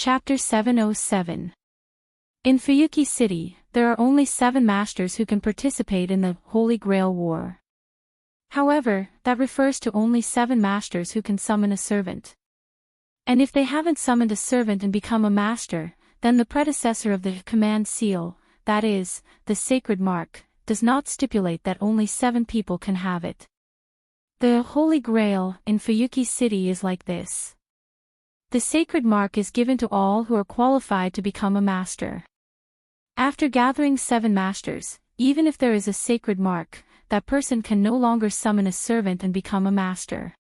Chapter 707. In Fuyuki City, there are only 7 masters who can participate in the Holy Grail War. However, that refers to only 7 masters who can summon a servant. And if they haven't summoned a servant and become a master, then the predecessor of the command seal, that is, the sacred mark, does not stipulate that only 7 people can have it. The Holy Grail in Fuyuki City is like this. The sacred mark is given to all who are qualified to become a master. After gathering 7 masters, even if there is a sacred mark, that person can no longer summon a servant and become a master.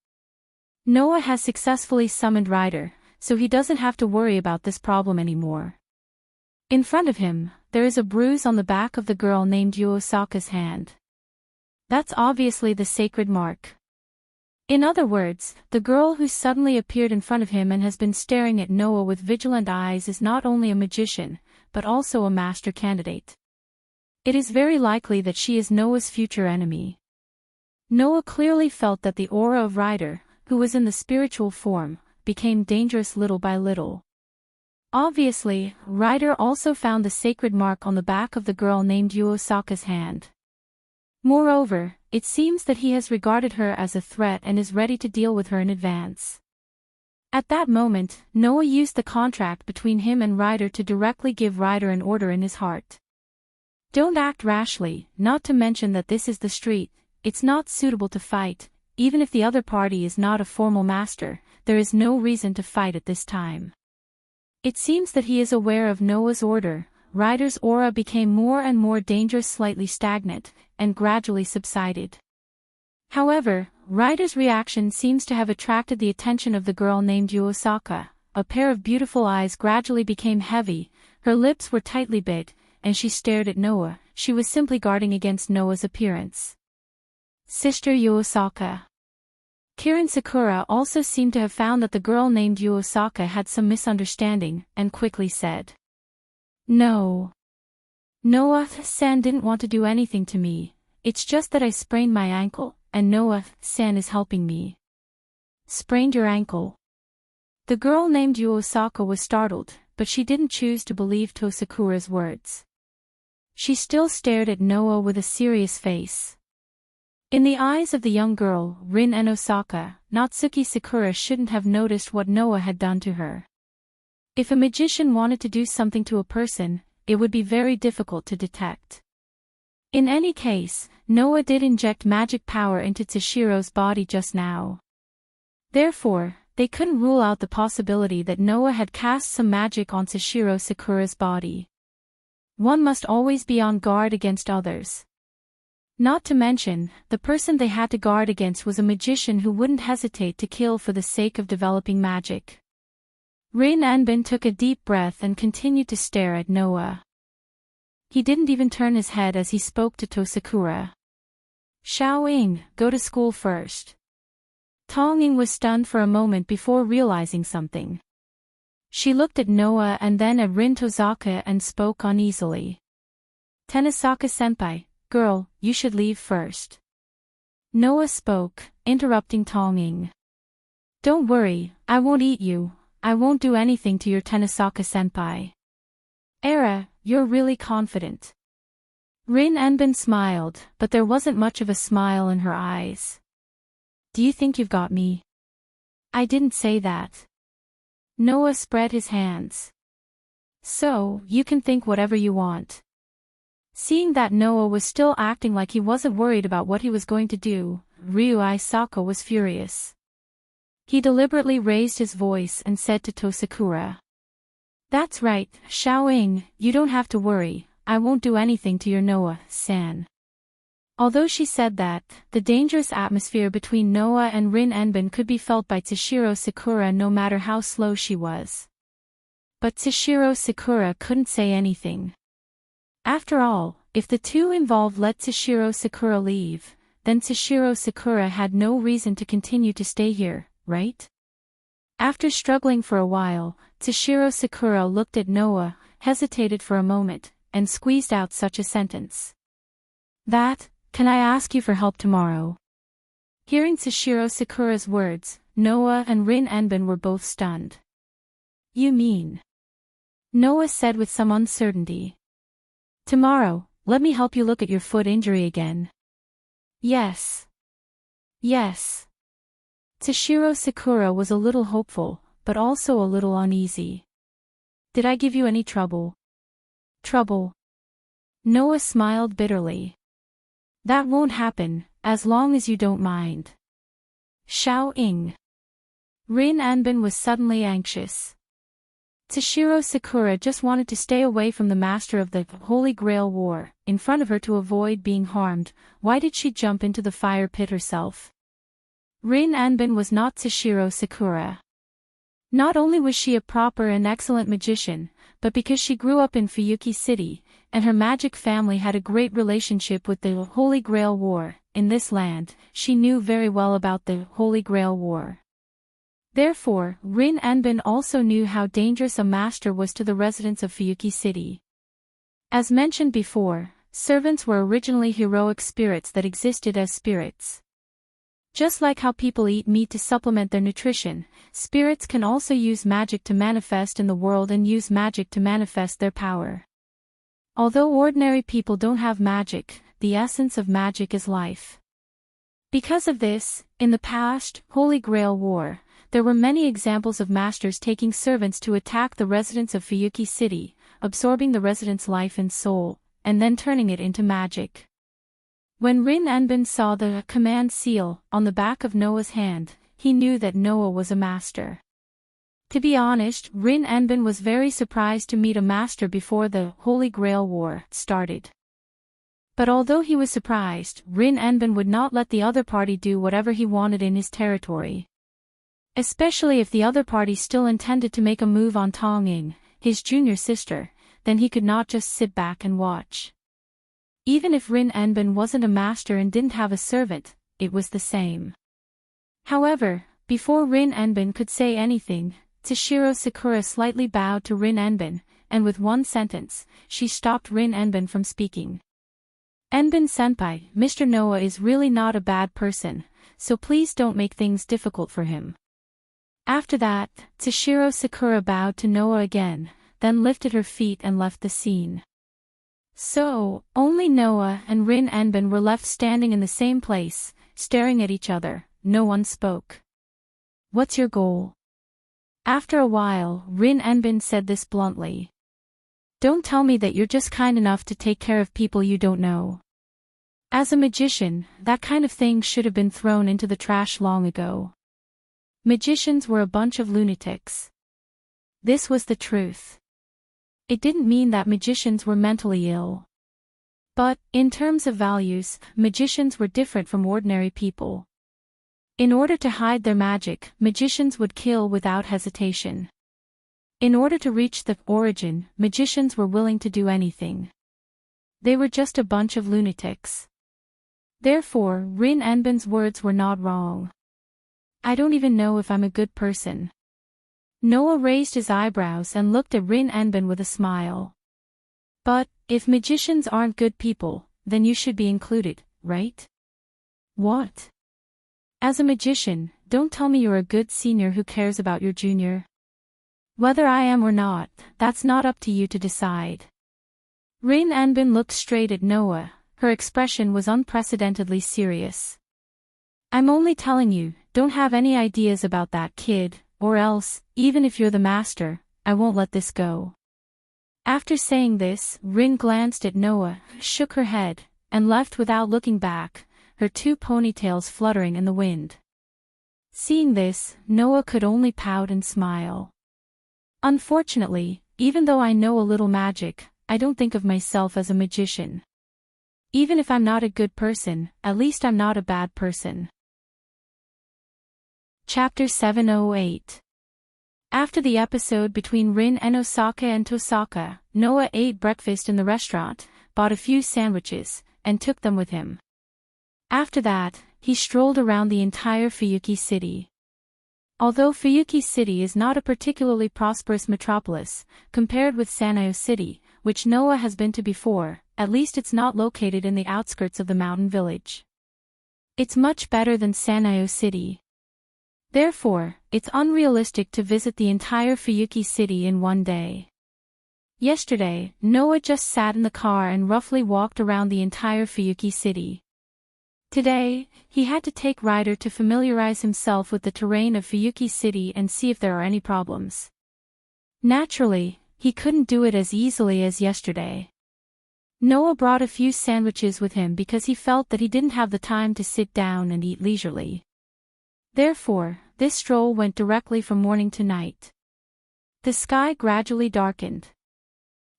Noah has successfully summoned Ryder, so he doesn't have to worry about this problem anymore. In front of him, there is a bruise on the back of the girl named Yuosaka's hand. That's obviously the sacred mark. In other words, the girl who suddenly appeared in front of him and has been staring at Noah with vigilant eyes is not only a magician, but also a master candidate. It is very likely that she is Noah's future enemy. Noah clearly felt that the aura of Ryder, who was in the spiritual form, became dangerous little by little. Obviously, Ryder also found the sacred mark on the back of the girl named Yuosaka's hand. Moreover, it seems that he has regarded her as a threat and is ready to deal with her in advance. At that moment, Noah used the contract between him and Ryder to directly give Ryder an order in his heart. Don't act rashly, not to mention that this is the street, it's not suitable to fight, even if the other party is not a formal master, there is no reason to fight at this time. It seems that he is aware of Noah's order. Ryder's aura became more and more dangerous, slightly stagnant, and gradually subsided. However, Ryder's reaction seems to have attracted the attention of the girl named Yuosaka. A pair of beautiful eyes gradually became heavy, her lips were tightly bit, and she stared at Noah. She was simply guarding against Noah's appearance. Sister Yuosaka. Kirin Sakura also seemed to have found that the girl named Yuosaka had some misunderstanding, and quickly said, "No. Noah-san didn't want to do anything to me, it's just that I sprained my ankle, and Noah-san is helping me." Sprained your ankle? The girl named Yuosaka was startled, but she didn't choose to believe Tosakura's words. She still stared at Noah with a serious face. In the eyes of the young girl, Rin and Osaka, Natsuki Sakura shouldn't have noticed what Noah had done to her. If a magician wanted to do something to a person, it would be very difficult to detect. In any case, Noah did inject magic power into Tsushiro's body just now. Therefore, they couldn't rule out the possibility that Noah had cast some magic on Tsushiro Sakura's body. One must always be on guard against others. Not to mention, the person they had to guard against was a magician who wouldn't hesitate to kill for the sake of developing magic. Rin Enbin took a deep breath and continued to stare at Noah. He didn't even turn his head as he spoke to Tosakura. "Xiaoying, go to school first." Tongying was stunned for a moment before realizing something. She looked at Noah and then at Rin Tozaka and spoke uneasily. "Tenosaka-senpai, girl, you should leave first." Noah spoke, interrupting Tongying. "Don't worry, I won't eat you. I won't do anything to your Tenosaka-senpai." "Era, you're really confident." Rin Enbin smiled, but there wasn't much of a smile in her eyes. "Do you think you've got me?" "I didn't say that." Noah spread his hands. "So, you can think whatever you want." Seeing that Noah was still acting like he wasn't worried about what he was going to do, Ryuei Saka was furious. He deliberately raised his voice and said to Tosakura, "That's right, Xiaoying, you don't have to worry, I won't do anything to your Noah-san." Although she said that, the dangerous atmosphere between Noah and Rin Enbin could be felt by Tsushiro Sakura no matter how slow she was. But Tsushiro Sakura couldn't say anything. After all, if the two involved let Tsushiro Sakura leave, then Tsushiro Sakura had no reason to continue to stay here, right? After struggling for a while, Tsushiro Sakura looked at Noah, hesitated for a moment, and squeezed out such a sentence. Can I ask you for help tomorrow?" Hearing Tsushiro Sakura's words, Noah and Rin Enbin were both stunned. "You mean, Noah said with some uncertainty. Tomorrow, let me help you look at your foot injury again. Yes. Yes. Toshiro Sakura was a little hopeful, but also a little uneasy. Did I give you any trouble? Trouble? Noah smiled bitterly. That won't happen, as long as you don't mind. Xiao-ing. Rin Anbin was suddenly anxious. Toshiro Sakura just wanted to stay away from the master of the Holy Grail War, in front of her to avoid being harmed. Why did she jump into the fire pit herself? Rin Anbin was not Toshiro Sakura. Not only was she a proper and excellent magician, but because she grew up in Fuyuki City, and her magic family had a great relationship with the Holy Grail War, in this land, she knew very well about the Holy Grail War. Therefore, Rin Anbin also knew how dangerous a master was to the residents of Fuyuki City. As mentioned before, servants were originally heroic spirits that existed as spirits. Just like how people eat meat to supplement their nutrition, spirits can also use magic to manifest in the world and use magic to manifest their power. Although ordinary people don't have magic, the essence of magic is life. Because of this, in the past Holy Grail War, there were many examples of masters taking servants to attack the residents of Fuyuki City, absorbing the residents' life and soul, and then turning it into magic. When Rin Anbin saw the command seal on the back of Noah's hand, he knew that Noah was a master. To be honest, Rin Anbin was very surprised to meet a master before the Holy Grail War started. But although he was surprised, Rin Anbin would not let the other party do whatever he wanted in his territory. Especially if the other party still intended to make a move on Tong-ing, his junior sister, then he could not just sit back and watch. Even if Rin Anbin wasn't a master and didn't have a servant, it was the same. However, before Rin Anbin could say anything, Toshiro Sakura slightly bowed to Rin Anbin, and with one sentence, she stopped Rin Anbin from speaking. Anbin-senpai, Mr. Noah is really not a bad person, so please don't make things difficult for him. After that, Toshiro Sakura bowed to Noah again, then lifted her feet and left the scene. So, only Noah and Rin Anbin were left standing in the same place, staring at each other. No one spoke. What's your goal? After a while, Rin Anbin said this bluntly. Don't tell me that you're just kind enough to take care of people you don't know. As a magician, that kind of thing should have been thrown into the trash long ago. Magicians were a bunch of lunatics. This was the truth. It didn't mean that magicians were mentally ill. But, in terms of values, magicians were different from ordinary people. In order to hide their magic, magicians would kill without hesitation. In order to reach the origin, magicians were willing to do anything. They were just a bunch of lunatics. Therefore, Rin Anbin's words were not wrong. I don't even know if I'm a good person. Noah raised his eyebrows and looked at Rin Anbin with a smile. But, if magicians aren't good people, then you should be included, right? What? As a magician, don't tell me you're a good senior who cares about your junior. Whether I am or not, that's not up to you to decide. Rin Anbin looked straight at Noah, her expression was unprecedentedly serious. I'm only telling you, don't have any ideas about that kid, or else, even if you're the master, I won't let this go. After saying this, Rin glanced at Noah, shook her head, and left without looking back, her two ponytails fluttering in the wind. Seeing this, Noah could only pout and smile. Unfortunately, even though I know a little magic, I don't think of myself as a magician. Even if I'm not a good person, at least I'm not a bad person. Chapter 708. After the episode between Rin and Osaka and Tosaka, Noah ate breakfast in the restaurant, bought a few sandwiches, and took them with him. After that, he strolled around the entire Fuyuki City. Although Fuyuki City is not a particularly prosperous metropolis, compared with Sanyo City, which Noah has been to before, at least it's not located in the outskirts of the mountain village. It's much better than Sanyo City. Therefore, it's unrealistic to visit the entire Fuyuki City in one day. Yesterday, Noah just sat in the car and roughly walked around the entire Fuyuki city. Today, he had to take Ryder to familiarize himself with the terrain of Fuyuki City and see if there are any problems. Naturally, he couldn't do it as easily as yesterday. Noah brought a few sandwiches with him because he felt that he didn't have the time to sit down and eat leisurely. Therefore, this stroll went directly from morning to night. The sky gradually darkened.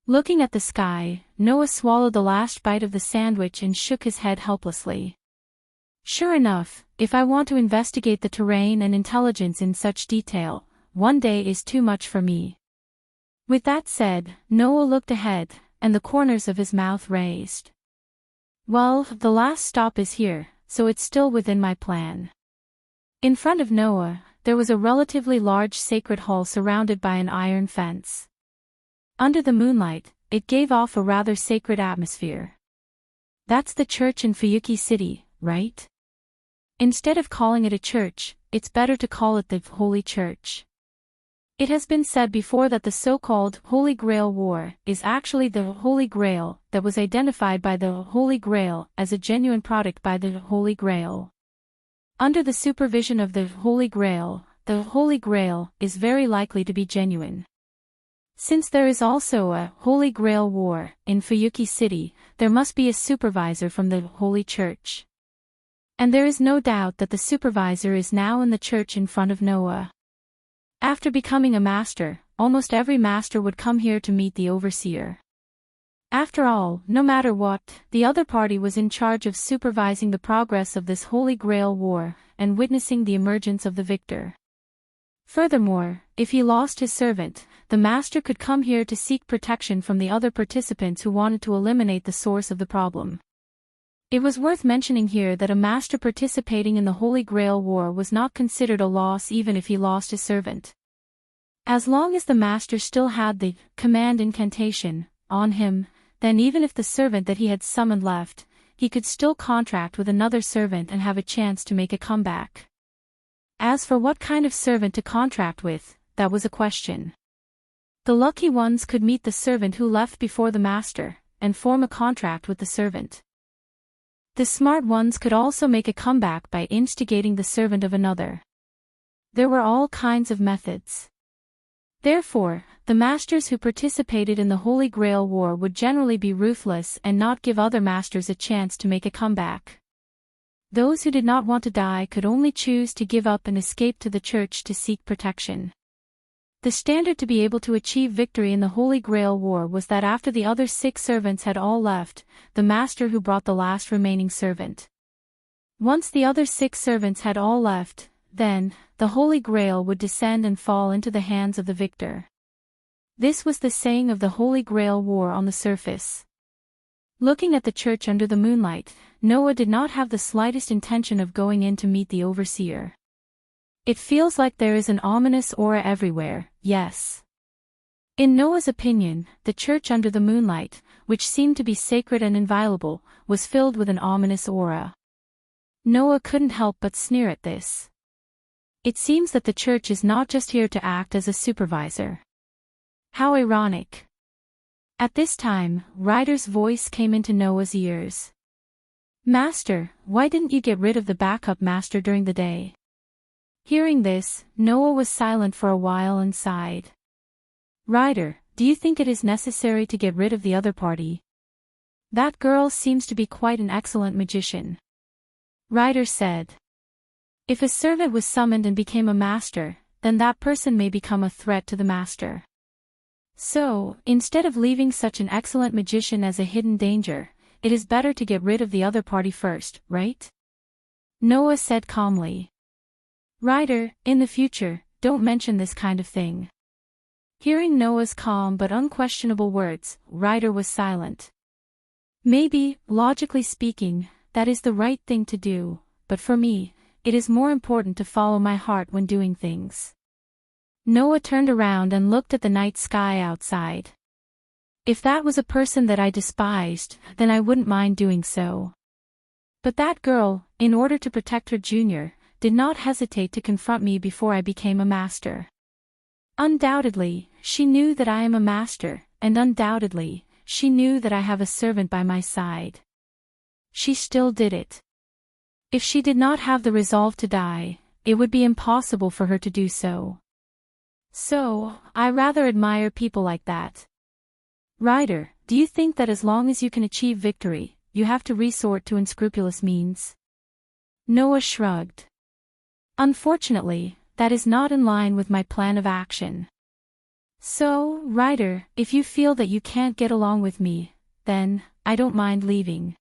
Looking at the sky, Noah swallowed the last bite of the sandwich and shook his head helplessly. Sure enough, if I want to investigate the terrain and intelligence in such detail, one day is too much for me. With that said, Noah looked ahead, and the corners of his mouth raised. Well, the last stop is here, so it's still within my plan. In front of Noah, there was a relatively large sacred hall surrounded by an iron fence. Under the moonlight, it gave off a rather sacred atmosphere. That's the church in Fuyuki City, right? Instead of calling it a church, it's better to call it the Holy Church. It has been said before that the so-called Holy Grail War is actually the Holy Grail that was identified by the Holy Grail as a genuine product by the Holy Grail. Under the supervision of the Holy Grail is very likely to be genuine. Since there is also a Holy Grail War in Fuyuki City, there must be a supervisor from the Holy Church. And there is no doubt that the supervisor is now in the church in front of Noah. After becoming a master, almost every master would come here to meet the overseer. After all, no matter what, the other party was in charge of supervising the progress of this Holy Grail War and witnessing the emergence of the victor. Furthermore, if he lost his servant, the master could come here to seek protection from the other participants who wanted to eliminate the source of the problem. It was worth mentioning here that a master participating in the Holy Grail War was not considered a loss even if he lost his servant. As long as the master still had the command incantation on him, then even if the servant that he had summoned left, he could still contract with another servant and have a chance to make a comeback. As for what kind of servant to contract with, that was a question. The lucky ones could meet the servant who left before the master, and form a contract with the servant. The smart ones could also make a comeback by instigating the servant of another. There were all kinds of methods. Therefore, the masters who participated in the Holy Grail War would generally be ruthless and not give other masters a chance to make a comeback. Those who did not want to die could only choose to give up and escape to the church to seek protection. The standard to be able to achieve victory in the Holy Grail War was that after the other 6 servants had all left, the master who brought the last remaining servant. Once the other 6 servants had all left, then, the Holy Grail would descend and fall into the hands of the victor. This was the saying of the Holy Grail War on the surface. Looking at the church under the moonlight, Noah did not have the slightest intention of going in to meet the overseer. It feels like there is an ominous aura everywhere, yes. In Noah's opinion, the church under the moonlight, which seemed to be sacred and inviolable, was filled with an ominous aura. Noah couldn't help but sneer at this. It seems that the church is not just here to act as a supervisor. How ironic. At this time, Ryder's voice came into Noah's ears. Master, why didn't you get rid of the backup master during the day? Hearing this, Noah was silent for a while and sighed. Ryder, do you think it is necessary to get rid of the other party? That girl seems to be quite an excellent magician. Ryder said. If a servant was summoned and became a master, then that person may become a threat to the master. So, instead of leaving such an excellent magician as a hidden danger, it is better to get rid of the other party first, right? Noah said calmly. Ryder, in the future, don't mention this kind of thing. Hearing Noah's calm but unquestionable words, Ryder was silent. Maybe, logically speaking, that is the right thing to do, but for me, it is more important to follow my heart when doing things. Noah turned around and looked at the night sky outside. If that was a person that I despised, then I wouldn't mind doing so. But that girl, in order to protect her junior, did not hesitate to confront me before I became a master. Undoubtedly, she knew that I am a master, and undoubtedly, she knew that I have a servant by my side. She still did it. If she did not have the resolve to die, it would be impossible for her to do so. So, I rather admire people like that. Rider, do you think that as long as you can achieve victory, you have to resort to unscrupulous means? Noah shrugged. Unfortunately, that is not in line with my plan of action. So, Rider, if you feel that you can't get along with me, then, I don't mind leaving.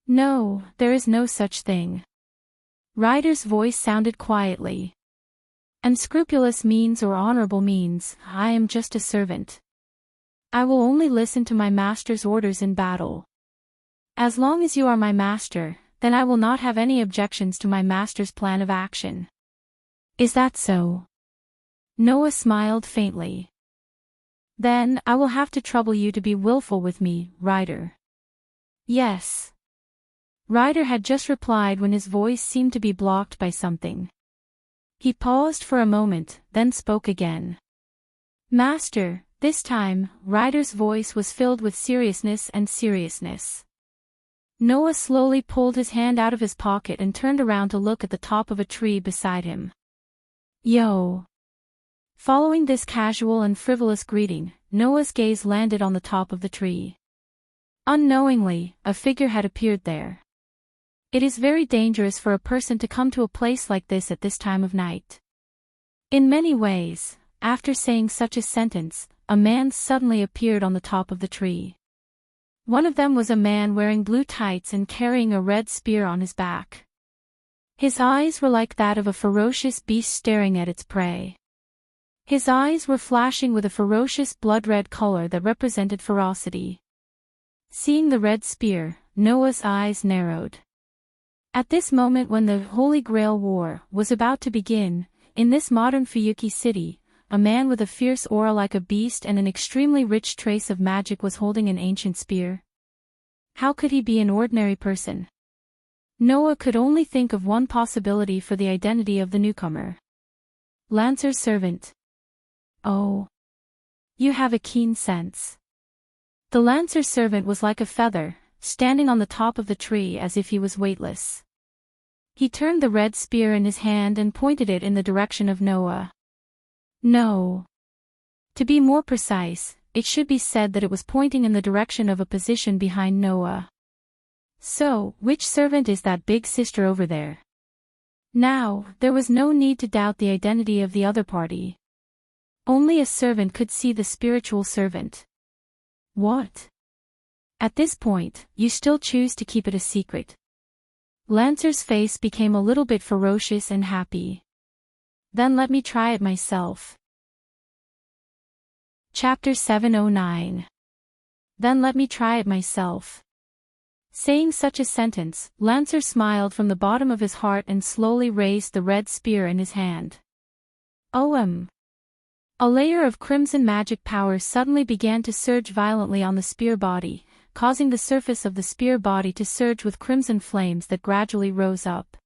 No, there is no such thing. Rider's voice sounded quietly. Unscrupulous means or honorable means, I am just a servant. I will only listen to my master's orders in battle. As long as you are my master, then I will not have any objections to my master's plan of action. Is that so? Noah smiled faintly. Then, I will have to trouble you to be willful with me, Rider. Yes. Rider had just replied when his voice seemed to be blocked by something. He paused for a moment, then spoke again. Master, this time, Rider's voice was filled with seriousness and seriousness. Noah slowly pulled his hand out of his pocket and turned around to look at the top of a tree beside him. Yo! Following this casual and frivolous greeting, Noah's gaze landed on the top of the tree. Unknowingly, a figure had appeared there. It is very dangerous for a person to come to a place like this at this time of night. In many ways, after saying such a sentence, a man suddenly appeared on the top of the tree. One of them was a man wearing blue tights and carrying a red spear on his back. His eyes were like that of a ferocious beast staring at its prey. His eyes were flashing with a ferocious blood-red color that represented ferocity. Seeing the red spear, Noah's eyes narrowed. At this moment when the Holy Grail War was about to begin, in this modern Fuyuki city, a man with a fierce aura like a beast and an extremely rich trace of magic was holding an ancient spear. How could he be an ordinary person? Noah could only think of one possibility for the identity of the newcomer. Lancer's servant. Oh. You have a keen sense. The Lancer's servant was like a feather, standing on the top of the tree as if he was weightless. He turned the red spear in his hand and pointed it in the direction of Noah. No. To be more precise, it should be said that it was pointing in the direction of a position behind Noah. So, which servant is that big sister over there? Now, there was no need to doubt the identity of the other party. Only a servant could see the spiritual servant. What? At this point, you still choose to keep it a secret. Lancer's face became a little bit ferocious and happy. Then let me try it myself. Chapter 709. Then let me try it myself. Saying such a sentence, Lancer smiled from the bottom of his heart and slowly raised the red spear in his hand. A layer of crimson magic power suddenly began to surge violently on the spear body, causing the surface of the spear body to surge with crimson flames that gradually rose up.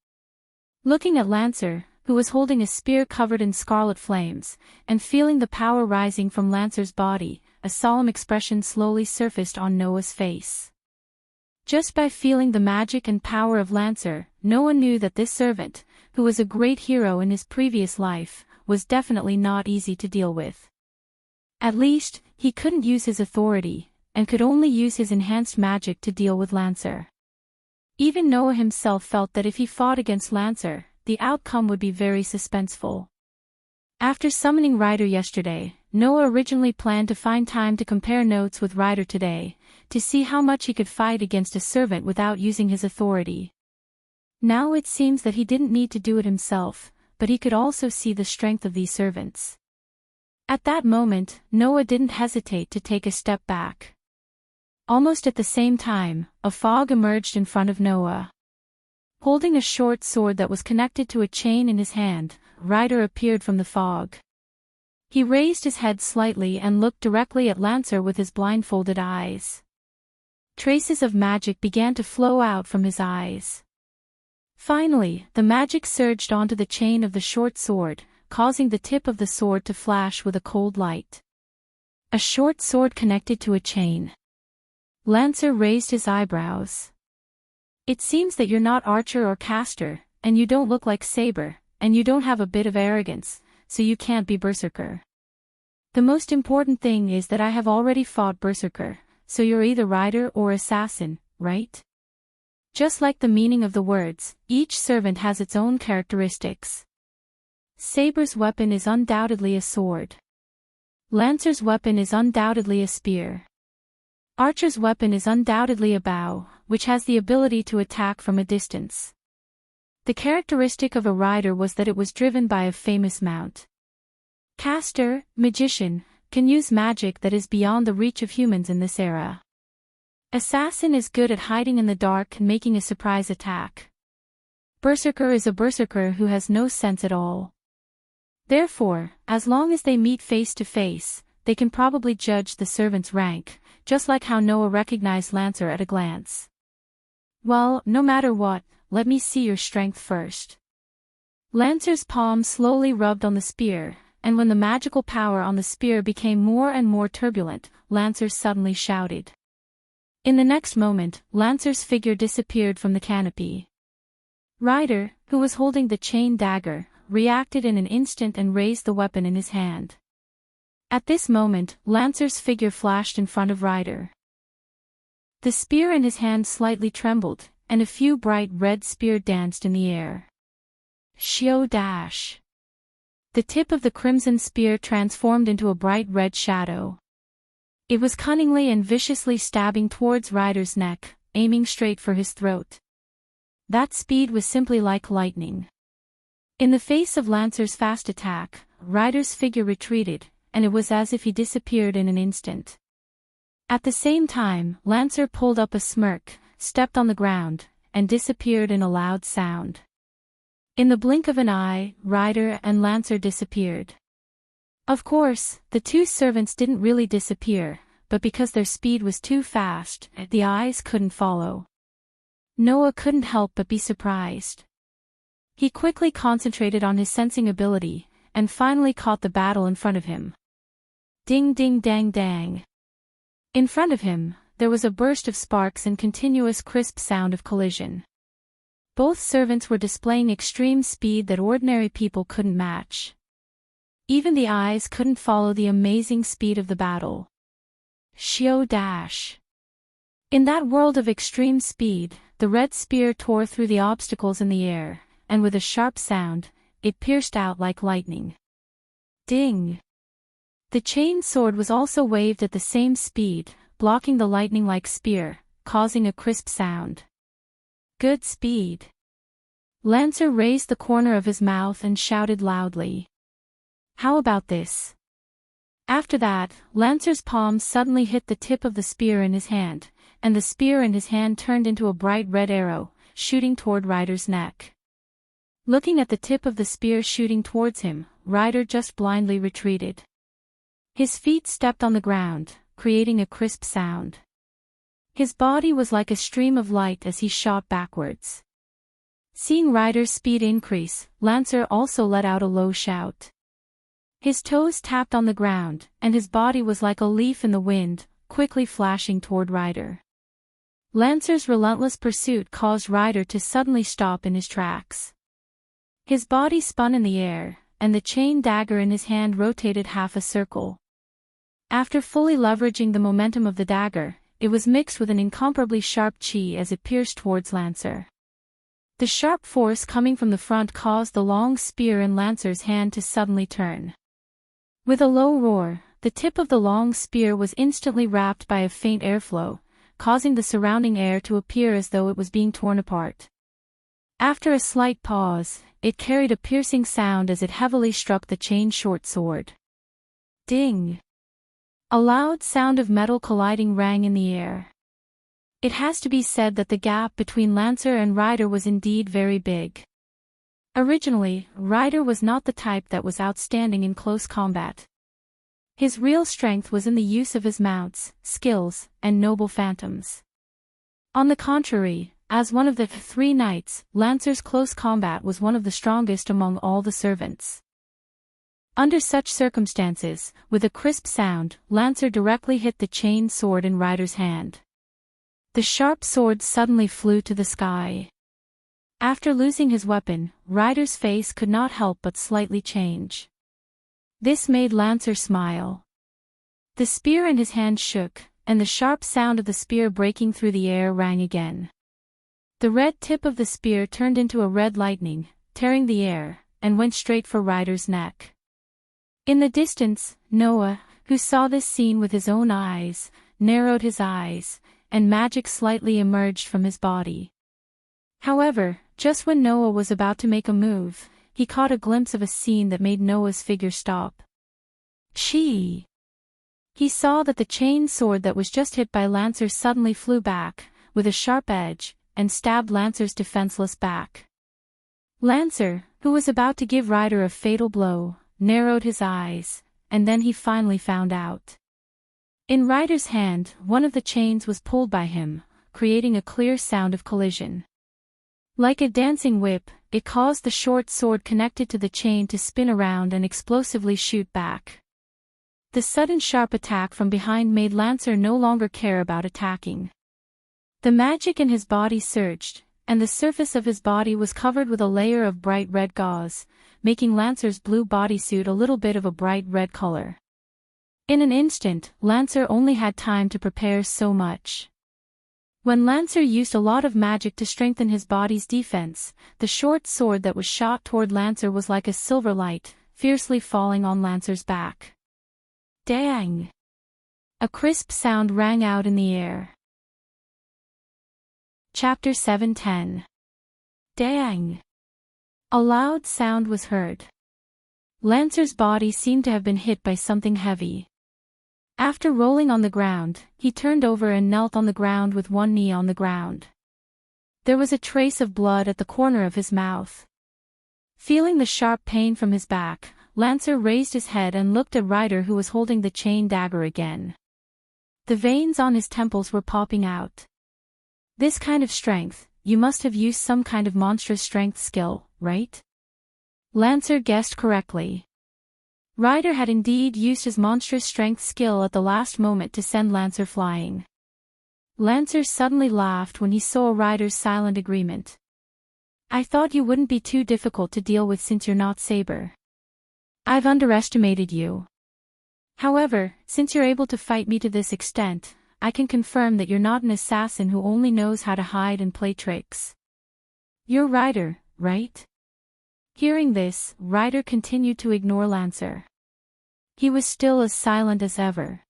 Looking at Lancer, who was holding a spear covered in scarlet flames, and feeling the power rising from Lancer's body, a solemn expression slowly surfaced on Noah's face. Just by feeling the magic and power of Lancer, Noah knew that this servant, who was a great hero in his previous life, was definitely not easy to deal with. At least, he couldn't use his authority, and could only use his enhanced magic to deal with Lancer. Even Noah himself felt that if he fought against Lancer, the outcome would be very suspenseful. After summoning Rider yesterday, Noah originally planned to find time to compare notes with Rider today, to see how much he could fight against a servant without using his authority. Now it seems that he didn't need to do it himself, but he could also see the strength of these servants. At that moment, Noah didn't hesitate to take a step back. Almost at the same time, a fog emerged in front of Noah. Holding a short sword that was connected to a chain in his hand, Rider appeared from the fog. He raised his head slightly and looked directly at Lancer with his blindfolded eyes. Traces of magic began to flow out from his eyes. Finally, the magic surged onto the chain of the short sword, causing the tip of the sword to flash with a cold light. A short sword connected to a chain. Lancer raised his eyebrows. It seems that you're not archer or caster, and you don't look like saber, and you don't have a bit of arrogance, so you can't be berserker. The most important thing is that I have already fought berserker, so you're either rider or assassin, right? Just like the meaning of the words, each servant has its own characteristics. Saber's weapon is undoubtedly a sword. Lancer's weapon is undoubtedly a spear. Archer's weapon is undoubtedly a bow, which has the ability to attack from a distance. The characteristic of a rider was that it was driven by a famous mount. Caster, magician, can use magic that is beyond the reach of humans in this era. Assassin is good at hiding in the dark and making a surprise attack. Berserker is a berserker who has no sense at all. Therefore, as long as they meet face to face, they can probably judge the servant's rank, just like how Noah recognized Lancer at a glance. Well, no matter what, let me see your strength first. Lancer's palm slowly rubbed on the spear, and when the magical power on the spear became more and more turbulent, Lancer suddenly shouted. In the next moment, Lancer's figure disappeared from the canopy. Ryder, who was holding the chain dagger, reacted in an instant and raised the weapon in his hand. At this moment, Lancer's figure flashed in front of Ryder. The spear in his hand slightly trembled, and a few bright red spears danced in the air. Shio dash! The tip of the crimson spear transformed into a bright red shadow. It was cunningly and viciously stabbing towards Ryder's neck, aiming straight for his throat. That speed was simply like lightning. In the face of Lancer's fast attack, Ryder's figure retreated, and it was as if he disappeared in an instant. At the same time, Lancer pulled up a smirk, stepped on the ground, and disappeared in a loud sound. In the blink of an eye, Ryder and Lancer disappeared. Of course, the two servants didn't really disappear, but because their speed was too fast, the eyes couldn't follow. Noah couldn't help but be surprised. He quickly concentrated on his sensing ability, and finally caught the battle in front of him. Ding ding dang dang. In front of him, there was a burst of sparks and continuous crisp sound of collision. Both servants were displaying extreme speed that ordinary people couldn't match. Even the eyes couldn't follow the amazing speed of the battle. Shio dash! In that world of extreme speed, the red spear tore through the obstacles in the air, and with a sharp sound, it pierced out like lightning. Ding! The chain sword was also waved at the same speed, blocking the lightning-like spear, causing a crisp sound. Good speed! Lancer raised the corner of his mouth and shouted loudly. How about this? After that, Lancer's palm suddenly hit the tip of the spear in his hand, and the spear in his hand turned into a bright red arrow, shooting toward Ryder's neck. Looking at the tip of the spear shooting towards him, Ryder just blindly retreated. His feet stepped on the ground, creating a crisp sound. His body was like a stream of light as he shot backwards. Seeing Ryder's speed increase, Lancer also let out a low shout. His toes tapped on the ground, and his body was like a leaf in the wind, quickly flashing toward Ryder. Lancer's relentless pursuit caused Ryder to suddenly stop in his tracks. His body spun in the air, and the chain dagger in his hand rotated half a circle. After fully leveraging the momentum of the dagger, it was mixed with an incomparably sharp chi as it pierced towards Lancer. The sharp force coming from the front caused the long spear in Lancer's hand to suddenly turn. With a low roar, the tip of the long spear was instantly wrapped by a faint airflow, causing the surrounding air to appear as though it was being torn apart. After a slight pause, it carried a piercing sound as it heavily struck the chain short sword. Ding! A loud sound of metal colliding rang in the air. It has to be said that the gap between Lancer and Ryder was indeed very big. Originally, Ryder was not the type that was outstanding in close combat. His real strength was in the use of his mounts, skills, and noble phantoms. On the contrary, as one of the three knights, Lancer's close combat was one of the strongest among all the servants. Under such circumstances, with a crisp sound, Lancer directly hit the chained sword in Ryder's hand. The sharp sword suddenly flew to the sky. After losing his weapon, Ryder's face could not help but slightly change. This made Lancer smile. The spear in his hand shook, and the sharp sound of the spear breaking through the air rang again. The red tip of the spear turned into a red lightning, tearing the air, and went straight for Ryder's neck. In the distance, Noah, who saw this scene with his own eyes, narrowed his eyes, and magic slightly emerged from his body. However, just when Noah was about to make a move, he caught a glimpse of a scene that made Noah's figure stop. He saw that the chained sword that was just hit by Lancer suddenly flew back, with a sharp edge, and stabbed Lancer's defenseless back. Lancer, who was about to give Ryder a fatal blow, narrowed his eyes, and then he finally found out. In Ryder's hand, one of the chains was pulled by him, creating a clear sound of collision. Like a dancing whip, it caused the short sword connected to the chain to spin around and explosively shoot back. The sudden sharp attack from behind made Lancer no longer care about attacking. The magic in his body surged, and the surface of his body was covered with a layer of bright red gauze, making Lancer's blue bodysuit a little bit of a bright red color. In an instant, Lancer only had time to prepare so much. When Lancer used a lot of magic to strengthen his body's defense, the short sword that was shot toward Lancer was like a silver light, fiercely falling on Lancer's back. Dang! A crisp sound rang out in the air. Chapter 7:10. Dang! A loud sound was heard. Lancer's body seemed to have been hit by something heavy. After rolling on the ground, he turned over and knelt on the ground with one knee on the ground. There was a trace of blood at the corner of his mouth. Feeling the sharp pain from his back, Lancer raised his head and looked at Ryder, who was holding the chain dagger again. The veins on his temples were popping out. This kind of strength, you must have used some kind of monstrous strength skill, right? Lancer guessed correctly. Ryder had indeed used his monstrous strength skill at the last moment to send Lancer flying. Lancer suddenly laughed when he saw Ryder's silent agreement. I thought you wouldn't be too difficult to deal with since you're not Saber. I've underestimated you. However, since you're able to fight me to this extent, I can confirm that you're not an assassin who only knows how to hide and play tricks. You're Ryder, right? Hearing this, Ryder continued to ignore Lancer. He was still as silent as ever.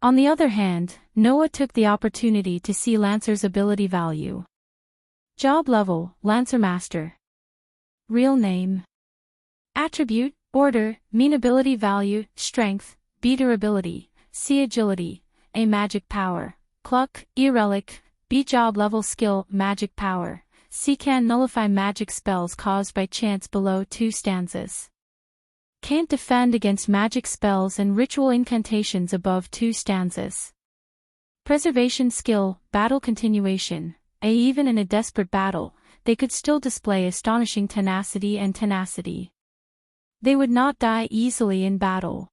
On the other hand, Noah took the opportunity to see Lancer's ability value. Job level, Lancer Master. Real name. Attribute, Order, mean ability value, Strength, B durability, C agility, A magic power, Cluck, E relic, B job level skill, magic power, C can nullify magic spells caused by chance below 2 stanzas. Can't defend against magic spells and ritual incantations above 2 stanzas. Preservation skill, battle continuation, even in a desperate battle, they could still display astonishing tenacity and tenacity. They would not die easily in battle.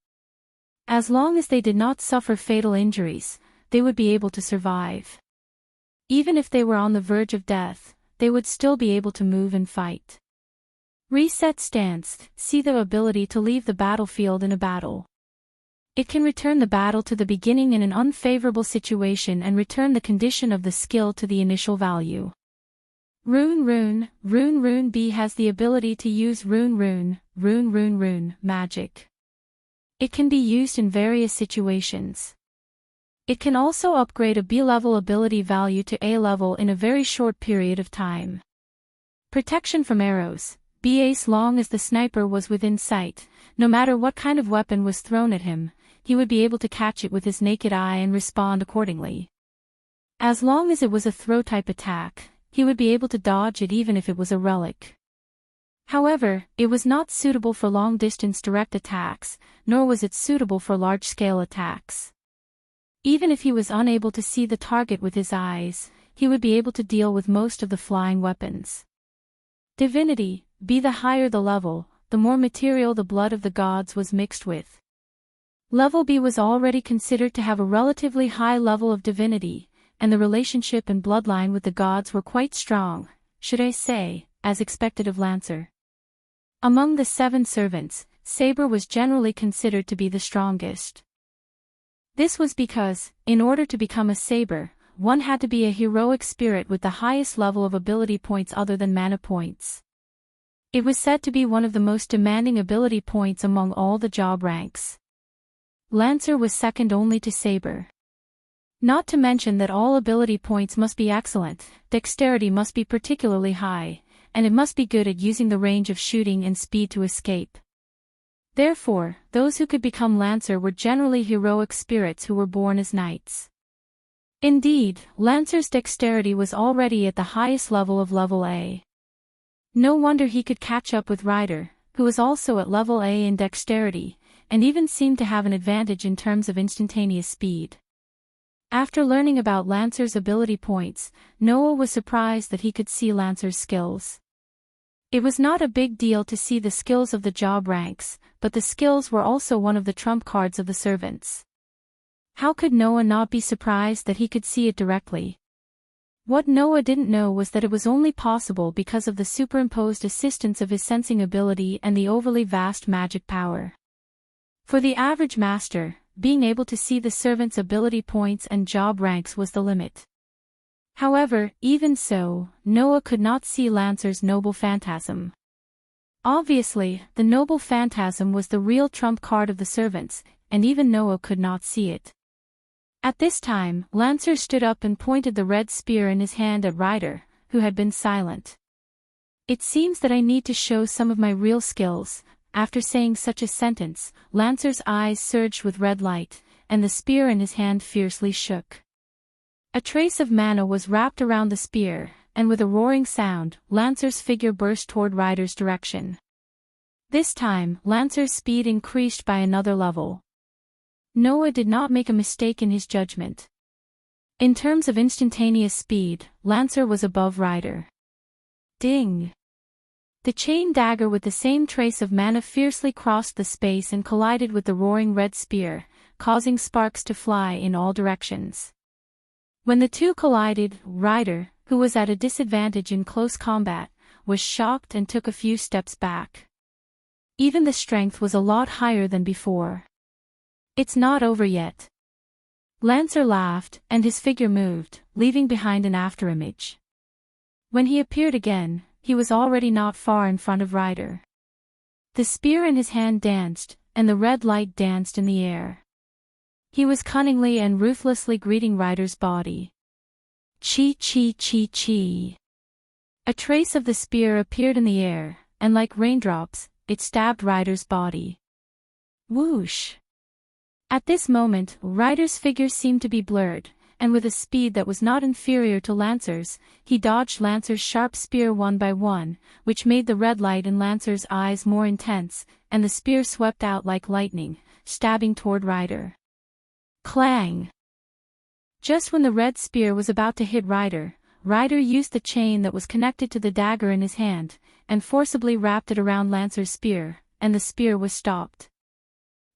As long as they did not suffer fatal injuries, they would be able to survive. Even if they were on the verge of death, they would still be able to move and fight. Reset stance, see the ability to leave the battlefield in a battle. It can return the battle to the beginning in an unfavorable situation and return the condition of the skill to the initial value. Rune B has the ability to use rune magic. It can be used in various situations. It can also upgrade a B-level ability value to A level in a very short period of time. Protection from arrows, B as long as the sniper was within sight, no matter what kind of weapon was thrown at him, he would be able to catch it with his naked eye and respond accordingly. As long as it was a throw-type attack, he would be able to dodge it even if it was a relic. However, it was not suitable for long-distance direct attacks, nor was it suitable for large-scale attacks. Even if he was unable to see the target with his eyes, he would be able to deal with most of the flying weapons. Divinity, be the higher the level, the more material the blood of the gods was mixed with. Level B was already considered to have a relatively high level of divinity, and the relationship and bloodline with the gods were quite strong, should I say, as expected of Lancer. Among the 7 servants, Saber was generally considered to be the strongest. This was because, in order to become a Saber, one had to be a heroic spirit with the highest level of ability points other than mana points. It was said to be one of the most demanding ability points among all the job ranks. Lancer was second only to Saber. Not to mention that all ability points must be excellent, dexterity must be particularly high, and it must be good at using the range of shooting and speed to escape. Therefore, those who could become Lancer were generally heroic spirits who were born as knights. Indeed, Lancer's dexterity was already at the highest level of level A. No wonder he could catch up with Ryder, who was also at level A in dexterity, and even seemed to have an advantage in terms of instantaneous speed. After learning about Lancer's ability points, Noah was surprised that he could see Lancer's skills. It was not a big deal to see the skills of the job ranks, but the skills were also one of the trump cards of the servants. How could Noah not be surprised that he could see it directly? What Noah didn't know was that it was only possible because of the superimposed assistance of his sensing ability and the overly vast magic power. For the average master, being able to see the servant's ability points and job ranks was the limit. However, even so, Noah could not see Lancer's noble phantasm. Obviously, the noble phantasm was the real trump card of the servants, and even Noah could not see it. At this time, Lancer stood up and pointed the red spear in his hand at Ryder, who had been silent. It seems that I need to show some of my real skills. After saying such a sentence, Lancer's eyes surged with red light, and the spear in his hand fiercely shook. A trace of mana was wrapped around the spear, and with a roaring sound, Lancer's figure burst toward Ryder's direction. This time, Lancer's speed increased by another level. Noah did not make a mistake in his judgment. In terms of instantaneous speed, Lancer was above Ryder. Ding! The chain dagger with the same trace of mana fiercely crossed the space and collided with the roaring red spear, causing sparks to fly in all directions. When the two collided, Ryder, who was at a disadvantage in close combat, was shocked and took a few steps back. Even the strength was a lot higher than before. It's not over yet. Lancer laughed, and his figure moved, leaving behind an afterimage. When he appeared again, he was already not far in front of Ryder. The spear in his hand danced, and the red light danced in the air. He was cunningly and ruthlessly greeting Ryder's body. Chi chi chi chi. A trace of the spear appeared in the air, and like raindrops, it stabbed Ryder's body. Whoosh! At this moment, Ryder's figure seemed to be blurred, and with a speed that was not inferior to Lancer's, he dodged Lancer's sharp spear one by one, which made the red light in Lancer's eyes more intense, and the spear swept out like lightning, stabbing toward Ryder. Clang! Just when the red spear was about to hit Ryder, Ryder used the chain that was connected to the dagger in his hand, and forcibly wrapped it around Lancer's spear, and the spear was stopped.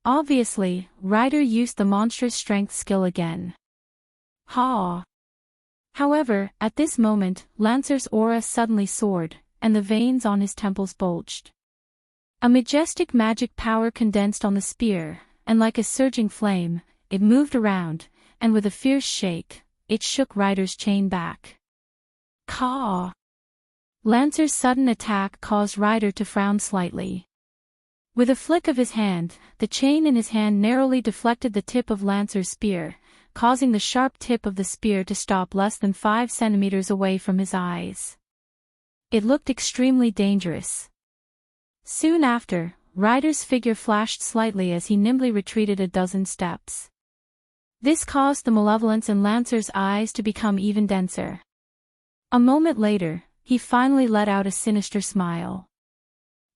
Obviously, Ryder used the monstrous strength skill again. Ha! However, at this moment, Lancer's aura suddenly soared, and the veins on his temples bulged. A majestic magic power condensed on the spear, and like a surging flame, it moved around, and with a fierce shake, it shook Ryder's chain back. Caw! Lancer's sudden attack caused Ryder to frown slightly. With a flick of his hand, the chain in his hand narrowly deflected the tip of Lancer's spear, causing the sharp tip of the spear to stop less than 5 centimeters away from his eyes. It looked extremely dangerous. Soon after, Ryder's figure flashed slightly as he nimbly retreated a dozen steps. This caused the malevolence in Lancer's eyes to become even denser. A moment later, he finally let out a sinister smile.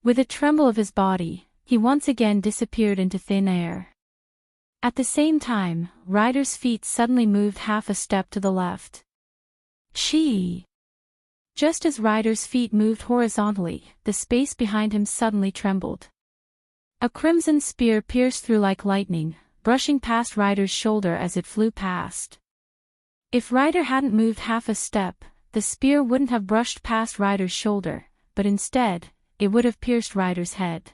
With a tremble of his body, he once again disappeared into thin air. At the same time, Ryder's feet suddenly moved half a step to the left. Chee! Just as Ryder's feet moved horizontally, the space behind him suddenly trembled. A crimson spear pierced through like lightning, brushing past Ryder's shoulder as it flew past. If Ryder hadn't moved half a step, the spear wouldn't have brushed past Ryder's shoulder, but instead, it would have pierced Ryder's head.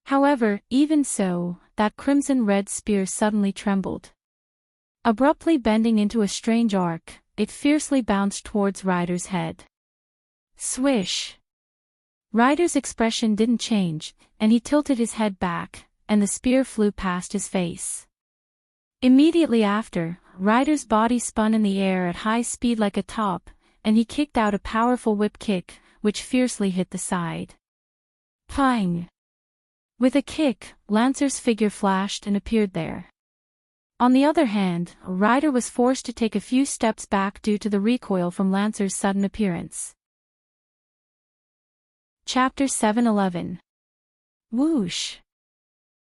However, even so, that crimson-red spear suddenly trembled. Abruptly bending into a strange arc, it fiercely bounced towards Ryder's head. Swish! Ryder's expression didn't change, and he tilted his head back, and the spear flew past his face. Immediately after, Ryder's body spun in the air at high speed like a top, and he kicked out a powerful whip kick, which fiercely hit the side. Pang! With a kick, Lancer's figure flashed and appeared there. On the other hand, Ryder was forced to take a few steps back due to the recoil from Lancer's sudden appearance. Chapter 7:11. Whoosh!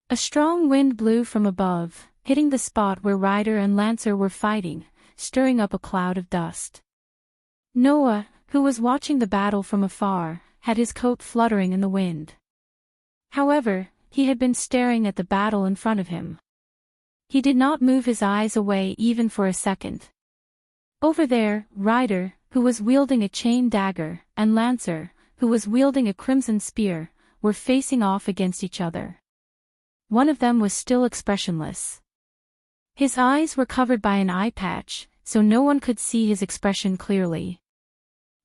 A strong wind blew from above, hitting the spot where Ryder and Lancer were fighting, stirring up a cloud of dust. Noah, who was watching the battle from afar, had his coat fluttering in the wind. However, he had been staring at the battle in front of him. He did not move his eyes away even for a second. Over there, Ryder, who was wielding a chain dagger, and Lancer, who was wielding a crimson spear, were facing off against each other. One of them was still expressionless. His eyes were covered by an eye patch, so no one could see his expression clearly.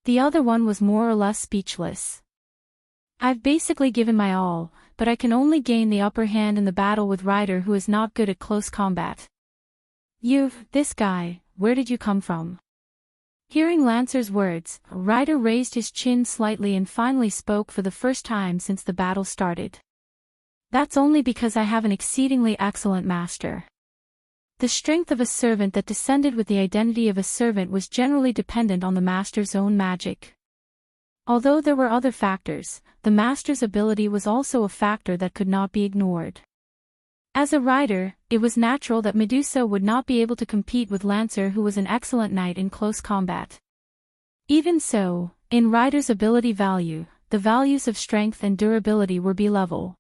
The other one was more or less speechless. I've basically given my all, but I can only gain the upper hand in the battle with Ryder, who is not good at close combat. This guy, where did you come from? Hearing Lancer's words, Ryder raised his chin slightly and finally spoke for the first time since the battle started. That's only because I have an exceedingly excellent master. The strength of a servant that descended with the identity of a servant was generally dependent on the master's own magic. Although there were other factors, the master's ability was also a factor that could not be ignored. As a rider, it was natural that Medusa would not be able to compete with Lancer, who was an excellent knight in close combat. Even so, in Ryder's ability value, the values of strength and durability were B-level.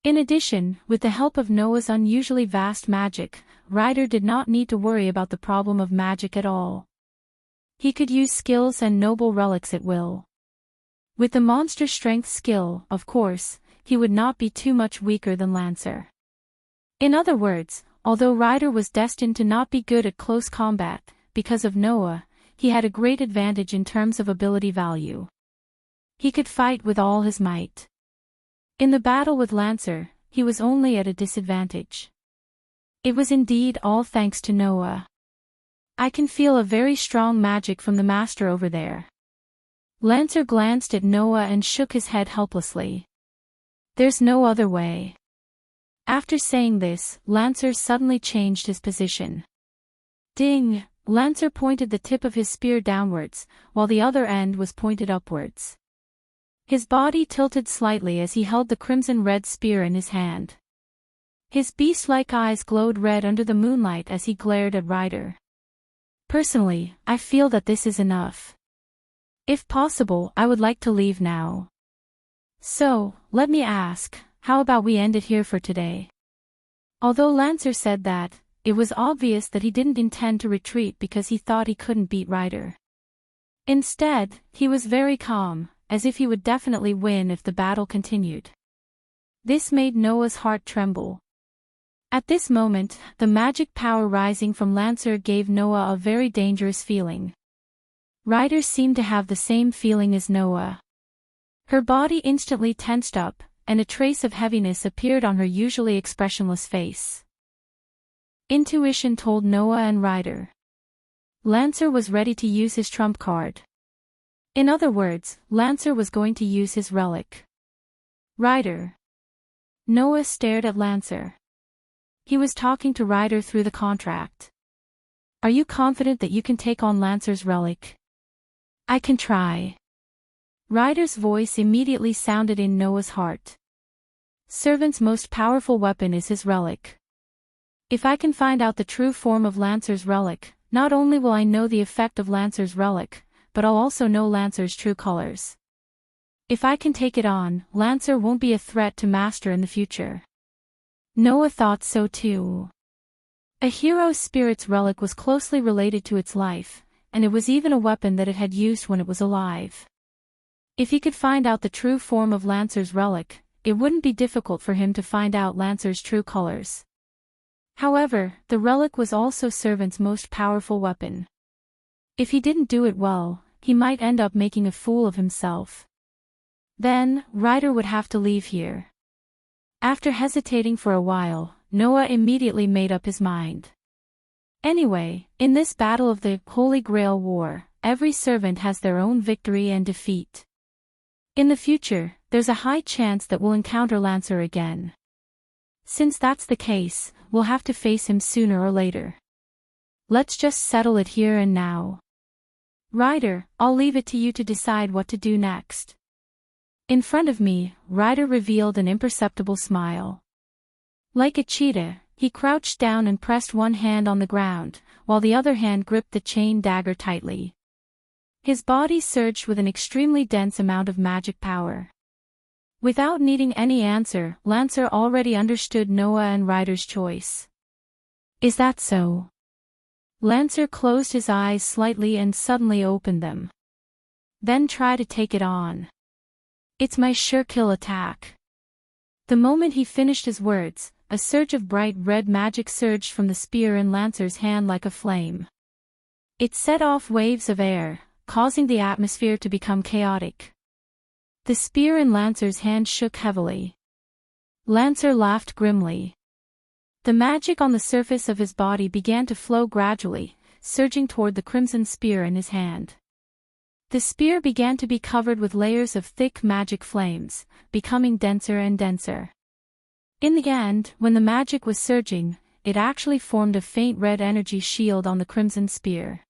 In addition, with the help of Noah's unusually vast magic, Ryder did not need to worry about the problem of magic at all. He could use skills and noble relics at will. With the monster strength skill, of course, he would not be too much weaker than Lancer. In other words, although Ryder was destined to not be good at close combat, because of Noah, he had a great advantage in terms of ability value. He could fight with all his might. In the battle with Lancer, he was only at a disadvantage. It was indeed all thanks to Noah. I can feel a very strong magic from the master over there. Lancer glanced at Noah and shook his head helplessly. There's no other way. After saying this, Lancer suddenly changed his position. Ding! Lancer pointed the tip of his spear downwards, while the other end was pointed upwards. His body tilted slightly as he held the crimson-red spear in his hand. His beast-like eyes glowed red under the moonlight as he glared at Ryder. Personally, I feel that this is enough. If possible, I would like to leave now. So, let me ask, how about we end it here for today? Although Lancer said that, it was obvious that he didn't intend to retreat because he thought he couldn't beat Ryder. Instead, he was very calm, as if he would definitely win if the battle continued. This made Noah's heart tremble. At this moment, the magic power rising from Lancer gave Noah a very dangerous feeling. Ryder seemed to have the same feeling as Noah. Her body instantly tensed up, and a trace of heaviness appeared on her usually expressionless face. Intuition told Noah and Ryder. Lancer was ready to use his trump card. In other words, Lancer was going to use his relic. Ryder. Noah stared at Lancer. He was talking to Ryder through the contract. Are you confident that you can take on Lancer's relic? I can try. Ryder's voice immediately sounded in Noah's heart. Servant's most powerful weapon is his relic. If I can find out the true form of Lancer's relic, not only will I know the effect of Lancer's relic, but I'll also know Lancer's true colors. If I can take it on, Lancer won't be a threat to Master in the future. Noah thought so too. A hero spirit's relic was closely related to its life, and it was even a weapon that it had used when it was alive. If he could find out the true form of Lancer's relic, it wouldn't be difficult for him to find out Lancer's true colors. However, the relic was also Servant's most powerful weapon. If he didn't do it well, he might end up making a fool of himself. Then, Ryder would have to leave here. After hesitating for a while, Noah immediately made up his mind. Anyway, in this battle of the Holy Grail War, every servant has their own victory and defeat. In the future, there's a high chance that we'll encounter Lancer again. Since that's the case, we'll have to face him sooner or later. Let's just settle it here and now. Ryder, I'll leave it to you to decide what to do next. In front of me, Ryder revealed an imperceptible smile. Like a cheetah, he crouched down and pressed one hand on the ground, while the other hand gripped the chain dagger tightly. His body surged with an extremely dense amount of magic power. Without needing any answer, Lancer already understood Noah and Ryder's choice. Is that so? Lancer closed his eyes slightly and suddenly opened them. Then try to take it on. It's my sure kill attack. The moment he finished his words, a surge of bright red magic surged from the spear in Lancer's hand like a flame. It set off waves of air, causing the atmosphere to become chaotic. The spear in Lancer's hand shook heavily. Lancer laughed grimly. The magic on the surface of his body began to flow gradually, surging toward the crimson spear in his hand. The spear began to be covered with layers of thick magic flames, becoming denser and denser. In the end, when the magic was surging, it actually formed a faint red energy shield on the crimson spear.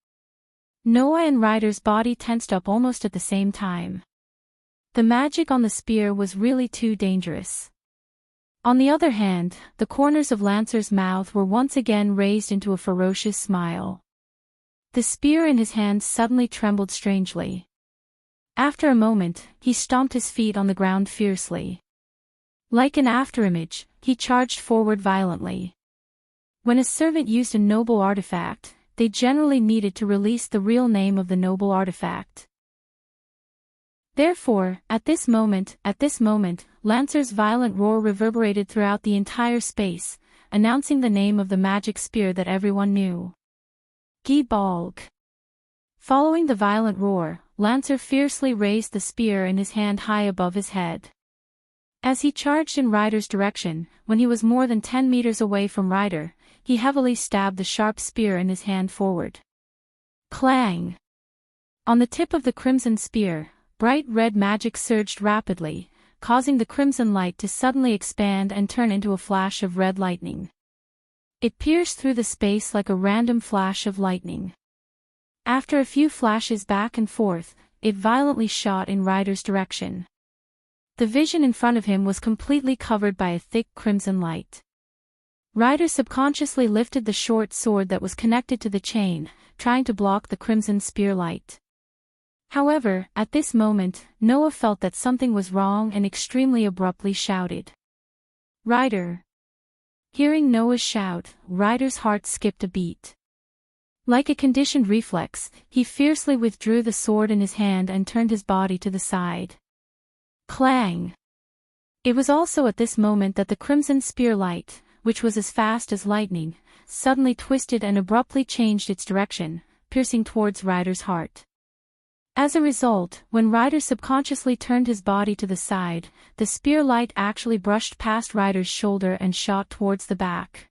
Noah and Ryder's body tensed up almost at the same time. The magic on the spear was really too dangerous. On the other hand, the corners of Lancer's mouth were once again raised into a ferocious smile. The spear in his hand suddenly trembled strangely. After a moment, he stomped his feet on the ground fiercely. Like an afterimage, he charged forward violently. When a servant used a noble artifact, they generally needed to release the real name of the noble artifact. Therefore, at this moment, Lancer's violent roar reverberated throughout the entire space, announcing the name of the magic spear that everyone knew. Gibalg. Following the violent roar, Lancer fiercely raised the spear in his hand high above his head. As he charged in Ryder's direction, when he was more than 10 meters away from Ryder, he heavily stabbed the sharp spear in his hand forward. Clang! On the tip of the crimson spear, bright red magic surged rapidly, causing the crimson light to suddenly expand and turn into a flash of red lightning. It pierced through the space like a random flash of lightning. After a few flashes back and forth, it violently shot in Ryder's direction. The vision in front of him was completely covered by a thick crimson light. Ryder subconsciously lifted the short sword that was connected to the chain, trying to block the crimson spear light. However, at this moment, Noah felt that something was wrong and extremely abruptly shouted. Ryder! Hearing Noah's shout, Ryder's heart skipped a beat. Like a conditioned reflex, he fiercely withdrew the sword in his hand and turned his body to the side. Clang! It was also at this moment that the crimson spear light, which was as fast as lightning, suddenly twisted and abruptly changed its direction, piercing towards Ryder's heart. As a result, when Ryder subconsciously turned his body to the side, the spear light actually brushed past Ryder's shoulder and shot towards the back.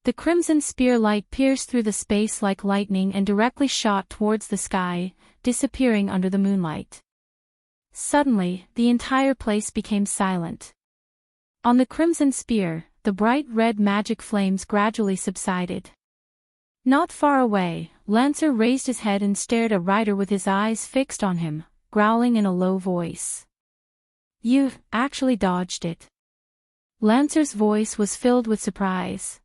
The crimson spear light pierced through the space like lightning and directly shot towards the sky, disappearing under the moonlight. Suddenly, the entire place became silent. On the crimson spear, the bright red magic flames gradually subsided. Not far away, Lancer raised his head and stared at Ryder with his eyes fixed on him, growling in a low voice. "You've actually dodged it." Lancer's voice was filled with surprise.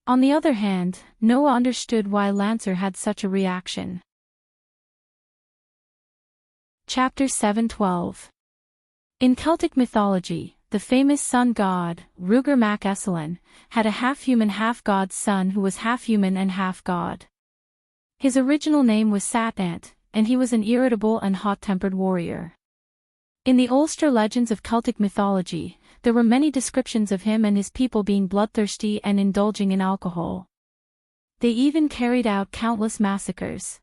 On the other hand, Noah understood why Lancer had such a reaction. Chapter 7:12. In Celtic mythology, the famous sun god, Ruaidhri mac Aislinn, had a half-human half-god son who was half-human and half-god. His original name was Satnant, and he was an irritable and hot-tempered warrior. In the Ulster legends of Celtic mythology, there were many descriptions of him and his people being bloodthirsty and indulging in alcohol. They even carried out countless massacres.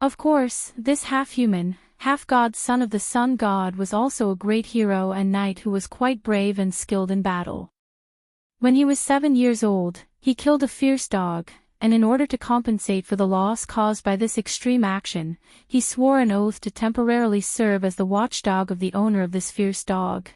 Of course, this half-human, half-god son of the sun god was also a great hero and knight who was quite brave and skilled in battle. When he was 7 years old, he killed a fierce dog, and in order to compensate for the loss caused by this extreme action, he swore an oath to temporarily serve as the watchdog of the owner of this fierce dog.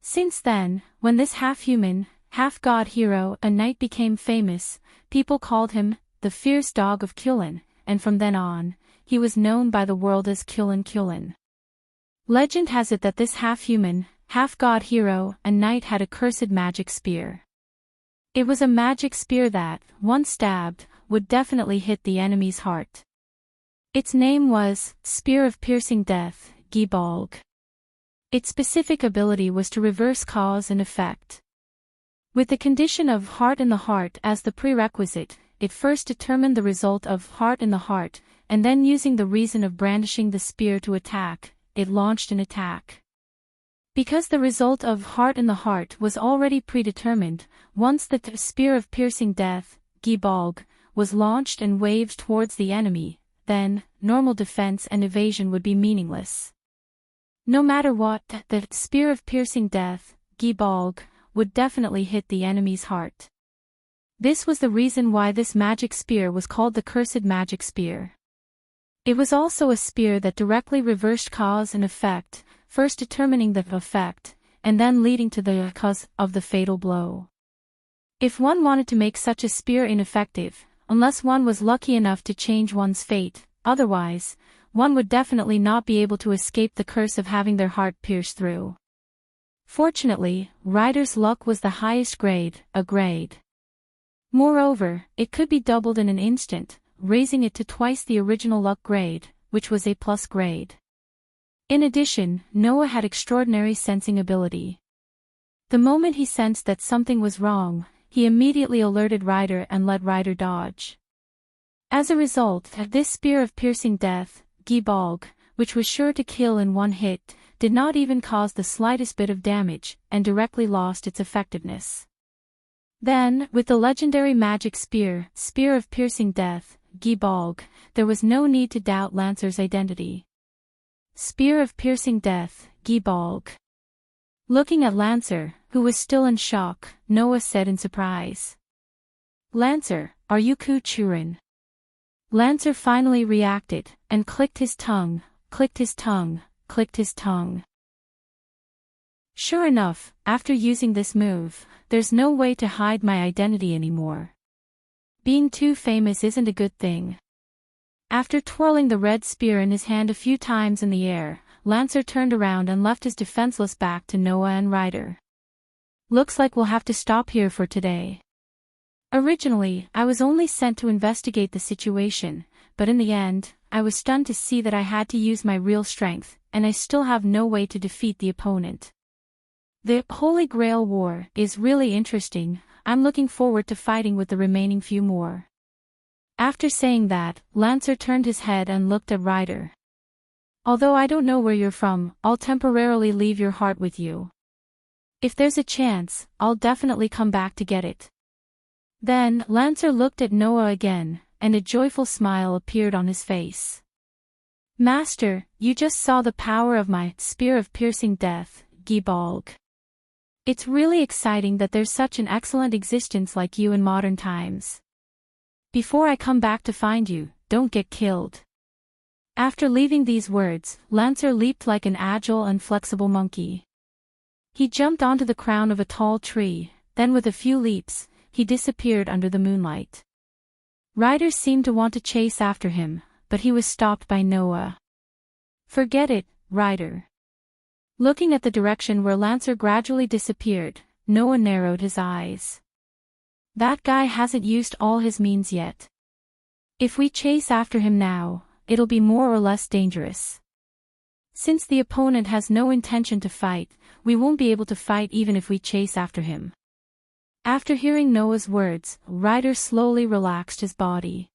Since then, when this half-human, half-god hero and knight became famous, people called him the fierce dog of Killin, and from then on, he was known by the world as Killin. Legend has it that this half-human, half-god hero and knight had a cursed magic spear. It was a magic spear that, once stabbed, would definitely hit the enemy's heart. Its name was Spear of Piercing Death, Gíbalg. Its specific ability was to reverse cause and effect. With the condition of heart in the heart as the prerequisite, it first determined the result of heart in the heart, and then using the reason of brandishing the spear to attack, it launched an attack. Because the result of heart in the heart was already predetermined, once the Spear of Piercing Death, Gíbalg, was launched and waved towards the enemy, then, normal defense and evasion would be meaningless. No matter what, the Spear of Piercing Death, Gíbalg, would definitely hit the enemy's heart. This was the reason why this magic spear was called the Cursed Magic Spear. It was also a spear that directly reversed cause and effect, first determining the effect, and then leading to the cause of the fatal blow. If one wanted to make such a spear ineffective, unless one was lucky enough to change one's fate, otherwise, one would definitely not be able to escape the curse of having their heart pierced through. Fortunately, Ryder's luck was the highest grade, a grade. Moreover, it could be doubled in an instant, raising it to twice the original luck grade, which was A+ grade. In addition, Noah had extraordinary sensing ability. The moment he sensed that something was wrong, he immediately alerted Ryder and let Ryder dodge. As a result, this Spear of Piercing Death, Gíbalg, which was sure to kill in one hit, did not even cause the slightest bit of damage, and directly lost its effectiveness. Then, with the legendary magic spear, Spear of Piercing Death, Gíbalg, there was no need to doubt Lancer's identity. Spear of Piercing Death, Gíbalg. Looking at Lancer, who was still in shock, Noah said in surprise. "Lancer, are you Cuchulainn?" Lancer finally reacted, and clicked his tongue, clicked his tongue, clicked his tongue. Sure enough, after using this move, there's no way to hide my identity anymore. Being too famous isn't a good thing. After twirling the red spear in his hand a few times in the air, Lancer turned around and left his defenseless back to Noah and Ryder. "Looks like we'll have to stop here for today. Originally, I was only sent to investigate the situation, but in the end, I was stunned to see that I had to use my real strength, and I still have no way to defeat the opponent. The Holy Grail War is really interesting. I'm looking forward to fighting with the remaining few more." After saying that, Lancer turned his head and looked at Ryder. "Although I don't know where you're from, I'll temporarily leave your heart with you. If there's a chance, I'll definitely come back to get it." Then, Lancer looked at Noah again, and a joyful smile appeared on his face. "Master, you just saw the power of my Spear of Piercing Death, Gíbalg. It's really exciting that there's such an excellent existence like you in modern times. Before I come back to find you, don't get killed." After leaving these words, Lancer leaped like an agile and flexible monkey. He jumped onto the crown of a tall tree, then with a few leaps, he disappeared under the moonlight. Ryder seemed to want to chase after him, but he was stopped by Noah. "Forget it, Ryder." Looking at the direction where Lancer gradually disappeared, Noah narrowed his eyes. "That guy hasn't used all his means yet. If we chase after him now, it'll be more or less dangerous. Since the opponent has no intention to fight, we won't be able to fight even if we chase after him. After hearing Noah's words, Ryder slowly relaxed his body.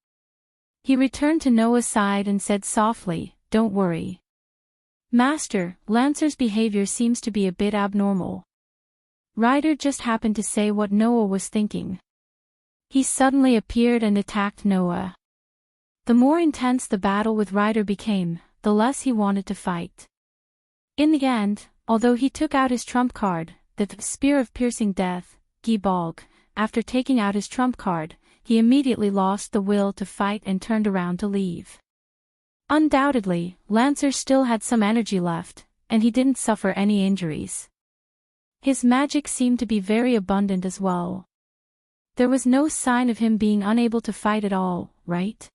He returned to Noah's side and said softly, "Don't worry. Master, Lancer's behavior seems to be a bit abnormal." Ryder just happened to say what Noah was thinking. He suddenly appeared and attacked Noah. The more intense the battle with Ryder became, the less he wanted to fight. In the end, although he took out his trump card, the Spear of Piercing Death, Gibalg, after taking out his trump card, he immediately lost the will to fight and turned around to leave. Undoubtedly, Lancer still had some energy left, and he didn't suffer any injuries. His magic seemed to be very abundant as well. There was no sign of him being unable to fight at all, right?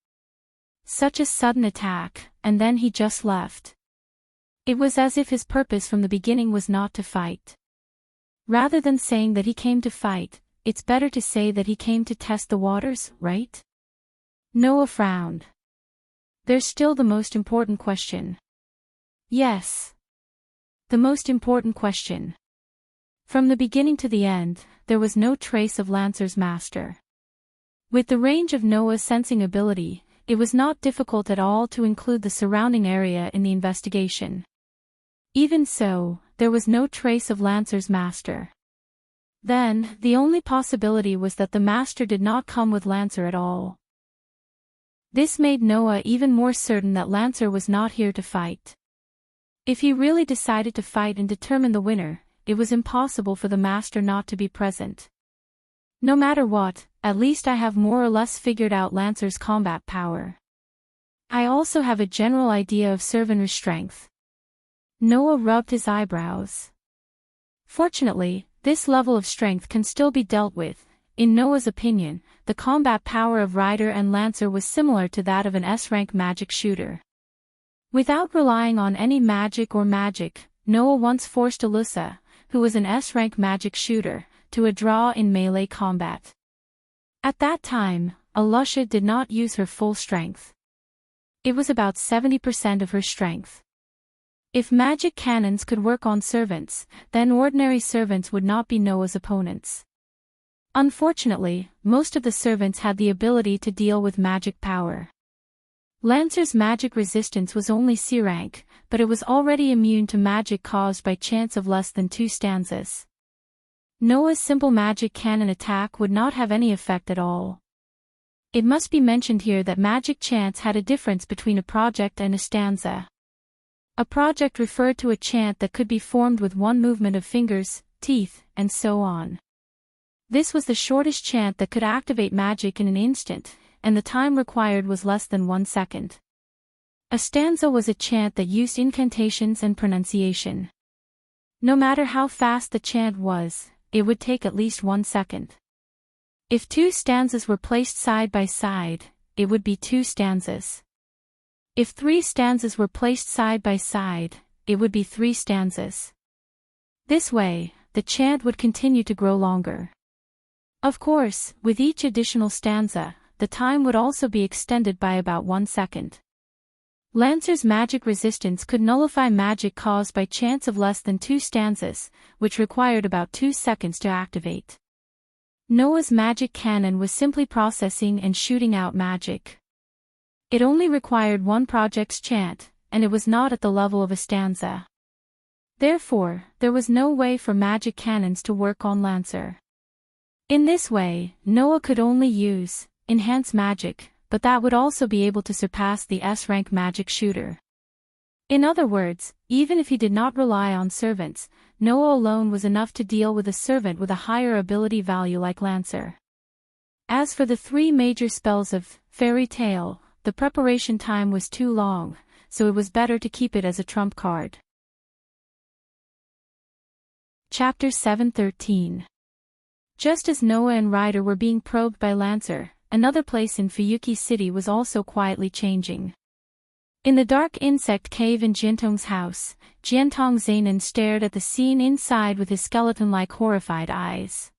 Such a sudden attack, and then he just left. It was as if his purpose from the beginning was not to fight. Rather than saying that he came to fight, it's better to say that he came to test the waters, right? Noah frowned. There's still the most important question. Yes. The most important question. From the beginning to the end, there was no trace of Lancer's master. With the range of Noah's sensing ability, it was not difficult at all to include the surrounding area in the investigation. Even so, there was no trace of Lancer's master. Then, the only possibility was that the master did not come with Lancer at all. This made Noah even more certain that Lancer was not here to fight. If he really decided to fight and determine the winner, it was impossible for the master not to be present. No matter what, at least I have more or less figured out Lancer's combat power. I also have a general idea of Servan's strength. Noah rubbed his eyebrows. Fortunately, this level of strength can still be dealt with. In Noah's opinion, the combat power of Ryder and Lancer was similar to that of an S-rank magic shooter. Without relying on any magic, Noah once forced Alyssa, who was an S-rank magic shooter, to a draw in melee combat. At that time, Alyssa did not use her full strength. It was about 70% of her strength. If magic cannons could work on servants, then ordinary servants would not be Noah's opponents. Unfortunately, most of the servants had the ability to deal with magic power. Lancer's magic resistance was only C rank, but it was already immune to magic caused by chance of less than 2 stanzas. Noah's simple magic cannon attack would not have any effect at all. It must be mentioned here that magic chants had a difference between a project and a stanza. A project referred to a chant that could be formed with one movement of fingers, teeth, and so on. This was the shortest chant that could activate magic in an instant, and the time required was less than 1 second. A stanza was a chant that used incantations and pronunciation. No matter how fast the chant was, it would take at least 1 second. If 2 stanzas were placed side by side, it would be 2 stanzas. If 3 stanzas were placed side by side, it would be 3 stanzas. This way, the chant would continue to grow longer. Of course, with each additional stanza, the time would also be extended by about 1 second. Lancer's magic resistance could nullify magic caused by chants of less than 2 stanzas, which required about 2 seconds to activate. Noah's magic cannon was simply processing and shooting out magic. It only required one project's chant, and it was not at the level of a stanza. Therefore, there was no way for magic cannons to work on Lancer. In this way, Noah could only use enhance magic, but that would also be able to surpass the S-rank magic shooter. In other words, even if he did not rely on servants, Noah alone was enough to deal with a servant with a higher ability value like Lancer. As for the 3 major spells of Fairy Tale, the preparation time was too long, so it was better to keep it as a trump card. Chapter 7:13. Just as Noah and Ryder were being probed by Lancer, another place in Fuyuki City was also quietly changing. In the dark insect cave in Jiantong's house, Jiantong Zainin stared at the scene inside with his skeleton-like horrified eyes.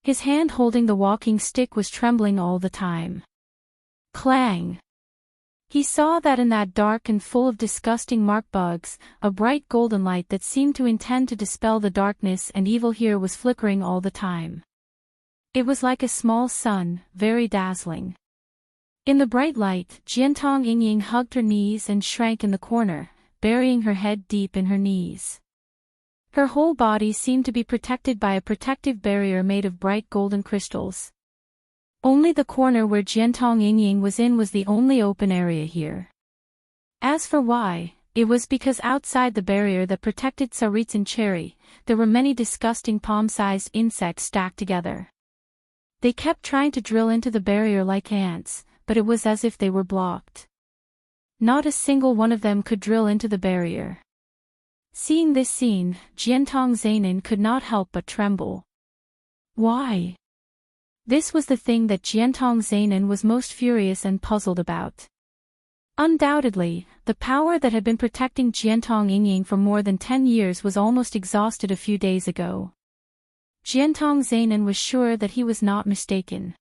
His hand holding the walking stick was trembling all the time. Clang! He saw that in that dark and full of disgusting mark bugs, a bright golden light that seemed to intend to dispel the darkness and evil here was flickering all the time. It was like a small sun, very dazzling. In the bright light, Jiantong Yingying hugged her knees and shrank in the corner, burying her head deep in her knees. Her whole body seemed to be protected by a protective barrier made of bright golden crystals. Only the corner where Jiantong Yingying was in was the only open area here. As for why, it was because outside the barrier that protected Tsaritsyn Cherry, there were many disgusting palm-sized insects stacked together. They kept trying to drill into the barrier like ants, but it was as if they were blocked. Not a single one of them could drill into the barrier. Seeing this scene, Jiantong Zainin could not help but tremble. Why? This was the thing that Jiantong Zainin was most furious and puzzled about. Undoubtedly, the power that had been protecting Jiantong Yingying for more than 10 years was almost exhausted a few days ago. Jiantong Zainin was sure that he was not mistaken.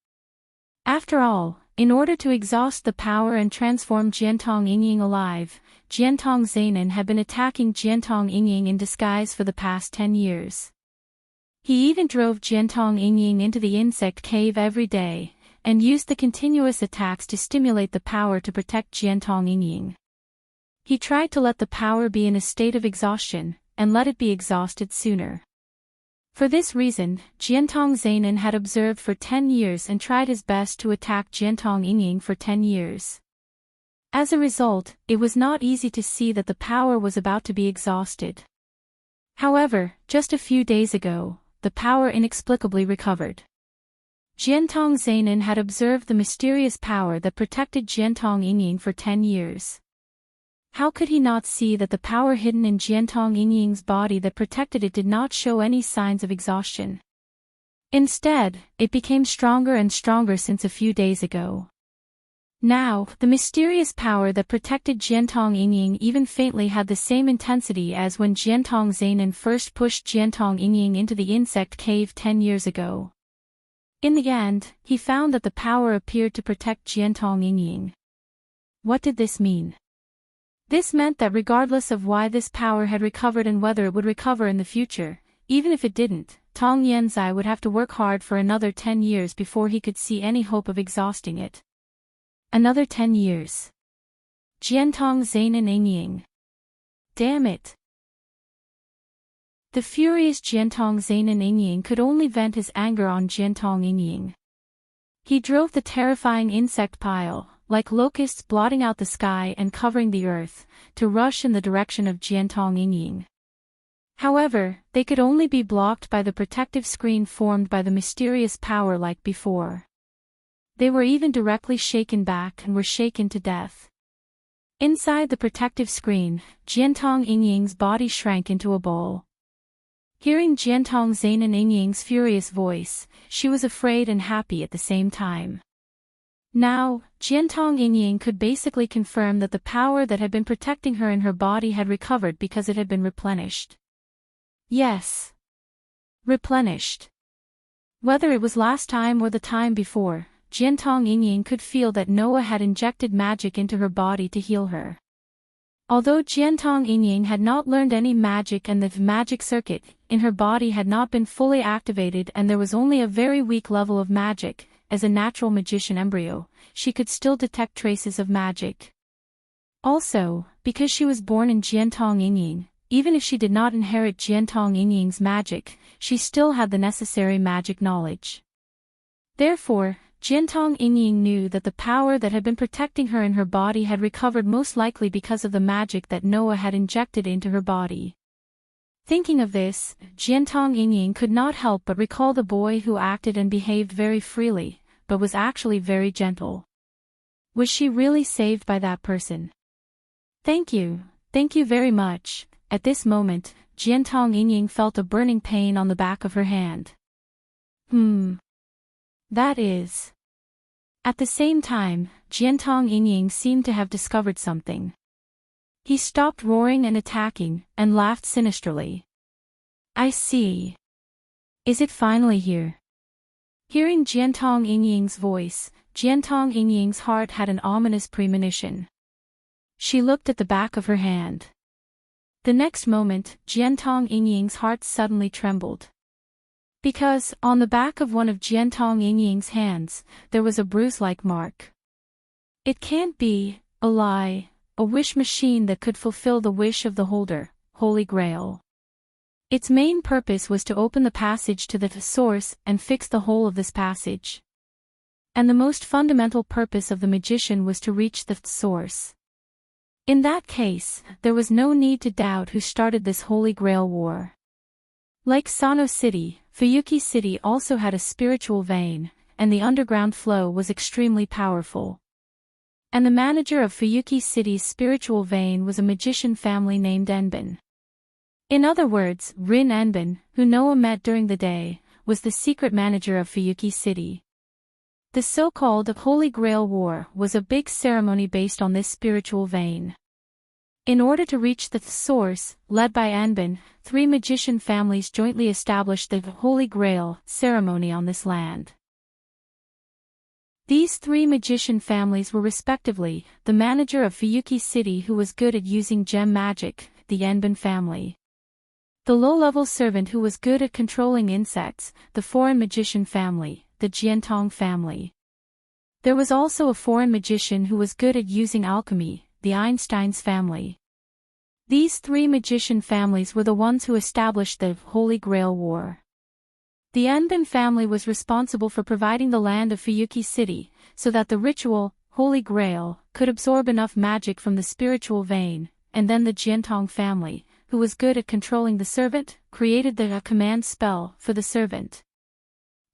After all, in order to exhaust the power and transform Jiantong Yingying alive, Jiantong Zainin had been attacking Jiantong Yingying in disguise for the past 10 years. He even drove Jiantong Yingying into the insect cave every day, and used the continuous attacks to stimulate the power to protect Jiantong Yingying. He tried to let the power be in a state of exhaustion, and let it be exhausted sooner. For this reason, Jiantong Zainin had observed for 10 years and tried his best to attack Jiantong Yingying for 10 years. As a result, it was not easy to see that the power was about to be exhausted. However, just a few days ago, the power inexplicably recovered. Jiantong Zainin had observed the mysterious power that protected Jiantong Yingying for 10 years. How could he not see that the power hidden in Jiantong Yingying's body that protected it did not show any signs of exhaustion? Instead, it became stronger and stronger since a few days ago. Now, the mysterious power that protected Jiantong Yingying even faintly had the same intensity as when Jiantong Zainin first pushed Jiantong Yingying into the insect cave 10 years ago. In the end, he found that the power appeared to protect Jiantong Yingying. What did this mean? This meant that regardless of why this power had recovered and whether it would recover in the future, even if it didn't, Tong Yenzai would have to work hard for another 10 years before he could see any hope of exhausting it. Another 10 years. Jiantong Zainin Yingying. Damn it. The furious Jiantong Zainin Yingying could only vent his anger on Jiantong Yingying. He drove the terrifying insect pile, like locusts blotting out the sky and covering the earth, to rush in the direction of Jiantong Yingying. However, they could only be blocked by the protective screen formed by the mysterious power like before. They were even directly shaken back and were shaken to death. Inside the protective screen, Jiantong Yingying's body shrank into a ball. Hearing Jiantong Zainin Yingying's furious voice, she was afraid and happy at the same time. Now, Jiantong Yingying could basically confirm that the power that had been protecting her in her body had recovered because it had been replenished. Yes. Replenished. Whether it was last time or the time before, Jiantong Yingying could feel that Noah had injected magic into her body to heal her. Although Jiantong Yingying had not learned any magic and the magic circuit in her body had not been fully activated and there was only a very weak level of magic, as a natural magician embryo, she could still detect traces of magic. Also, because she was born in Jiantong Yingying, even if she did not inherit Jiantong Yingying's magic, she still had the necessary magic knowledge. Therefore, Jiantong Yingying knew that the power that had been protecting her in her body had recovered most likely because of the magic that Noah had injected into her body. Thinking of this, Jiantong Yingying could not help but recall the boy who acted and behaved very freely, but was actually very gentle. Was she really saved by that person? Thank you very much. At this moment, Jiantong Yingying felt a burning pain on the back of her hand. That is. At the same time, Jiantong Yingying seemed to have discovered something. He stopped roaring and attacking, and laughed sinisterly. I see. Is it finally here? Hearing Jiantong Yingying's voice, Jiantong Yingying's heart had an ominous premonition. she looked at the back of her hand. The next moment, Jiantong Yingying's heart suddenly trembled. Because, on the back of one of Jiantong Yingying's hands, there was a bruise-like mark. It can't be a lie, a wish machine that could fulfill the wish of the holder, Holy Grail. Its main purpose was to open the passage to the source and fix the hole of this passage. And the most fundamental purpose of the magician was to reach the source. In that case, there was no need to doubt who started this Holy Grail war. Like Sano City, Fuyuki City also had a spiritual vein, and the underground flow was extremely powerful. And the manager of Fuyuki City's spiritual vein was a magician family named Enbin. In other words, Rin Enbin, who Noah met during the day, was the secret manager of Fuyuki City. The so-called Holy Grail War was a big ceremony based on this spiritual vein. In order to reach the source, led by Enbin, 3 magician families jointly established the Holy Grail ceremony on this land. These 3 magician families were respectively, the manager of Fuyuki City who was good at using gem magic, the Enbin family. The low-level servant who was good at controlling insects, the foreign magician family, the Jiantong family. There was also a foreign magician who was good at using alchemy, the Einstein's family. These 3 magician families were the ones who established the Holy Grail War. The Enbin family was responsible for providing the land of Fuyuki City, so that the ritual, Holy Grail, could absorb enough magic from the spiritual vein, and then the Jiantong family, who was good at controlling the servant, created the command spell for the servant.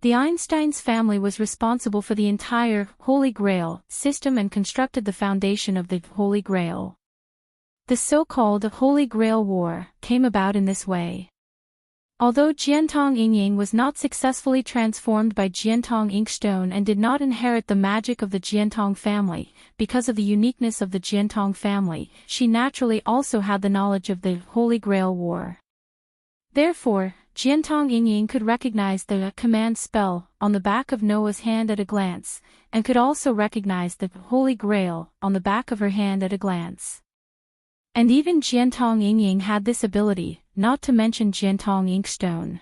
The Einstein's family was responsible for the entire Holy Grail system and constructed the foundation of the Holy Grail. The so-called Holy Grail War came about in this way. Although Jiantong Yingying was not successfully transformed by Jiantong Inkstone and did not inherit the magic of the Jiantong family, because of the uniqueness of the Jiantong family, she naturally also had the knowledge of the Holy Grail War. Therefore, Jiantong Yingying could recognize the command spell on the back of Noah's hand at a glance, and could also recognize the Holy Grail on the back of her hand at a glance. And even Jiantong Yingying had this ability, not to mention Jiantong Inkstone.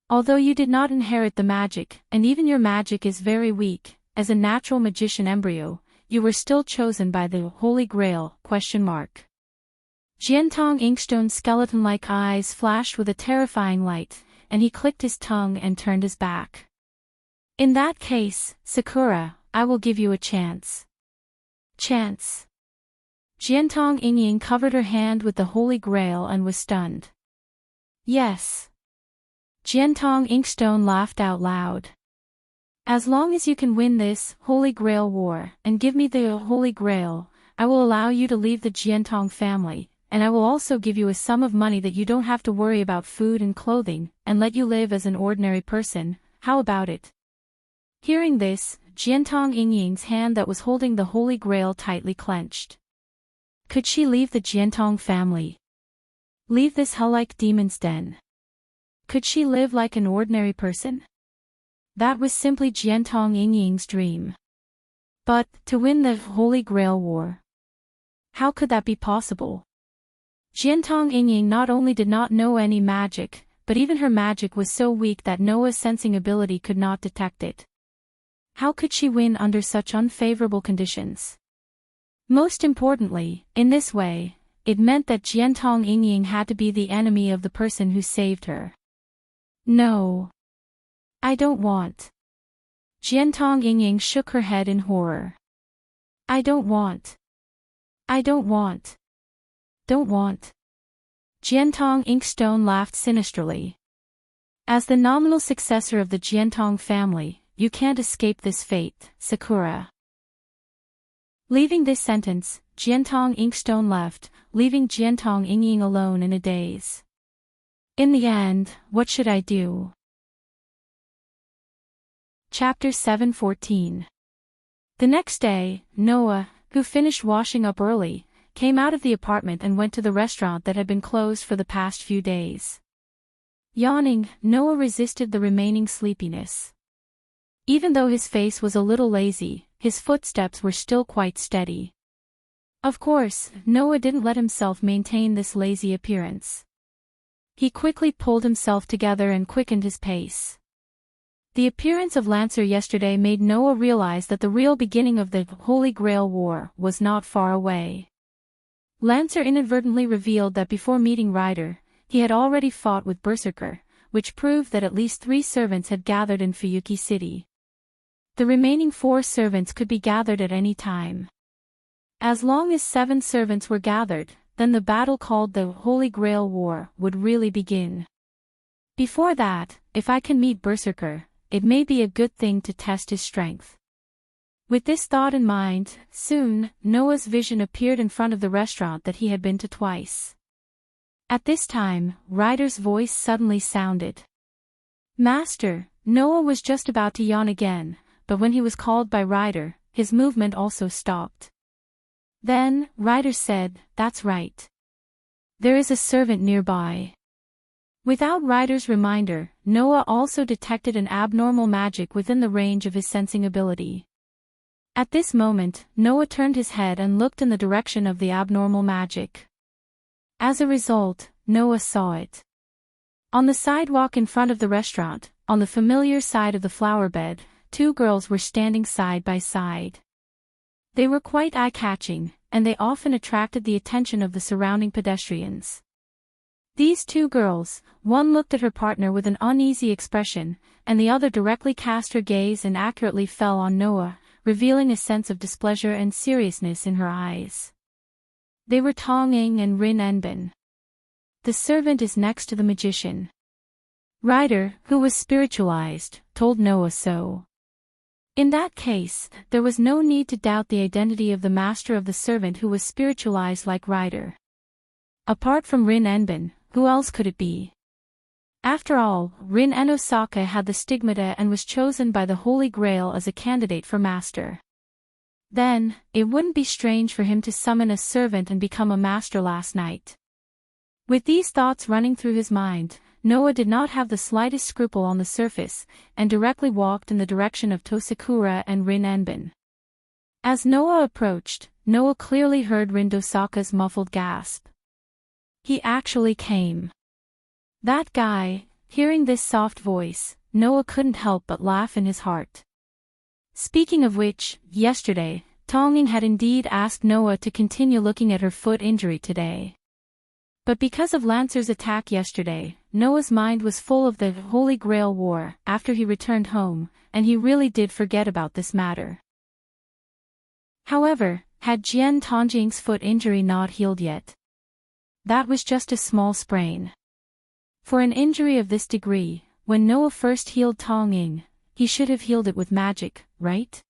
Although you did not inherit the magic, and even your magic is very weak, as a natural magician embryo, you were still chosen by the Holy Grail, ? Jiantong Inkstone's skeleton-like eyes flashed with a terrifying light, and he clicked his tongue and turned his back. In that case, Sakura, I will give you a chance. Chance. Jiantong Yingying covered her hand with the Holy Grail and was stunned. Yes. Jiantong Inkstone laughed out loud. As long as you can win this Holy Grail War and give me the Holy Grail, I will allow you to leave the Jiantong family, and I will also give you a sum of money that you don't have to worry about food and clothing, and let you live as an ordinary person. How about it? Hearing this, Jiantong Yingying's hand that was holding the Holy Grail tightly clenched. Could she leave the Jiantong family? Leave this hell-like demon's den? Could she live like an ordinary person? That was simply Jiantong Yingying's dream. But, to win the Holy Grail War, how could that be possible? Jiantong Yingying not only did not know any magic, but even her magic was so weak that Noah's sensing ability could not detect it. How could she win under such unfavorable conditions? Most importantly, in this way, it meant that Jiantong Yingying had to be the enemy of the person who saved her. No. I don't want. Jiantong Yingying shook her head in horror. I don't want. I don't want. Don't want. Jiantong Inkstone laughed sinisterly. As the nominal successor of the Jiantong family, you can't escape this fate, Sakura. Leaving this sentence, Jiantong Inkstone left, leaving Jiantong Yingying alone in a daze. In the end, what should I do? Chapter 7:14. The next day, Noah, who finished washing up early, came out of the apartment and went to the restaurant that had been closed for the past few days. Yawning, Noah resisted the remaining sleepiness. Even though his face was a little lazy, his footsteps were still quite steady. Of course, Noah didn't let himself maintain this lazy appearance. He quickly pulled himself together and quickened his pace. The appearance of Lancer yesterday made Noah realize that the real beginning of the Holy Grail War was not far away. Lancer inadvertently revealed that before meeting Ryder, he had already fought with Berserker, which proved that at least 3 servants had gathered in Fuyuki City. The remaining 4 servants could be gathered at any time. As long as 7 servants were gathered, then the battle called the Holy Grail War would really begin. Before that, if I can meet Berserker, it may be a good thing to test his strength. With this thought in mind, soon, Noah's vision appeared in front of the restaurant that he had been to twice. At this time, Ryder's voice suddenly sounded. "Master." Noah was just about to yawn again, but when he was called by Ryder, his movement also stopped. Then, Ryder said, "That's right. There is a servant nearby." Without Ryder's reminder, Noah also detected an abnormal magic within the range of his sensing ability. At this moment, Noah turned his head and looked in the direction of the abnormal magic. As a result, Noah saw it. On the sidewalk in front of the restaurant, on the familiar side of the flower bed, 2 girls were standing side by side. They were quite eye-catching, and they often attracted the attention of the surrounding pedestrians. These 2 girls, one looked at her partner with an uneasy expression, and the other directly cast her gaze and accurately fell on Noah, revealing a sense of displeasure and seriousness in her eyes. They were Tong Ying and Rin Enbin. The servant is next to the magician. Ryder, who was spiritualized, told Noah so. In that case, there was no need to doubt the identity of the master of the servant who was spiritualized like Ryder. Apart from Rin Enbin, who else could it be? After all, Rin En Osaka had the stigmata and was chosen by the Holy Grail as a candidate for master. Then, it wouldn't be strange for him to summon a servant and become a master last night. With these thoughts running through his mind, Noah did not have the slightest scruple on the surface, and directly walked in the direction of Tosakura and Rin Enbin. As Noah approached, Noah clearly heard Rin Dosaka's muffled gasp. He actually came. That guy. Hearing this soft voice, Noah couldn't help but laugh in his heart. Speaking of which, yesterday, Tonging had indeed asked Noah to continue looking at her foot injury today. But because of Lancer's attack yesterday, Noah's mind was full of the Holy Grail War after he returned home, and he really did forget about this matter. However, had Jian Tongjing's foot injury not healed yet? That was just a small sprain. For an injury of this degree, when Noah first healed Tonging, he should have healed it with magic, right?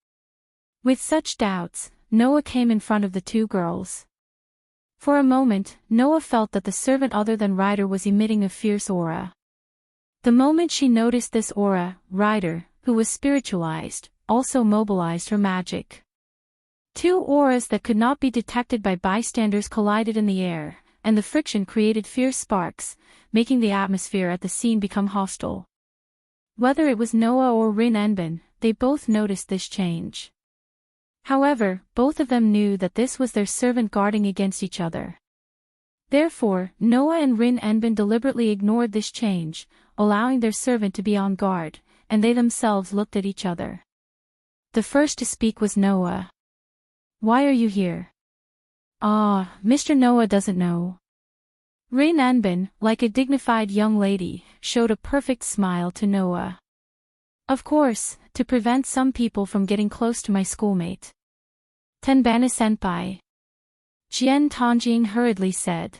With such doubts, Noah came in front of the 2 girls. For a moment, Noah felt that the servant other than Ryder was emitting a fierce aura. The moment she noticed this aura, Ryder, who was spiritualized, also mobilized her magic. 2 auras that could not be detected by bystanders collided in the air, and the friction created fierce sparks, making the atmosphere at the scene become hostile. Whether it was Noah or Rin Enbin, they both noticed this change. However, both of them knew that this was their servant guarding against each other. Therefore, Noah and Rin Enbin deliberately ignored this change, allowing their servant to be on guard, and they themselves looked at each other. The first to speak was Noah. "Why are you here?" "Ah, Mr. Noah doesn't know." Rin Enbin, like a dignified young lady, showed a perfect smile to Noah. "Of course, to prevent some people from getting close to my schoolmate." "Tenbana-senpai." Jian Tongjing hurriedly said.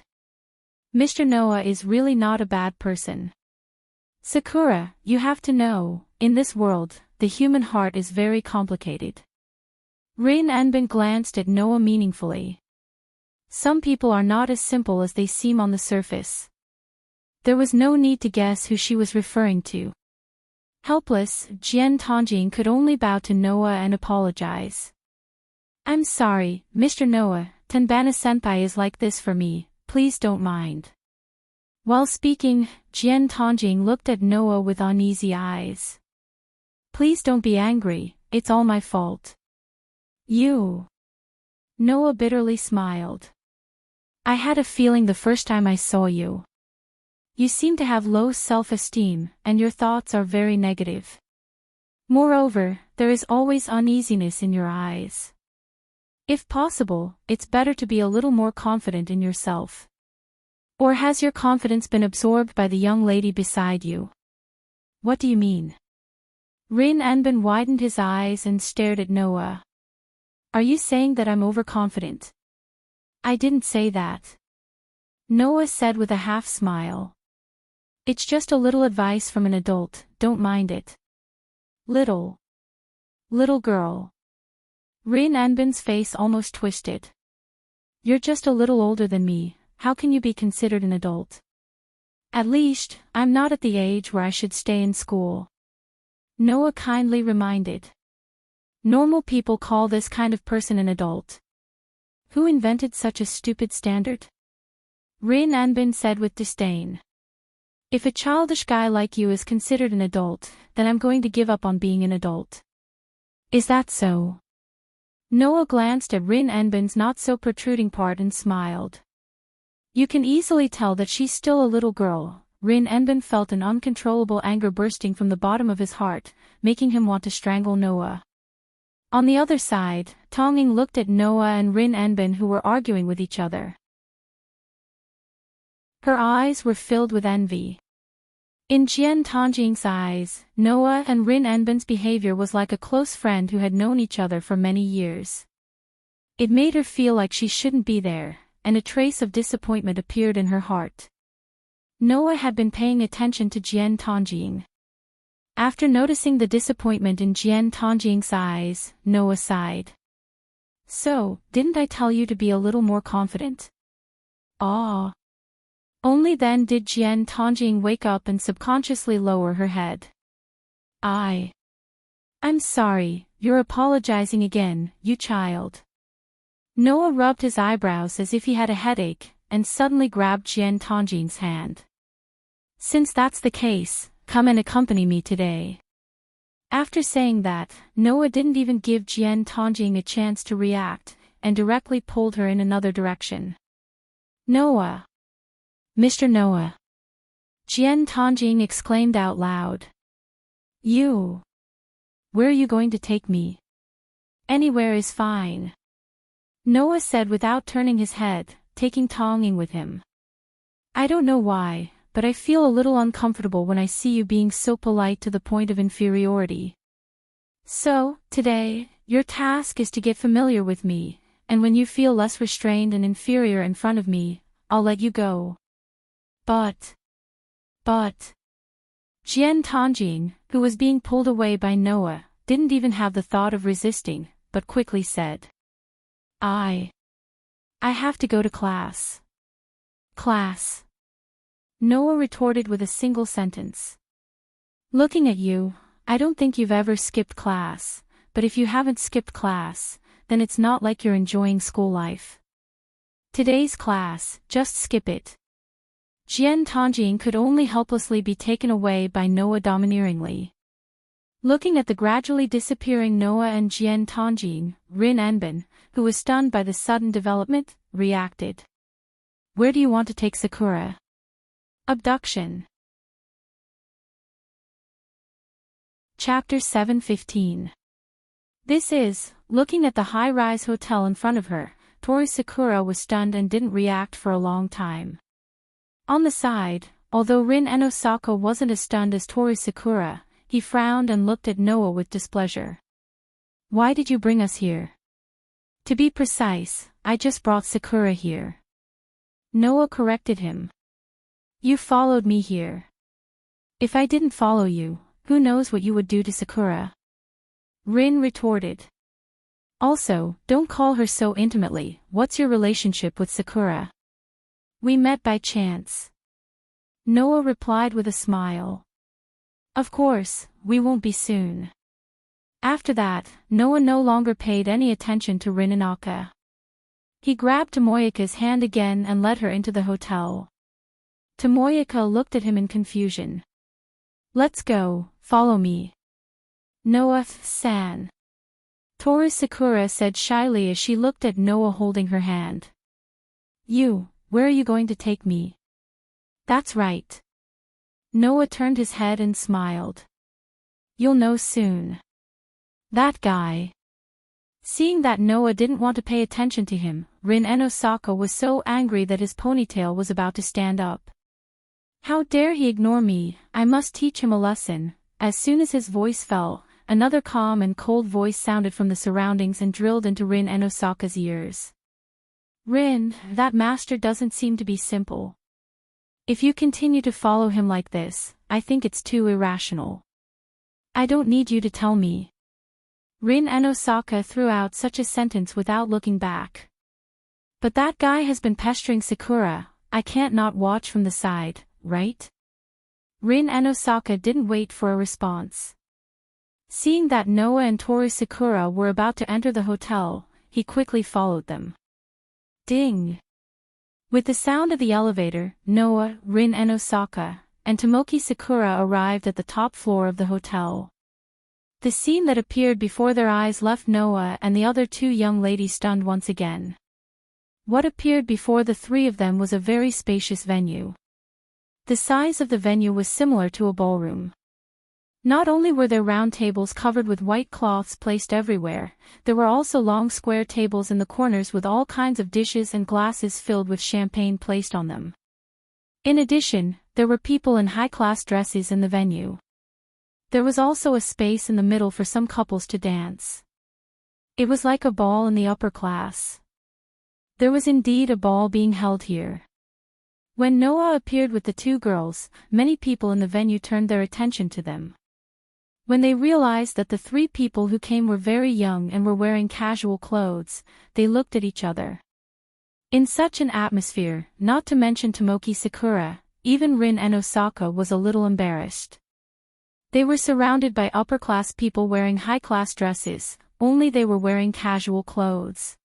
"Mr. Noah is really not a bad person. Sakura, you have to know, in this world, the human heart is very complicated." Rin Enbin glanced at Noah meaningfully. "Some people are not as simple as they seem on the surface." There was no need to guess who she was referring to. Helpless, Jian Tongjing could only bow to Noah and apologize. "I'm sorry, Mr. Noah, Tenbana-senpai is like this for me, please don't mind." While speaking, Jian Tongjing looked at Noah with uneasy eyes. "Please don't be angry, it's all my fault." "You." Noah bitterly smiled. I had a feeling the first time I saw you. You seem to have low self-esteem, and your thoughts are very negative. Moreover, there is always uneasiness in your eyes. If possible, it's better to be a little more confident in yourself. Or has your confidence been absorbed by the young lady beside you? What do you mean? Rin Enbin widened his eyes and stared at Noah. Are you saying that I'm overconfident? I didn't say that. Noah said with a half-smile. It's just a little advice from an adult, don't mind it. Little girl. Rin Enbin's face almost twisted. You're just a little older than me, how can you be considered an adult? At least, I'm not at the age where I should stay in school. Noah kindly reminded. Normal people call this kind of person an adult. Who invented such a stupid standard? Rin Enbin said with disdain. If a childish guy like you is considered an adult, then I'm going to give up on being an adult. Is that so? Noah glanced at Rin Enbin's not-so-protruding part and smiled. You can easily tell that she's still a little girl. Rin Enbin felt an uncontrollable anger bursting from the bottom of his heart, making him want to strangle Noah. On the other side, Tonging looked at Noah and Rin Enbin who were arguing with each other. Her eyes were filled with envy. In Jian Tangjing's eyes, Noah and Rin Enbin's behavior was like a close friend who had known each other for many years. It made her feel like she shouldn't be there, and a trace of disappointment appeared in her heart. Noah had been paying attention to Jian Tangjing. After noticing the disappointment in Jian Tangjing's eyes, Noah sighed. So, didn't I tell you to be a little more confident? Ah. Only then did Jian Tangjing wake up and subconsciously lower her head. I'm sorry, you're apologizing again, you child. Noah rubbed his eyebrows as if he had a headache, and suddenly grabbed Jian Tangjing's hand. Since that's the case, come and accompany me today. After saying that, Noah didn't even give Jian Tangjing a chance to react, and directly pulled her in another direction. Noah! Mr. Noah! Jian Tangjing exclaimed out loud. You! Where are you going to take me? Anywhere is fine. Noah said without turning his head, taking Tonging with him. I don't know why, but I feel a little uncomfortable when I see you being so polite to the point of inferiority. So, today, your task is to get familiar with me, and when you feel less restrained and inferior in front of me, I'll let you go. But. Jian Tangjing, who was being pulled away by Noah, didn't even have the thought of resisting, but quickly said. I have to go to class. Class. Noah retorted with a single sentence. Looking at you, I don't think you've ever skipped class, but if you haven't skipped class, then it's not like you're enjoying school life. Today's class, just skip it. Jian Tangjing could only helplessly be taken away by Noah domineeringly. Looking at the gradually disappearing Noah and Jian Tangjing, Rin Enbin, who was stunned by the sudden development, reacted. Where do you want to take Sakura? Abduction. Chapter 7:15. This is, looking at the high-rise hotel in front of her, Toru Sakura was stunned and didn't react for a long time. On the side, although Rin Enosaka wasn't as stunned as Toru Sakura, he frowned and looked at Noah with displeasure. Why did you bring us here? To be precise, I just brought Sakura here. Noah corrected him. You followed me here. If I didn't follow you, who knows what you would do to Sakura? Rin retorted. Also, don't call her so intimately. What's your relationship with Sakura? We met by chance. Noah replied with a smile. Of course, we won't be soon. After that, Noah no longer paid any attention to Rin Inaka. He grabbed Tomoyaka's hand again and led her into the hotel. Tomoyaka looked at him in confusion. Let's go, follow me. Noah-san. Toru Sakura said shyly as she looked at Noah holding her hand. Where are you going to take me? That's right. Noah turned his head and smiled. You'll know soon. That guy. Seeing that Noah didn't want to pay attention to him, Rin Enosaka was so angry that his ponytail was about to stand up. How dare he ignore me, I must teach him a lesson. As soon as his voice fell, another calm and cold voice sounded from the surroundings and drilled into Rin Enosaka's ears. Rin, that master doesn't seem to be simple. If you continue to follow him like this, I think it's too irrational. I don't need you to tell me. Rin Enosaka threw out such a sentence without looking back. But that guy has been pestering Sakura, I can't not watch from the side, right? Rin Enosaka didn't wait for a response. Seeing that Noah and Toru Sakura were about to enter the hotel, he quickly followed them. Ding! With the sound of the elevator, Noah, Rin Enosaka, and Tomoki Sakura arrived at the top floor of the hotel. The scene that appeared before their eyes left Noah and the other two young ladies stunned once again. What appeared before the three of them was a very spacious venue. The size of the venue was similar to a ballroom. Not only were there round tables covered with white cloths placed everywhere, there were also long square tables in the corners with all kinds of dishes and glasses filled with champagne placed on them. In addition, there were people in high-class dresses in the venue. There was also a space in the middle for some couples to dance. It was like a ball in the upper class. There was indeed a ball being held here. When Noah appeared with the two girls, many people in the venue turned their attention to them. When they realized that the three people who came were very young and were wearing casual clothes, they looked at each other. In such an atmosphere, not to mention Tomoki Sakura, even Rin Enosaka was a little embarrassed. They were surrounded by upper-class people wearing high-class dresses, only they were wearing casual clothes.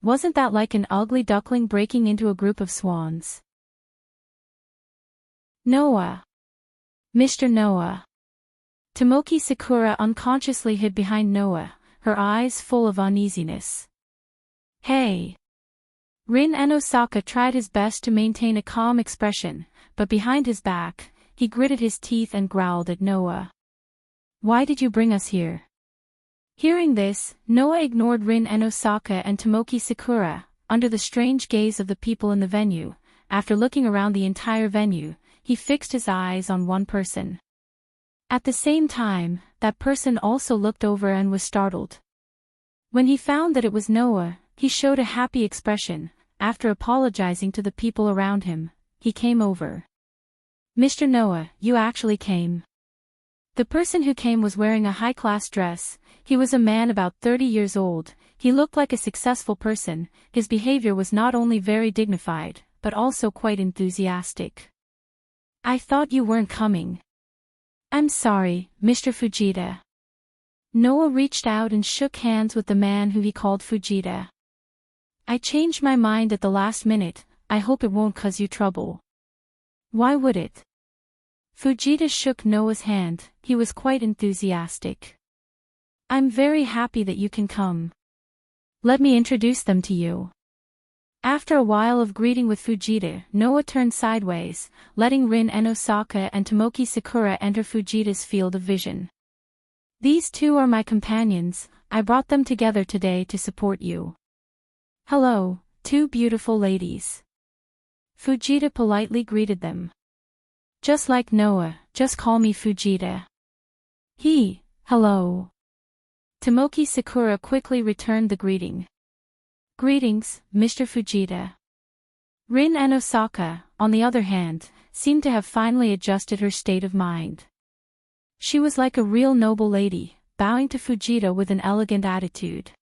Wasn't that like an ugly duckling breaking into a group of swans? Noah. Mr. Noah. Tomoki Sakura unconsciously hid behind Noah, her eyes full of uneasiness. Hey! Rin Enosaka tried his best to maintain a calm expression, but behind his back, he gritted his teeth and growled at Noah. Why did you bring us here? Hearing this, Noah ignored Rin Enosaka and Tomoki Sakura, under the strange gaze of the people in the venue. After looking around the entire venue, he fixed his eyes on one person. At the same time, that person also looked over and was startled. When he found that it was Noah, he showed a happy expression. After apologizing to the people around him, he came over. Mr. Noah, you actually came. The person who came was wearing a high-class dress. He was a man about 30 years old. He looked like a successful person. His behavior was not only very dignified, but also quite enthusiastic. I thought you weren't coming. I'm sorry, Mr. Fujita. Noah reached out and shook hands with the man who he called Fujita. I changed my mind at the last minute. I hope it won't cause you trouble. Why would it? Fujita shook Noah's hand. He was quite enthusiastic. I'm very happy that you can come. Let me introduce them to you. After a while of greeting with Fujita, Noah turned sideways, letting Rin Enosaka and Tomoki Sakura enter Fujita's field of vision. These two are my companions. I brought them together today to support you. Hello, two beautiful ladies. Fujita politely greeted them. Just like Noah, just call me Fujita. Hello. Tomoki Sakura quickly returned the greeting. Greetings, Mr. Fujita. Rin Enosaka, on the other hand, seemed to have finally adjusted her state of mind. She was like a real noble lady, bowing to Fujita with an elegant attitude.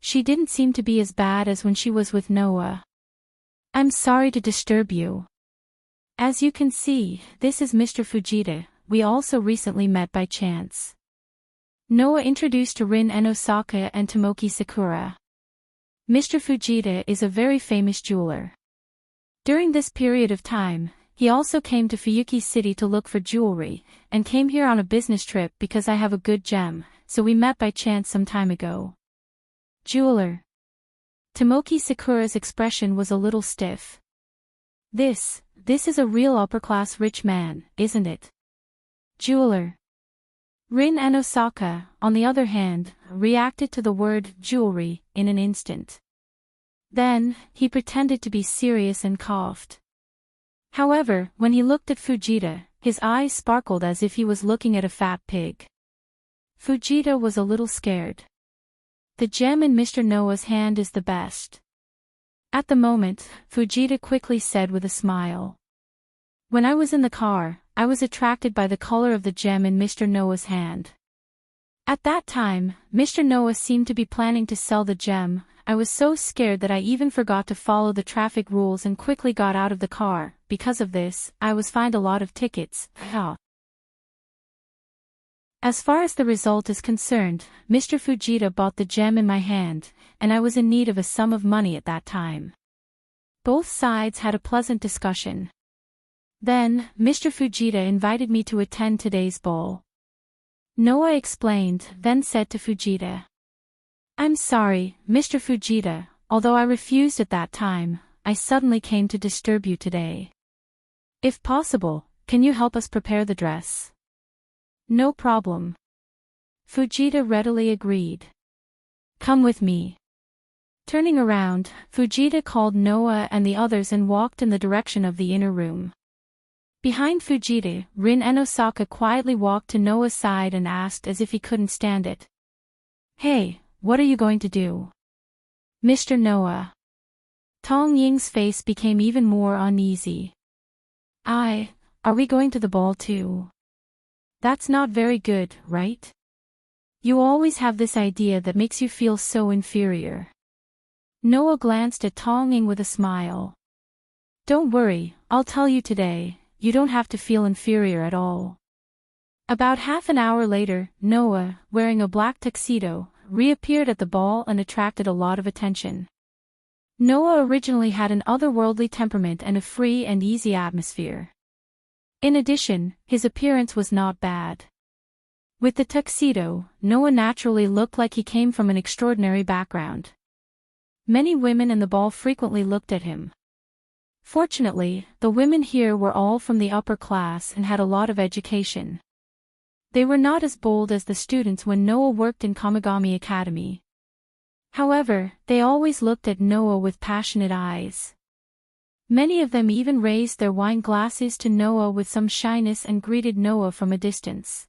She didn't seem to be as bad as when she was with Noah. I'm sorry to disturb you. As you can see, this is Mr. Fujita. We also recently met by chance. Noah introduced to Rin Enosaka and Tomoki Sakura. Mr. Fujita is a very famous jeweler. During this period of time, he also came to Fuyuki City to look for jewelry, and came here on a business trip because I have a good gem, so we met by chance some time ago. Jeweler. Tomoki Sakura's expression was a little stiff. This is a real upper-class rich man, isn't it? Jeweler. Rin and Osaka, on the other hand, reacted to the word jewelry in an instant. Then, he pretended to be serious and coughed. However, when he looked at Fujita, his eyes sparkled as if he was looking at a fat pig. Fujita was a little scared. The gem in Mr. Noah's hand is the best. At the moment, Fujita quickly said with a smile. When I was in the car, I was attracted by the color of the gem in Mr. Noah's hand. At that time, Mr. Noah seemed to be planning to sell the gem. I was so scared that I even forgot to follow the traffic rules and quickly got out of the car. Because of this, I was fined a lot of tickets. As far as the result is concerned, Mr. Fujita bought the gem in my hand, and I was in need of a sum of money at that time. Both sides had a pleasant discussion. Then, Mr. Fujita invited me to attend today's ball. Noah explained, then said to Fujita. I'm sorry, Mr. Fujita, although I refused at that time, I suddenly came to disturb you today. If possible, can you help us prepare the dress? No problem. Fujita readily agreed. Come with me. Turning around, Fujita called Noah and the others and walked in the direction of the inner room. Behind Fujita, Rin and Osaka quietly walked to Noah's side and asked as if he couldn't stand it. Hey, what are you going to do? Mr. Noah. Tong Ying's face became even more uneasy. Are we going to the ball too? That's not very good, right? You always have this idea that makes you feel so inferior. Noah glanced at Tong Ying with a smile. Don't worry, I'll tell you today, you don't have to feel inferior at all. About half an hour later, Noah, wearing a black tuxedo, reappeared at the ball and attracted a lot of attention. Noah originally had an otherworldly temperament and a free and easy atmosphere. In addition, his appearance was not bad. With the tuxedo, Noah naturally looked like he came from an extraordinary background. Many women in the ball frequently looked at him. Fortunately, the women here were all from the upper class and had a lot of education. They were not as bold as the students when Noah worked in Kamigami Academy. However, they always looked at Noah with passionate eyes. Many of them even raised their wine glasses to Noah with some shyness and greeted Noah from a distance.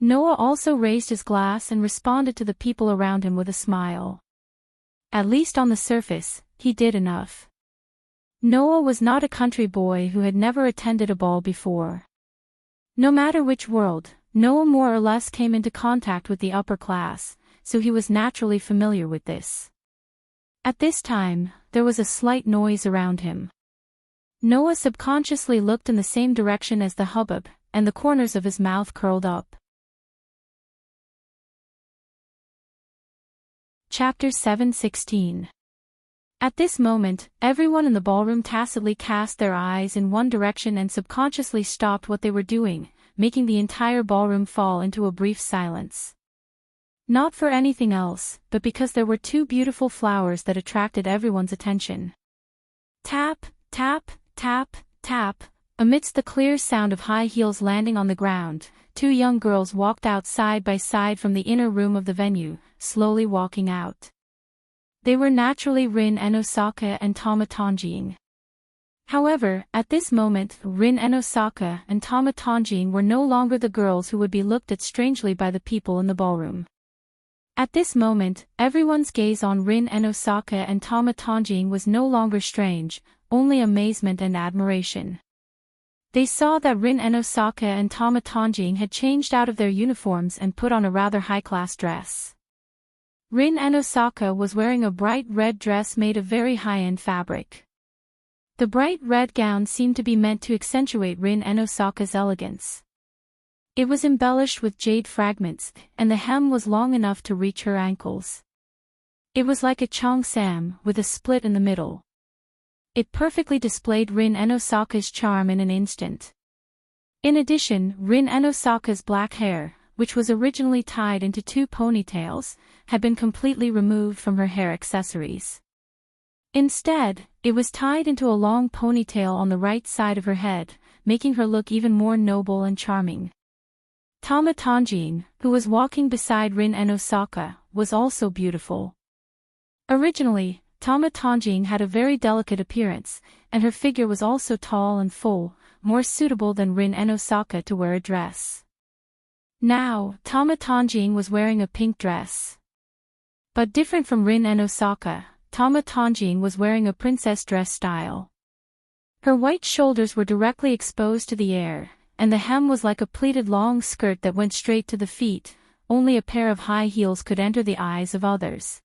Noah also raised his glass and responded to the people around him with a smile. At least on the surface, he did enough. Noah was not a country boy who had never attended a ball before. No matter which world, Noah more or less came into contact with the upper class, so he was naturally familiar with this. At this time, there was a slight noise around him. Noah subconsciously looked in the same direction as the hubbub, and the corners of his mouth curled up. Chapter 7:16. At this moment, everyone in the ballroom tacitly cast their eyes in one direction and subconsciously stopped what they were doing, making the entire ballroom fall into a brief silence. Not for anything else, but because there were two beautiful flowers that attracted everyone's attention. Tap, tap, tap, tap. Amidst the clear sound of high heels landing on the ground, two young girls walked out side by side from the inner room of the venue, slowly walking out. They were naturally Rin and Osaka and Tama Tonjing. However, at this moment, Rin and Osaka and Tama Tonjing were no longer the girls who would be looked at strangely by the people in the ballroom. At this moment, everyone's gaze on Rin and Osaka and Tama Tonjing was no longer strange, only amazement and admiration. They saw that Rin and Osaka and Tama Tonjing had changed out of their uniforms and put on a rather high-class dress. Rin and Osaka was wearing a bright red dress made of very high-end fabric. The bright red gown seemed to be meant to accentuate Rin and Osaka's elegance. It was embellished with jade fragments, and the hem was long enough to reach her ankles. It was like a cheongsam, with a split in the middle. It perfectly displayed Rin and Osaka's charm in an instant. In addition, Rin and Osaka's black hair, which was originally tied into 2 ponytails, had been completely removed from her hair accessories. Instead, it was tied into a long ponytail on the right side of her head, making her look even more noble and charming. Tama Tanjing, who was walking beside Rin and Osaka, was also beautiful. Originally, Tama Tanjing had a very delicate appearance, and her figure was also tall and full, more suitable than Rin and Osaka to wear a dress. Now, Tama Tanjing was wearing a pink dress. But different from Rin and Osaka, Tama Tanjing was wearing a princess dress style. Her white shoulders were directly exposed to the air, and the hem was like a pleated long skirt that went straight to the feet. Only a pair of high heels could enter the eyes of others.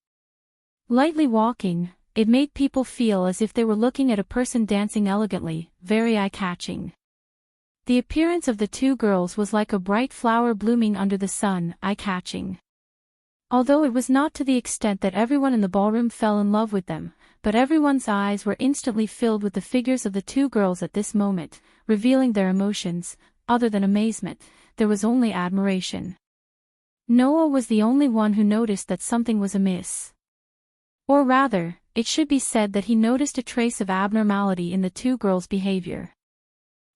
Lightly walking, it made people feel as if they were looking at a person dancing elegantly, very eye-catching. The appearance of the 2 girls was like a bright flower blooming under the sun, eye-catching. Although it was not to the extent that everyone in the ballroom fell in love with them, but everyone's eyes were instantly filled with the figures of the 2 girls at this moment, revealing their emotions. Other than amazement, there was only admiration. Noah was the only one who noticed that something was amiss. Or rather, it should be said that he noticed a trace of abnormality in the 2 girls' behavior.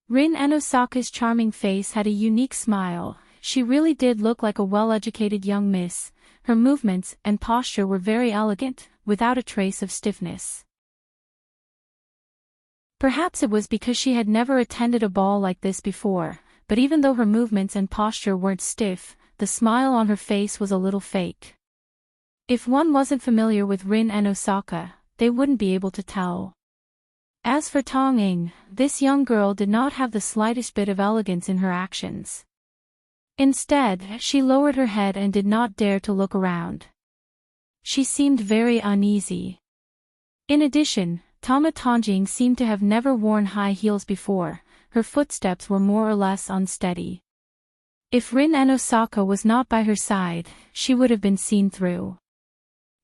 Rin and Osaka's charming face had a unique smile. She really did look like a well-educated young miss. Her movements and posture were very elegant, without a trace of stiffness. Perhaps it was because she had never attended a ball like this before, but even though her movements and posture weren't stiff, the smile on her face was a little fake. If one wasn't familiar with Rin and Osaka, they wouldn't be able to tell. As for Tong Ying, this young girl did not have the slightest bit of elegance in her actions. Instead, she lowered her head and did not dare to look around. She seemed very uneasy. In addition, Tama Tanjing seemed to have never worn high heels before. Her footsteps were more or less unsteady. If Rin and Osaka was not by her side, she would have been seen through.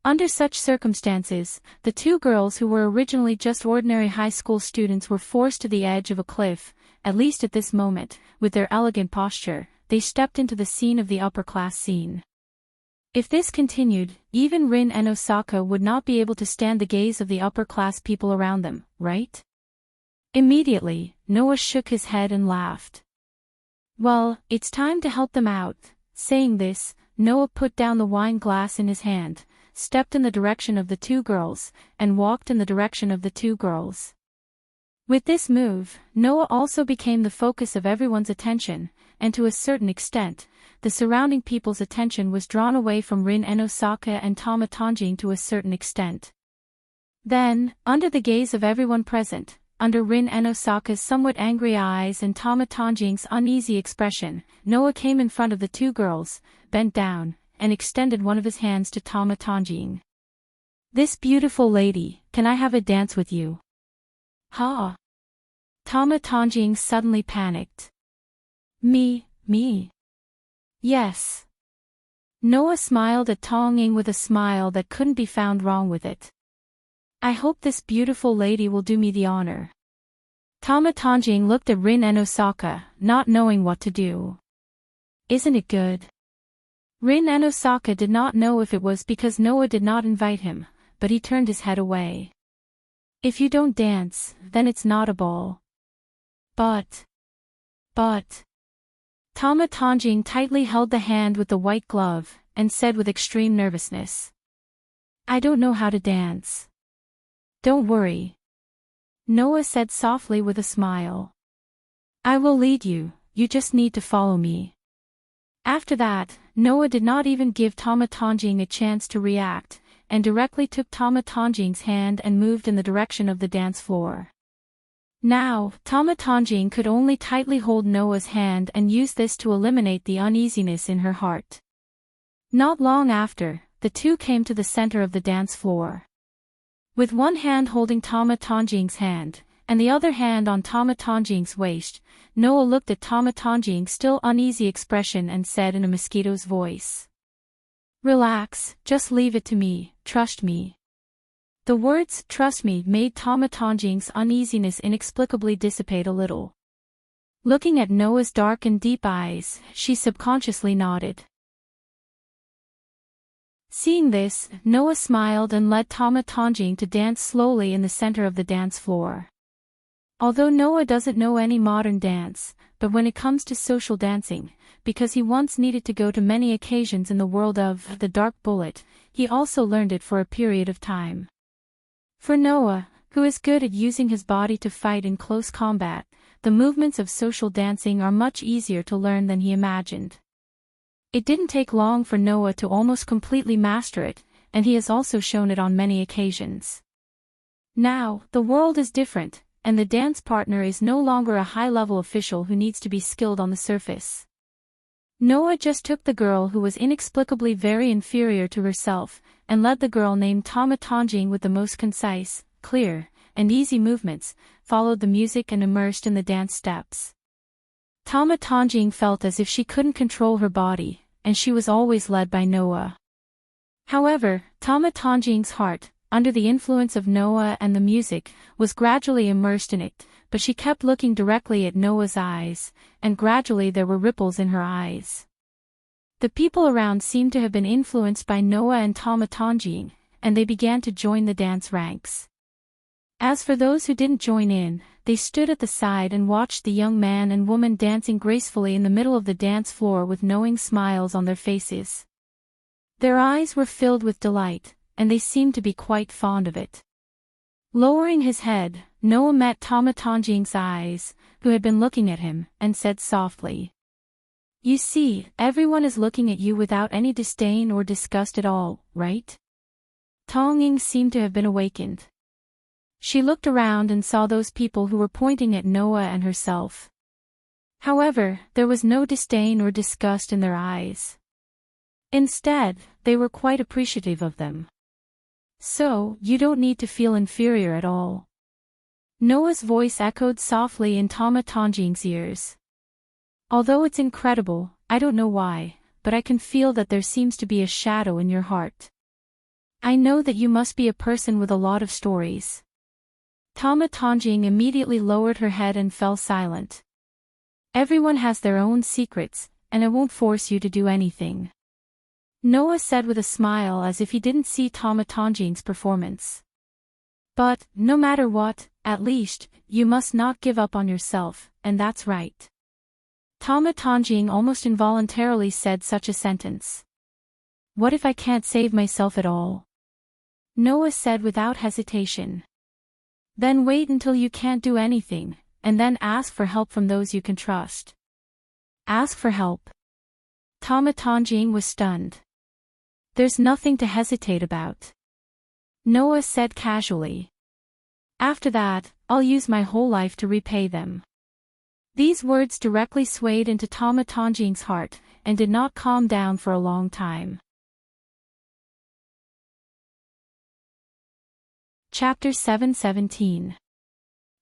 Under such circumstances, the 2 girls who were originally just ordinary high school students were forced to the edge of a cliff. At least at this moment, with their elegant posture, they stepped into the scene of the upper-class scene. If this continued, even Rin and Osaka would not be able to stand the gaze of the upper-class people around them, right? Immediately, Noah shook his head and laughed. Well, it's time to help them out. Saying this, Noah put down the wine glass in his hand, stepped in the direction of the 2 girls, and walked in the direction of the 2 girls. With this move, Noah also became the focus of everyone's attention, and to a certain extent, the surrounding people's attention was drawn away from Rin and Osaka and Tama Tanjing to a certain extent. Then, under the gaze of everyone present, under Rin and Osaka's somewhat angry eyes and Tama Tanjing's uneasy expression, Noah came in front of the 2 girls, bent down, and extended one of his hands to Tama Tanjing. "This beautiful lady, can I have a dance with you?" "Ha!" Tama Tanjing suddenly panicked. Me? Yes." Noah smiled at Tong Ying with a smile that couldn't be found wrong with it. "I hope this beautiful lady will do me the honor." Tama Tanjing looked at Rin and Osaka, not knowing what to do. "Isn't it good?" Rin and Osaka did not know if it was because Noah did not invite him, but he turned his head away. "If you don't dance, then it's not a ball." But. Tama Tanjing tightly held the hand with the white glove, and said with extreme nervousness, "I don't know how to dance." "Don't worry," Noah said softly with a smile. "I will lead you, you just need to follow me." After that, Noah did not even give Tama Tanjing a chance to react, and directly took Tama Tanjing's hand and moved in the direction of the dance floor. Now, Tama Tanjing could only tightly hold Noah's hand and use this to eliminate the uneasiness in her heart. Not long after, the 2 came to the center of the dance floor. With one hand holding Tama Tanjing's hand, and the other hand on Tama Tanjing's waist, Noah looked at Tama Tanjing's still uneasy expression and said in a mosquito's voice, "Relax, just leave it to me, trust me." The words "trust me" made Tama Tanjing's uneasiness inexplicably dissipate a little. Looking at Noah's dark and deep eyes, she subconsciously nodded. Seeing this, Noah smiled and led Tama Tonjing to dance slowly in the center of the dance floor. Although Noah doesn't know any modern dance, but when it comes to social dancing, because he once needed to go to many occasions in the world of the Dark Bullet, he also learned it for a period of time. For Noah, who is good at using his body to fight in close combat, the movements of social dancing are much easier to learn than he imagined. It didn't take long for Noah to almost completely master it, and he has also shown it on many occasions. Now, the world is different, and the dance partner is no longer a high-level official who needs to be skilled on the surface. Noah just took the girl who was inexplicably very inferior to herself, and led the girl named Tama Tonjing with the most concise, clear, and easy movements, followed the music and immersed in the dance steps. Tama Tonjing felt as if she couldn't control her body, and she was always led by Noah. However, Tama Tonjing's heart, under the influence of Noah and the music, was gradually immersed in it, but she kept looking directly at Noah's eyes, and gradually there were ripples in her eyes. The people around seemed to have been influenced by Noah and Tama Tonjing, and they began to join the dance ranks. As for those who didn't join in, they stood at the side and watched the young man and woman dancing gracefully in the middle of the dance floor with knowing smiles on their faces. Their eyes were filled with delight, and they seemed to be quite fond of it. Lowering his head, Noah met Tama Tonjing's eyes, who had been looking at him, and said softly, "You see, everyone is looking at you without any disdain or disgust at all, right?" Tongjing seemed to have been awakened. She looked around and saw those people who were pointing at Noah and herself. However, there was no disdain or disgust in their eyes. Instead, they were quite appreciative of them. "So, you don't need to feel inferior at all." Noah's voice echoed softly in Tama Tonjing's ears. "Although it's incredible, I don't know why, but I can feel that there seems to be a shadow in your heart. I know that you must be a person with a lot of stories." Tama Tonjing immediately lowered her head and fell silent. "Everyone has their own secrets, and I won't force you to do anything," Noah said with a smile as if he didn't see Tama Tonjing's performance. "But, no matter what, at least, you must not give up on yourself, and that's right." Tama Tonjing almost involuntarily said such a sentence. "What if I can't save myself at all?" Noah said without hesitation. "Then wait until you can't do anything, and then ask for help from those you can trust." "Ask for help?" Tama Tonjing was stunned. "There's nothing to hesitate about," Noah said casually. "After that, I'll use my whole life to repay them." These words directly swayed into Tama Tonjing's heart, and did not calm down for a long time. Chapter 7:17.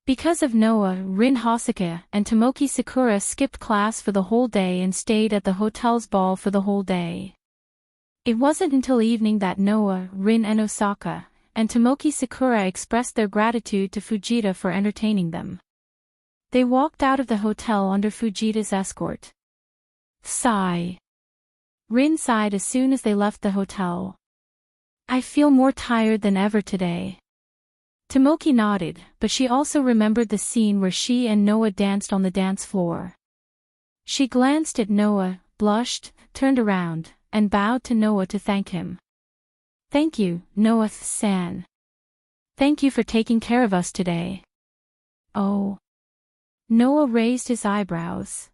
Because of Noah, Rin Hosoka and Tomoki Sakura skipped class for the whole day and stayed at the hotel's ball for the whole day. It wasn't until evening that Noah, Rin and Osaka, and Tomoki Sakura expressed their gratitude to Fujita for entertaining them. They walked out of the hotel under Fujita's escort. Sigh. Rin sighed as soon as they left the hotel. "I feel more tired than ever today." Tomoki nodded, but she also remembered the scene where she and Noah danced on the dance floor. She glanced at Noah, blushed, turned around, and bowed to Noah to thank him. "Thank you, Noah-san. Thank you for taking care of us today." "Oh." Noah raised his eyebrows.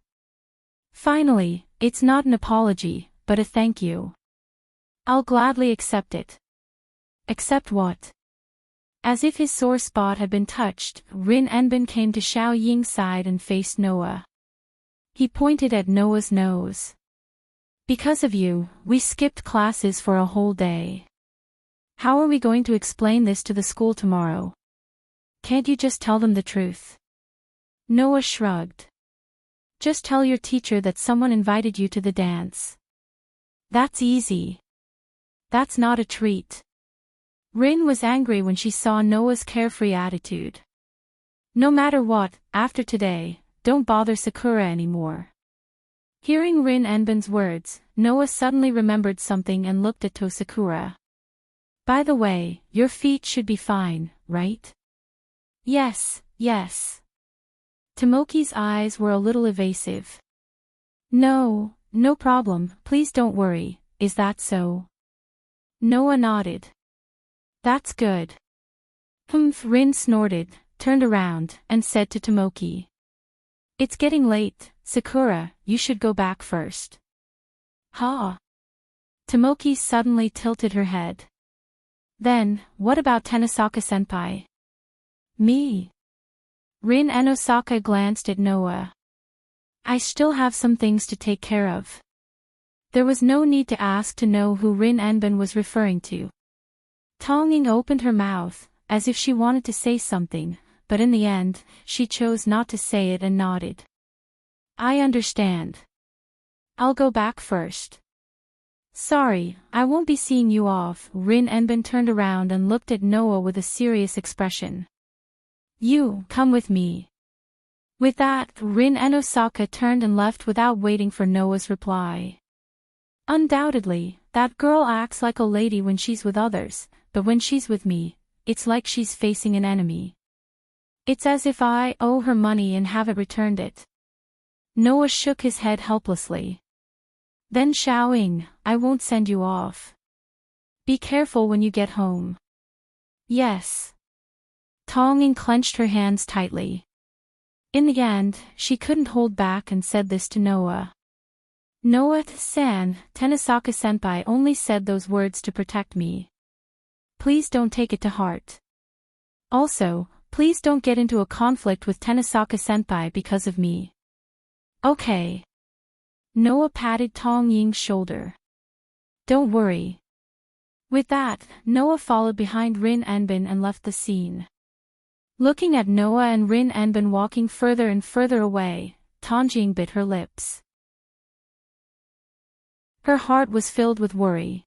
"Finally, it's not an apology, but a thank you. I'll gladly accept it." "Accept what?" As if his sore spot had been touched, Rin Enbin came to Xiao Ying's side and faced Noah. He pointed at Noah's nose. "Because of you, we skipped classes for a whole day. How are we going to explain this to the school tomorrow? Can't you just tell them the truth?" Noah shrugged. "Just tell your teacher that someone invited you to the dance. That's easy. That's not a treat." Rin was angry when she saw Noah's carefree attitude. No matter what, after today, don't bother Sakura anymore. Hearing Rin Enbin's words, Noah suddenly remembered something and looked at Sakura. By the way, your feet should be fine, right? Yes, yes. Tomoki's eyes were a little evasive. No, no problem, please don't worry, is that so? Noah nodded. That's good. Rin snorted, turned around, and said to Tomoki. It's getting late, Sakura, you should go back first. Ha! Tomoki suddenly tilted her head. Then, what about Tenosaka-senpai? Me? Rin Enosaka glanced at Noah. I still have some things to take care of. There was no need to ask to know who Rin Enbin was referring to. Tonging opened her mouth, as if she wanted to say something, but in the end, she chose not to say it and nodded. I understand. I'll go back first. Sorry, I won't be seeing you off. Rin Enbin turned around and looked at Noah with a serious expression. You, come with me. With that, Rin Enosaka turned and left without waiting for Noah's reply. Undoubtedly, that girl acts like a lady when she's with others, but when she's with me, it's like she's facing an enemy. It's as if I owe her money and haven't returned it. Noah shook his head helplessly. Then Xiaoying, I won't send you off. Be careful when you get home. Yes. Tonging clenched her hands tightly. In the end, she couldn't hold back and said this to Noah. Noah-san, Tenosaka-senpai only said those words to protect me. Please don't take it to heart. Also, please don't get into a conflict with Tenosaka-senpai because of me. Okay. Noah patted Tong Ying's shoulder. Don't worry. With that, Noah followed behind Rin Enbin and left the scene. Looking at Noah and Rin Enbin walking further and further away, Tongjing bit her lips. Her heart was filled with worry.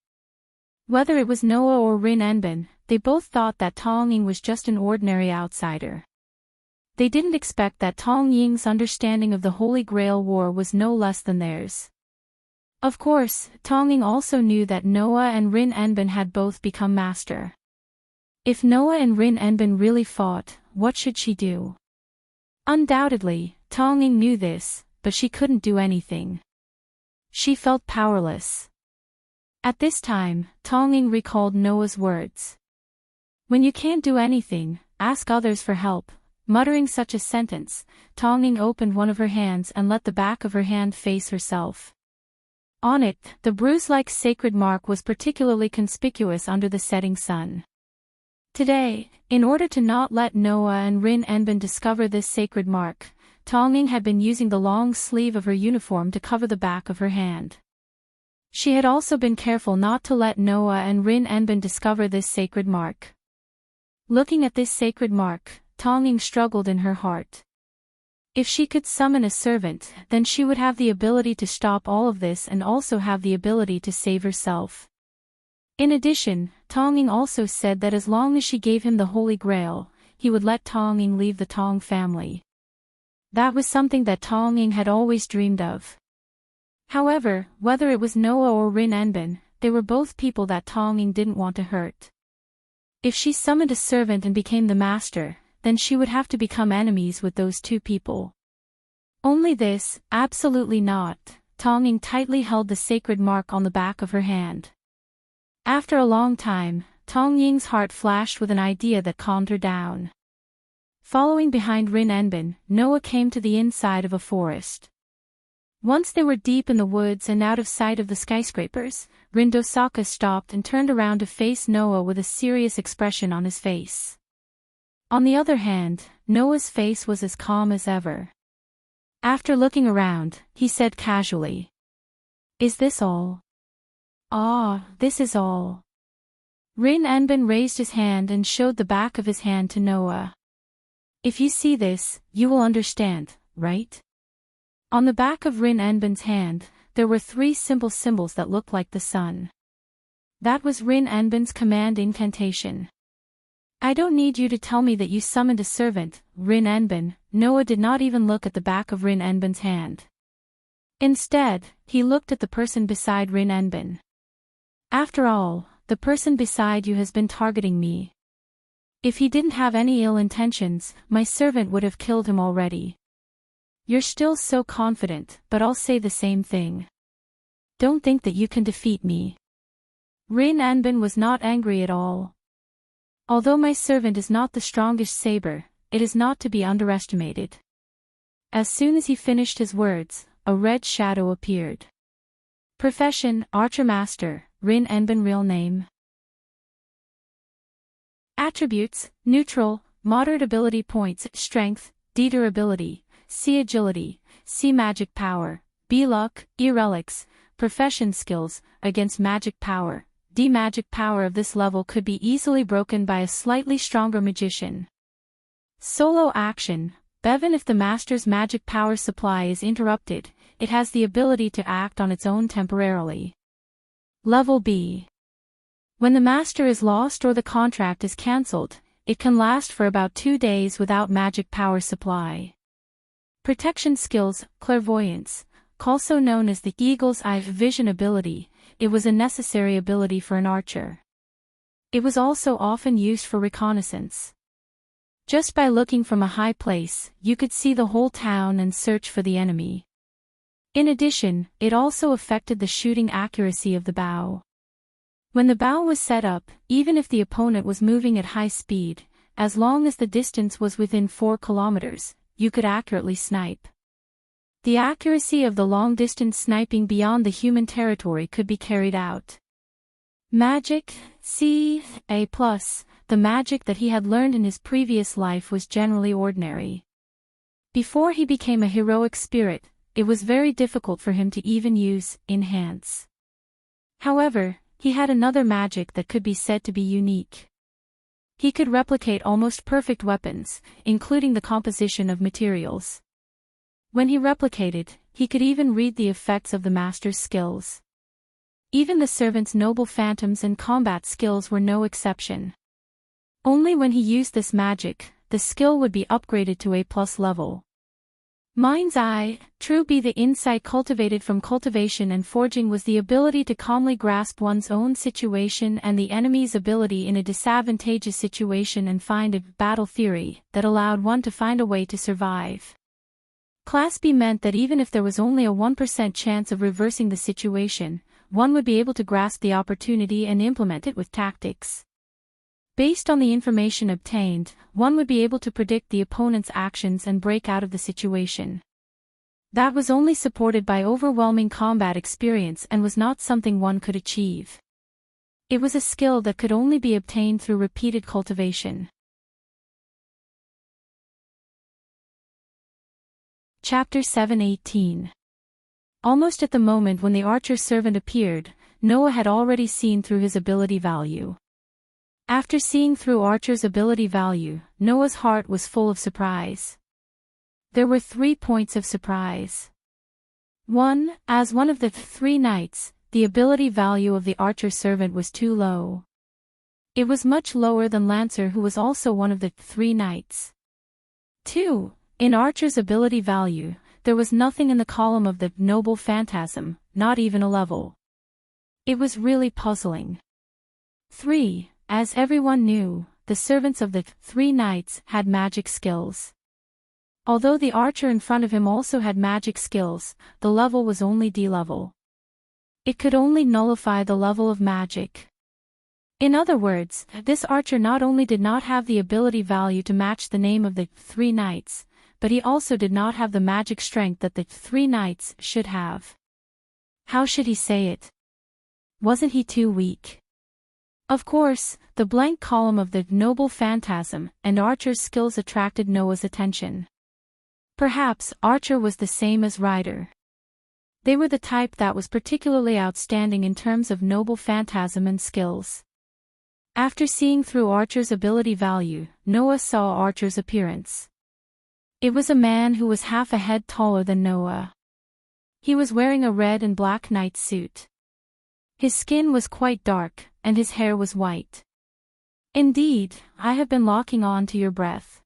Whether it was Noah or Rin Enbin, they both thought that Tong Ying was just an ordinary outsider. They didn't expect that Tong Ying's understanding of the Holy Grail War was no less than theirs. Of course, Tong Ying also knew that Noah and Rin Enbin had both become master. If Noah and Rin Enbin really fought, what should she do? Undoubtedly, Tong Ying knew this, but she couldn't do anything. She felt powerless. At this time, Tong Ying recalled Noah's words. When you can't do anything, ask others for help. Muttering such a sentence, Tong Ying opened one of her hands and let the back of her hand face herself. On it, the bruise-like sacred mark was particularly conspicuous under the setting sun. Today, in order to not let Noah and Rin Enbin discover this sacred mark, Tong Ying had been using the long sleeve of her uniform to cover the back of her hand. She had also been careful not to let Noah and Rin Enbin discover this sacred mark. Looking at this sacred mark, Tong Ying struggled in her heart. If she could summon a servant, then she would have the ability to stop all of this and also have the ability to save herself. In addition, Tong Ying also said that as long as she gave him the Holy Grail, he would let Tong Ying leave the Tong family. That was something that Tong Ying had always dreamed of. However, whether it was Noah or Rin Enbin, they were both people that Tong Ying didn't want to hurt. If she summoned a servant and became the master, then she would have to become enemies with those two people. Only this, absolutely not. Tong Ying tightly held the sacred mark on the back of her hand. After a long time, Tong Ying's heart flashed with an idea that calmed her down. Following behind Rin Enbin, Noah came to the inside of a forest. Once they were deep in the woods and out of sight of the skyscrapers, Rin Dosaka stopped and turned around to face Noah with a serious expression on his face. On the other hand, Noah's face was as calm as ever. After looking around, he said casually, "Is this all?" "Ah, this is all." Rin Enbin raised his hand and showed the back of his hand to Noah. "If you see this, you will understand, right?" On the back of Rin Enbin's hand, there were 3 simple symbols that looked like the sun. That was Rin Enbin's command incantation. I don't need you to tell me that you summoned a servant, Rin Enbin. Noah did not even look at the back of Rin Enbin's hand. Instead, he looked at the person beside Rin Enbin. After all, the person beside you has been targeting me. If he didn't have any ill intentions, my servant would have killed him already. You're still so confident, but I'll say the same thing. Don't think that you can defeat me. Rin Enbin was not angry at all. Although my servant is not the strongest saber, it is not to be underestimated. As soon as he finished his words, a red shadow appeared. Profession, Archer Master, Rin Enbin. Real name. Attributes, neutral, moderate ability points, strength, D durability, C agility, C magic power, B luck, E relics, profession skills, against magic power. D magic power of this level could be easily broken by a slightly stronger magician. Solo action, Bevan. If the master's magic power supply is interrupted, it has the ability to act on its own temporarily. Level B. When the master is lost or the contract is cancelled, it can last for about 2 days without magic power supply. Protection skills, clairvoyance, also known as the eagle's eye vision ability. It was a necessary ability for an archer. It was also often used for reconnaissance. Just by looking from a high place, you could see the whole town and search for the enemy. In addition, it also affected the shooting accuracy of the bow. When the bow was set up, even if the opponent was moving at high speed, as long as the distance was within 4 kilometers, you could accurately snipe. The accuracy of the long-distance sniping beyond the human territory could be carried out. Magic, C, A+, the magic that he had learned in his previous life was generally ordinary. Before he became a heroic spirit, it was very difficult for him to even use enhance. However, he had another magic that could be said to be unique. He could replicate almost perfect weapons, including the composition of materials. When he replicated, he could even read the effects of the master's skills. Even the servant's noble phantoms and combat skills were no exception. Only when he used this magic, the skill would be upgraded to A+ level. Mind's eye, true B. The insight cultivated from cultivation and forging was the ability to calmly grasp one's own situation and the enemy's ability in a disadvantageous situation and find a battle theory that allowed one to find a way to survive. Class B meant that even if there was only a 1% chance of reversing the situation, one would be able to grasp the opportunity and implement it with tactics. Based on the information obtained, one would be able to predict the opponent's actions and break out of the situation. That was only supported by overwhelming combat experience and was not something one could achieve. It was a skill that could only be obtained through repeated cultivation. Chapter 7:18. Almost at the moment when the archer servant appeared, Noah had already seen through his ability value. After seeing through Archer's ability value, Noah's heart was full of surprise. There were 3 points of surprise. 1. As one of the 3 knights, the ability value of the archer servant was too low. It was much lower than Lancer, who was also one of the 3 knights. 2. In Archer's ability value, there was nothing in the column of the noble phantasm, not even a level. It was really puzzling. 3. As everyone knew, the servants of the 3 knights had magic skills. Although the archer in front of him also had magic skills, the level was only D level. It could only nullify the level of magic. In other words, this archer not only did not have the ability value to match the name of the 3 knights, but he also did not have the magic strength that the 3 knights should have. How should he say it? Wasn't he too weak? Of course, the blank column of the noble phantasm and Archer's skills attracted Noah's attention. Perhaps Archer was the same as Ryder. They were the type that was particularly outstanding in terms of noble phantasm and skills. After seeing through Archer's ability value, Noah saw Archer's appearance. It was a man who was half a head taller than Noah. He was wearing a red and black knight suit. His skin was quite dark, and his hair was white. Indeed, I have been locking on to your breath.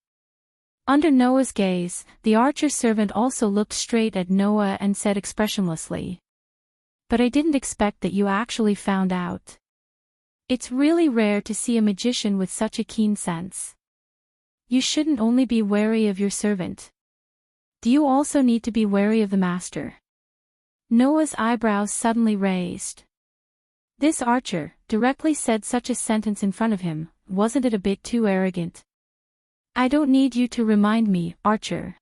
Under Noah's gaze, the archer's servant also looked straight at Noah and said expressionlessly, "But I didn't expect that you actually found out. It's really rare to see a magician with such a keen sense. You shouldn't only be wary of your servant. Do you also need to be wary of the master?" Noah's eyebrows suddenly raised. This archer directly said such a sentence in front of him. Wasn't it a bit too arrogant? "I don't need you to remind me, Archer."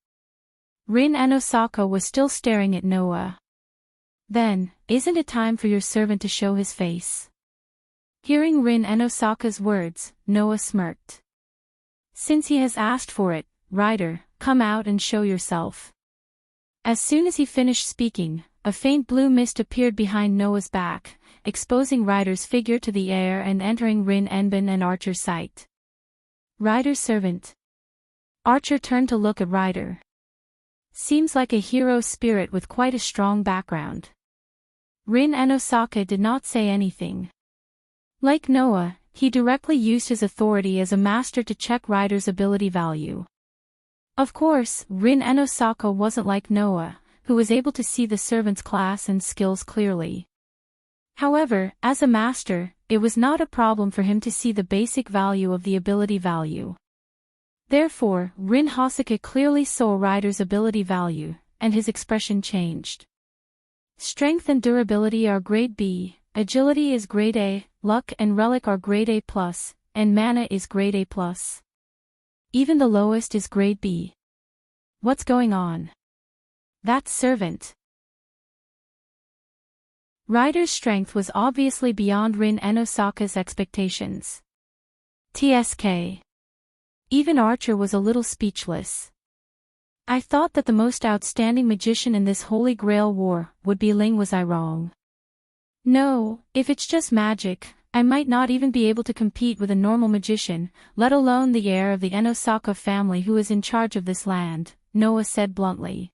Rin and Osaka was still staring at Noah. "Then, isn't it time for your servant to show his face?" Hearing Rin and Osaka's words, Noah smirked. "Since he has asked for it, Rider, come out and show yourself." As soon as he finished speaking, a faint blue mist appeared behind Noah's back, exposing Rider's figure to the air and entering Rin Enbin and Archer's sight. Rider's servant. Archer turned to look at Rider. Seems like a hero spirit with quite a strong background. Rin and Osaka did not say anything. Like Noah, he directly used his authority as a master to check Rider's ability value. Of course, Rin and Osaka wasn't like Noah, who was able to see the servant's class and skills clearly. However, as a master, it was not a problem for him to see the basic value of the ability value. Therefore, Rin Hosoka clearly saw Rider's ability value, and his expression changed. Strength and durability are grade B, agility is grade A, luck and relic are grade A+, and mana is grade A+. Even the lowest is grade B. What's going on? That servant. Rider's strength was obviously beyond Rin and Osaka's expectations. TSK. Even Archer was a little speechless. I thought that the most outstanding magician in this Holy Grail war would be Ling. Was I wrong? No, if it's just magic, I might not even be able to compete with a normal magician, let alone the heir of the Enosaka family who is in charge of this land, Noah said bluntly.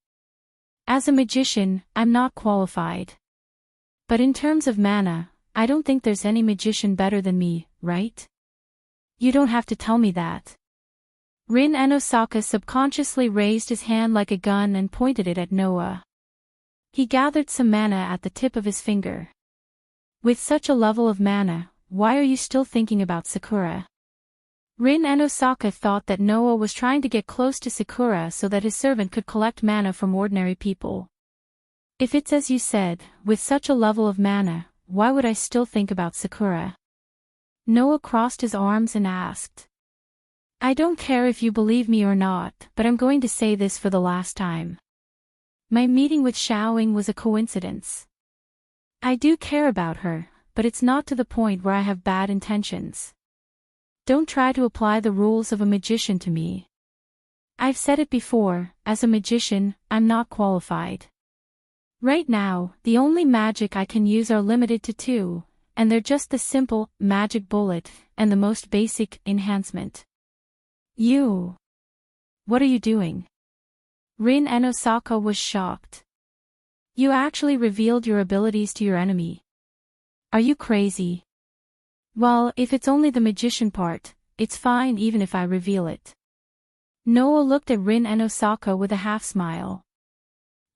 As a magician, I'm not qualified. But in terms of mana, I don't think there's any magician better than me, right? You don't have to tell me that. Rin and Osaka subconsciously raised his hand like a gun and pointed it at Noah. He gathered some mana at the tip of his finger. With such a level of mana, why are you still thinking about Sakura? Rin and Osaka thought that Noah was trying to get close to Sakura so that his servant could collect mana from ordinary people. If it's as you said, with such a level of mana, why would I still think about Sakura? Noah crossed his arms and asked. I don't care if you believe me or not, but I'm going to say this for the last time. My meeting with Xiaoying was a coincidence. I do care about her, but it's not to the point where I have bad intentions. Don't try to apply the rules of a magician to me. I've said it before, as a magician, I'm not qualified. Right now, the only magic I can use are limited to 2, and they're just the simple, magic bullet, and the most basic, enhancement. You. What are you doing? Rin and Osaka was shocked. You actually revealed your abilities to your enemy. Are you crazy? Well, if it's only the magician part, it's fine even if I reveal it. Noah looked at Rin and Osaka with a half-smile.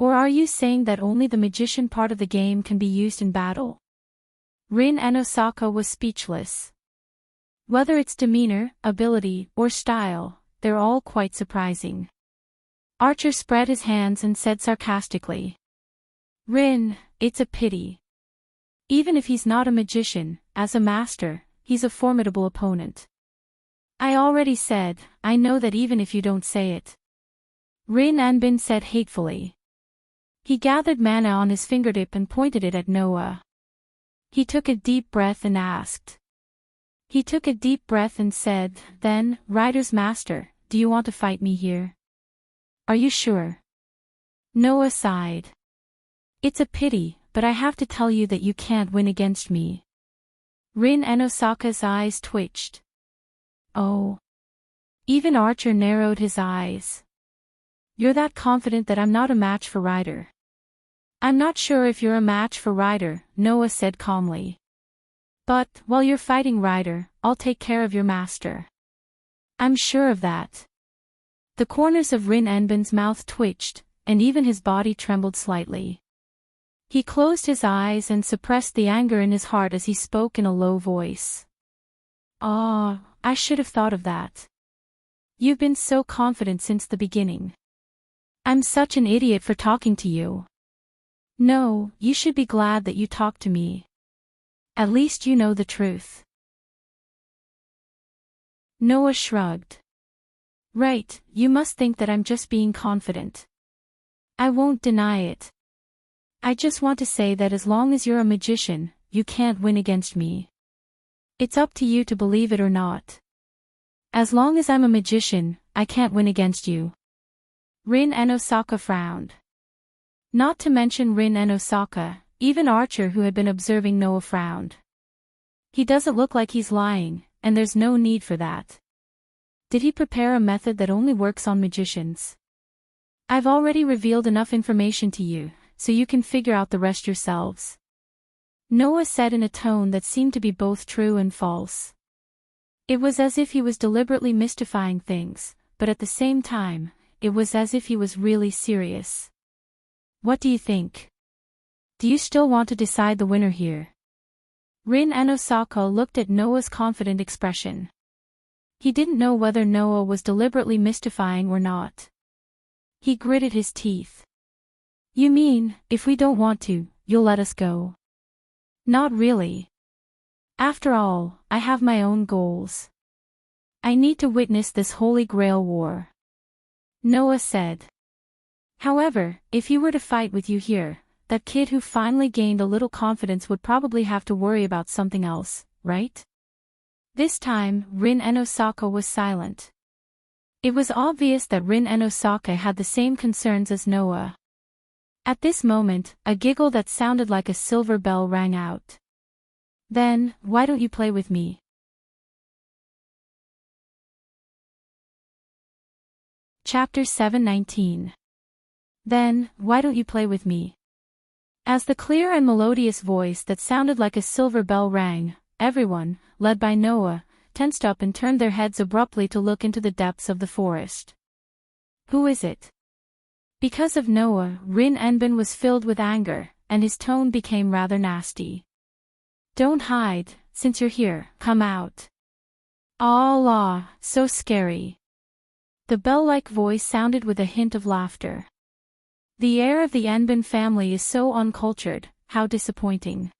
Or are you saying that only the magician part of the game can be used in battle? Rin and Osaka was speechless. Whether it's demeanor, ability, or style, they're all quite surprising. Archer spread his hands and said sarcastically. Rin, it's a pity. Even if he's not a magician, as a master, he's a formidable opponent. I already said, I know that even if you don't say it. Rin Anbin said hatefully. He gathered mana on his fingertip and pointed it at Noah. He took a deep breath and asked. He took a deep breath and said, then, Rider's master, do you want to fight me here? Are you sure? Noah sighed. It's a pity, but I have to tell you that you can't win against me. Rin and Osaka's eyes twitched. Oh. Even Archer narrowed his eyes. You're that confident that I'm not a match for Rider? I'm not sure if you're a match for Rider, Noah said calmly. But, while you're fighting Rider, I'll take care of your master. I'm sure of that. The corners of Rin Enbin's mouth twitched, and even his body trembled slightly. He closed his eyes and suppressed the anger in his heart as he spoke in a low voice. "Ah, I should have thought of that. You've been so confident since the beginning. I'm such an idiot for talking to you. No, you should be glad that you talked to me. At least you know the truth." Noah shrugged. "Right, you must think that I'm just being confident. I won't deny it. I just want to say that as long as you're a magician, you can't win against me. It's up to you to believe it or not. As long as I'm a magician, I can't win against you." Rin and Osaka frowned. Not to mention Rin and Osaka, even Archer, who had been observing Noah, frowned. He doesn't look like he's lying, and there's no need for that. Did he prepare a method that only works on magicians? I've already revealed enough information to you, so you can figure out the rest yourselves. Noah said in a tone that seemed to be both true and false. It was as if he was deliberately mystifying things, but at the same time, it was as if he was really serious. "What do you think? Do you still want to decide the winner here?" Rin and Osaka looked at Noah's confident expression. He didn't know whether Noah was deliberately mystifying or not. He gritted his teeth. "You mean, if we don't want to, you'll let us go?" "Not really. After all, I have my own goals. I need to witness this Holy Grail war," Noah said. "However, if he were to fight with you here, that kid who finally gained a little confidence would probably have to worry about something else, right?" This time, Rin and Osaka was silent. It was obvious that Rin and Osaka had the same concerns as Noah. At this moment, a giggle that sounded like a silver bell rang out. "Then, why don't you play with me?" Chapter 719. Then, why don't you play with me? As the clear and melodious voice that sounded like a silver bell rang, everyone, led by Noah, tensed up and turned their heads abruptly to look into the depths of the forest. "Who is it?" Because of Noah, Rin Enbin was filled with anger, and his tone became rather nasty. "Don't hide, since you're here, come out." "Allah, so scary." The bell-like voice sounded with a hint of laughter. "The heir of the Enbin family is so uncultured, how disappointing."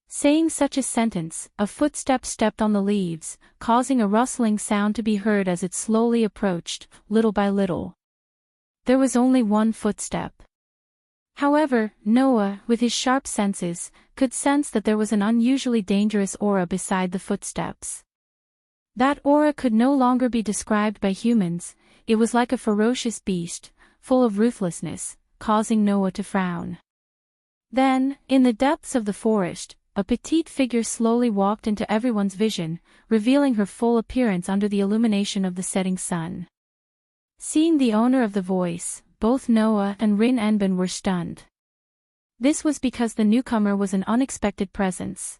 Saying such a sentence, a footstep stepped on the leaves, causing a rustling sound to be heard as it slowly approached, little by little. There was only one footstep. However, Noah, with his sharp senses, could sense that there was an unusually dangerous aura beside the footsteps. That aura could no longer be described by humans. It was like a ferocious beast, full of ruthlessness, causing Noah to frown. Then, in the depths of the forest, a petite figure slowly walked into everyone's vision, revealing her full appearance under the illumination of the setting sun. Seeing the owner of the voice, both Noah and Rin Enbin were stunned. This was because the newcomer was an unexpected presence.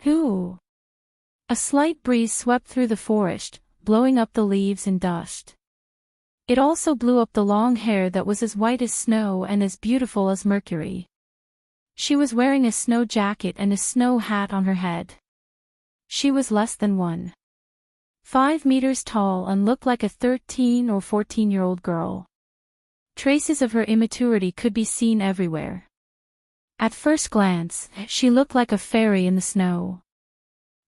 "Who?" A slight breeze swept through the forest, blowing up the leaves and dust. It also blew up the long hair that was as white as snow and as beautiful as Mercury. She was wearing a snow jacket and a snow hat on her head. She was less than 1.5 meters tall and looked like a 13 or 14-year-old girl. Traces of her immaturity could be seen everywhere. At first glance, she looked like a fairy in the snow.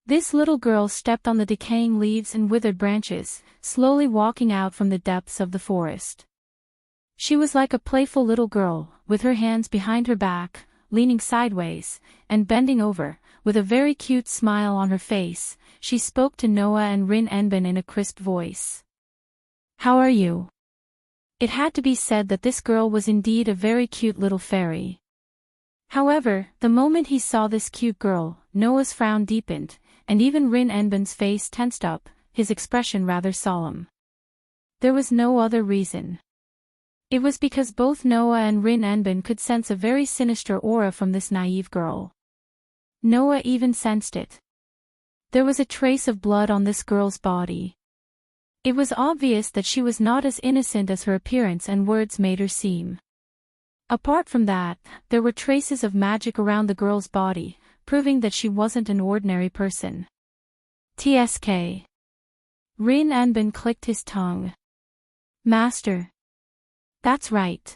This little girl stepped on the decaying leaves and withered branches, slowly walking out from the depths of the forest. She was like a playful little girl, with her hands behind her back, leaning sideways, and bending over, with a very cute smile on her face. She spoke to Noah and Rin Enbin in a crisp voice. "How are you?" It had to be said that this girl was indeed a very cute little fairy. However, the moment he saw this cute girl, Noah's frown deepened, and even Rin Enbin's face tensed up, his expression rather solemn. There was no other reason. It was because both Noah and Rin Enbin could sense a very sinister aura from this naive girl. Noah even sensed it. There was a trace of blood on this girl's body. It was obvious that she was not as innocent as her appearance and words made her seem. Apart from that, there were traces of magic around the girl's body, proving that she wasn't an ordinary person. TSK. Rin Enbin clicked his tongue. Master. That's right.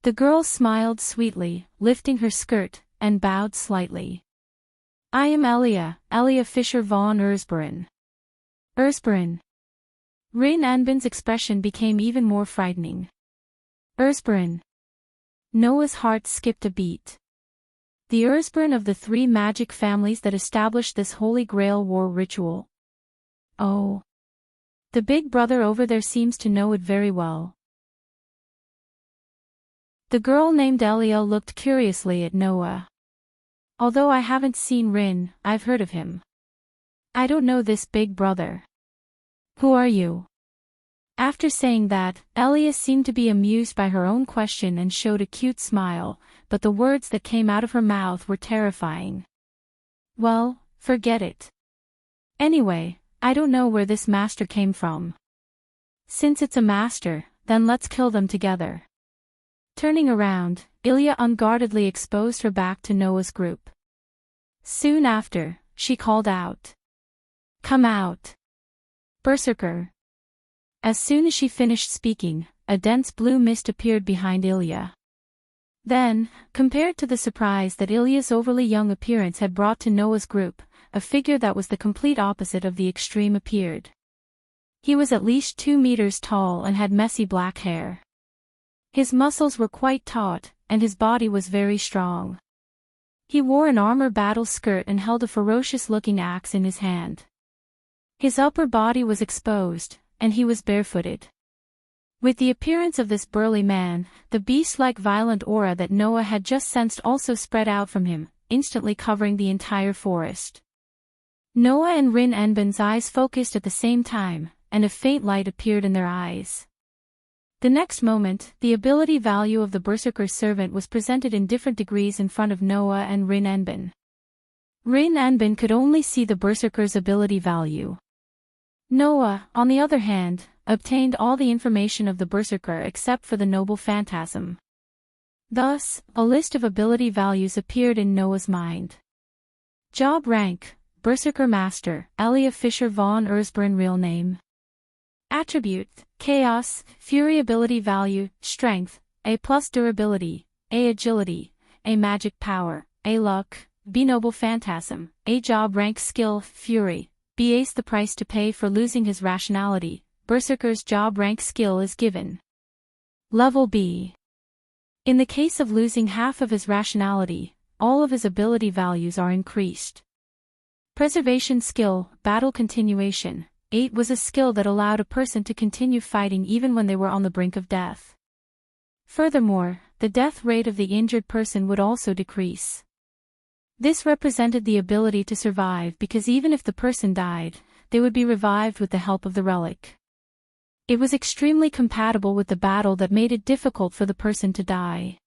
The girl smiled sweetly, lifting her skirt, and bowed slightly. I am Elia Fisher von Erzbergen. Erzbergen. Rin Enbin's expression became even more frightening. Erzbergen. Noah's heart skipped a beat. The Erzbergen of the three magic families that established this Holy Grail war ritual. Oh. The big brother over there seems to know it very well. The girl named Elia looked curiously at Noah. Although I haven't seen Rin, I've heard of him. I don't know this big brother. Who are you? After saying that, Elia seemed to be amused by her own question and showed a cute smile, but the words that came out of her mouth were terrifying. Well, forget it. Anyway, I don't know where this master came from. Since it's a master, then let's kill them together. Turning around, Ilya unguardedly exposed her back to Noah's group. Soon after, she called out. Come out. Berserker. As soon as she finished speaking, a dense blue mist appeared behind Ilya. Then, compared to the surprise that Ilya's overly young appearance had brought to Noah's group, a figure that was the complete opposite of the extreme appeared. He was at least 2 meters tall and had messy black hair. His muscles were quite taut, and his body was very strong. He wore an armor battle skirt and held a ferocious-looking axe in his hand. His upper body was exposed, and he was barefooted. With the appearance of this burly man, the beast-like violent aura that Noah had just sensed also spread out from him, instantly covering the entire forest. Noah and Rin Enbin's eyes focused at the same time, and a faint light appeared in their eyes. The next moment, the ability value of the Berserker's servant was presented in different degrees in front of Noah and Rin Enbin. Rin Enbin could only see the Berserker's ability value. Noah, on the other hand, obtained all the information of the Berserker except for the noble phantasm. Thus, a list of ability values appeared in Noah's mind. Job rank, Berserker Master, Elia Fisher von Erzbergen. Real name. Attribute, Chaos, Fury. Ability value, Strength, A+ durability, A agility, A magic power, A luck, B noble phantasm, A job rank. Skill, Fury, B ace. The price to pay for losing his rationality, Berserker's job rank skill is given. Level B. In the case of losing half of his rationality, all of his ability values are increased. Preservation skill, Battle continuation. 8 was a skill that allowed a person to continue fighting even when they were on the brink of death. Furthermore, the death rate of the injured person would also decrease. This represented the ability to survive because even if the person died, they would be revived with the help of the relic. It was extremely compatible with the battle that made it difficult for the person to die.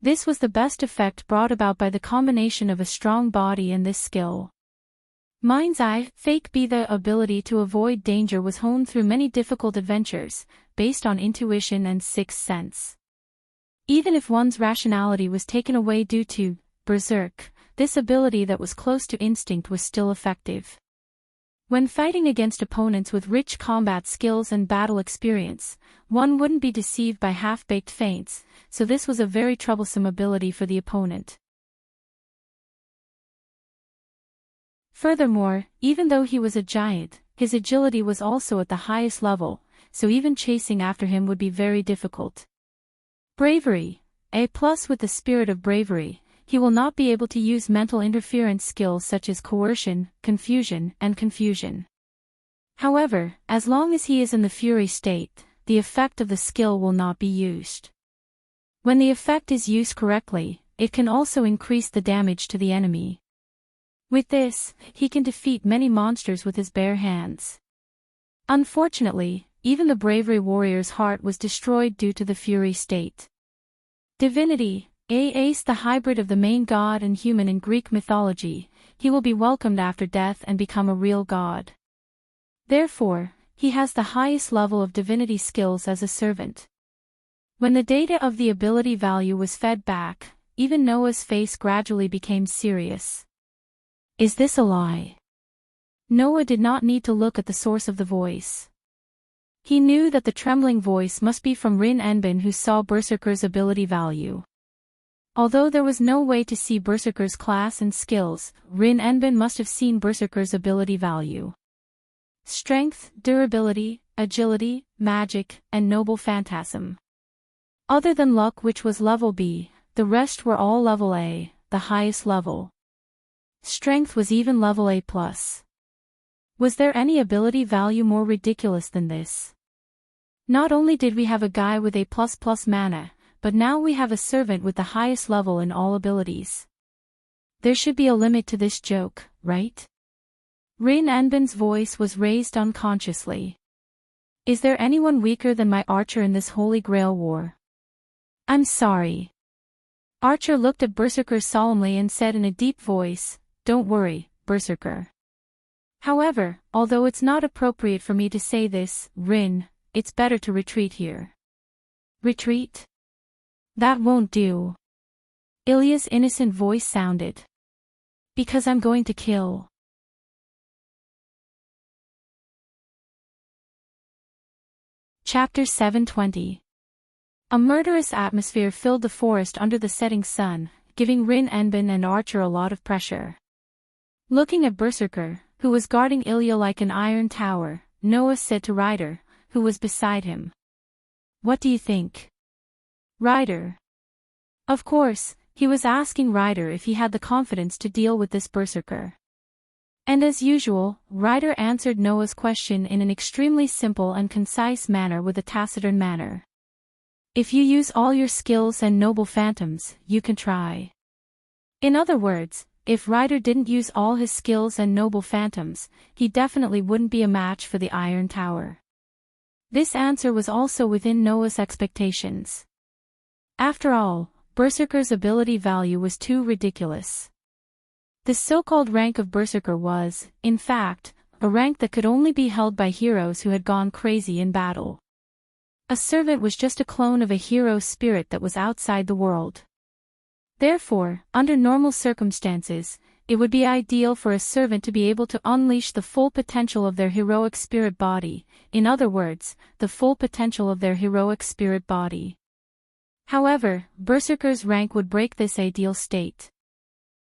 This was the best effect brought about by the combination of a strong body and this skill. Mind's Eye, Fake B. The ability to avoid danger was honed through many difficult adventures, based on intuition and sixth sense. Even if one's rationality was taken away due to berserk, this ability that was close to instinct was still effective. When fighting against opponents with rich combat skills and battle experience, one wouldn't be deceived by half-baked feints, so this was a very troublesome ability for the opponent. Furthermore, even though he was a giant, his agility was also at the highest level, so even chasing after him would be very difficult. Bravery, A+. With the spirit of bravery, he will not be able to use mental interference skills such as coercion, confusion, and confusion. However, as long as he is in the fury state, the effect of the skill will not be used. When the effect is used correctly, it can also increase the damage to the enemy. With this, he can defeat many monsters with his bare hands. Unfortunately, even the bravery warrior's heart was destroyed due to the fury state. Divinity, A. Ace. The hybrid of the main god and human in Greek mythology, he will be welcomed after death and become a real god. Therefore, he has the highest level of divinity skills as a servant. When the data of the ability value was fed back, even Noah's face gradually became serious. Is this a lie? Noah did not need to look at the source of the voice. He knew that the trembling voice must be from Rin Enbin, who saw Berserker's ability value. Although there was no way to see Berserker's class and skills, Rin Enbin must have seen Berserker's ability value. Strength, durability, agility, magic, and noble phantasm. Other than luck, which was level B, the rest were all level A, the highest level. Strength was even level A+. Was there any ability value more ridiculous than this? Not only did we have a guy with A++ mana, but now we have a servant with the highest level in all abilities. There should be a limit to this joke, right? Rin Enbin's voice was raised unconsciously. Is there anyone weaker than my Archer in this Holy Grail war? I'm sorry. Archer looked at Berserker solemnly and said in a deep voice, "Don't worry, Berserker. However, although it's not appropriate for me to say this, Rin, it's better to retreat here." Retreat? That won't do. Ilya's innocent voice sounded. Because I'm going to kill. Chapter 720. A murderous atmosphere filled the forest under the setting sun, giving Rin Enbin and Archer a lot of pressure. Looking at Berserker, who was guarding Ilya like an iron tower, Noah said to Ryder, who was beside him. What do you think? Ryder. Of course, he was asking Ryder if he had the confidence to deal with this Berserker. And as usual, Ryder answered Noah's question in an extremely simple and concise manner with a taciturn manner. If you use all your skills and noble phantoms, you can try. In other words, if Ryder didn't use all his skills and noble phantoms, he definitely wouldn't be a match for the Iron Tower. This answer was also within Noah's expectations. After all, Berserker's ability value was too ridiculous. The so-called rank of Berserker was, in fact, a rank that could only be held by heroes who had gone crazy in battle. A servant was just a clone of a hero spirit that was outside the world. Therefore, under normal circumstances, it would be ideal for a servant to be able to unleash the full potential of their heroic spirit body, in other words, the full potential of their heroic spirit body. However, Berserker's rank would break this ideal state.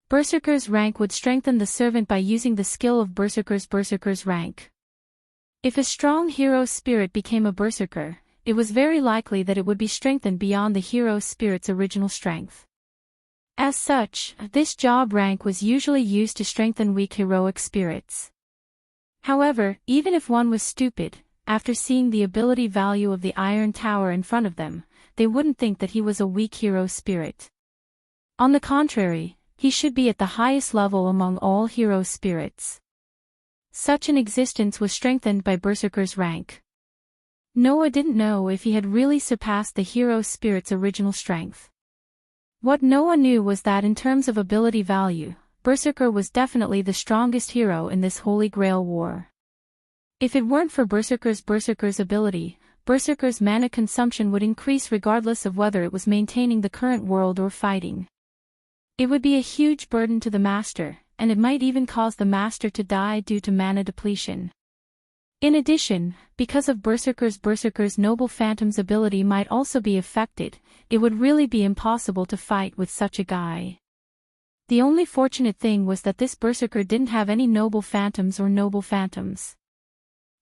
Berserker's rank would strengthen the servant by using the skill of Berserker's rank. If a strong hero spirit became a Berserker, it was very likely that it would be strengthened beyond the hero spirit's original strength. As such, this job rank was usually used to strengthen weak heroic spirits. However, even if one was stupid, after seeing the ability value of the Iron Tower in front of them, they wouldn't think that he was a weak hero spirit. On the contrary, he should be at the highest level among all hero spirits. Such an existence was strengthened by Berserker's rank. Noah didn't know if he had really surpassed the hero spirit's original strength. What Noah knew was that in terms of ability value, Berserker was definitely the strongest hero in this Holy Grail war. If it weren't for Berserker's ability, Berserker's mana consumption would increase regardless of whether it was maintaining the current world or fighting. It would be a huge burden to the Master, and it might even cause the Master to die due to mana depletion. In addition, because of Berserker's noble phantom's ability might also be affected, it would really be impossible to fight with such a guy. The only fortunate thing was that this Berserker didn't have any noble phantoms or noble phantoms.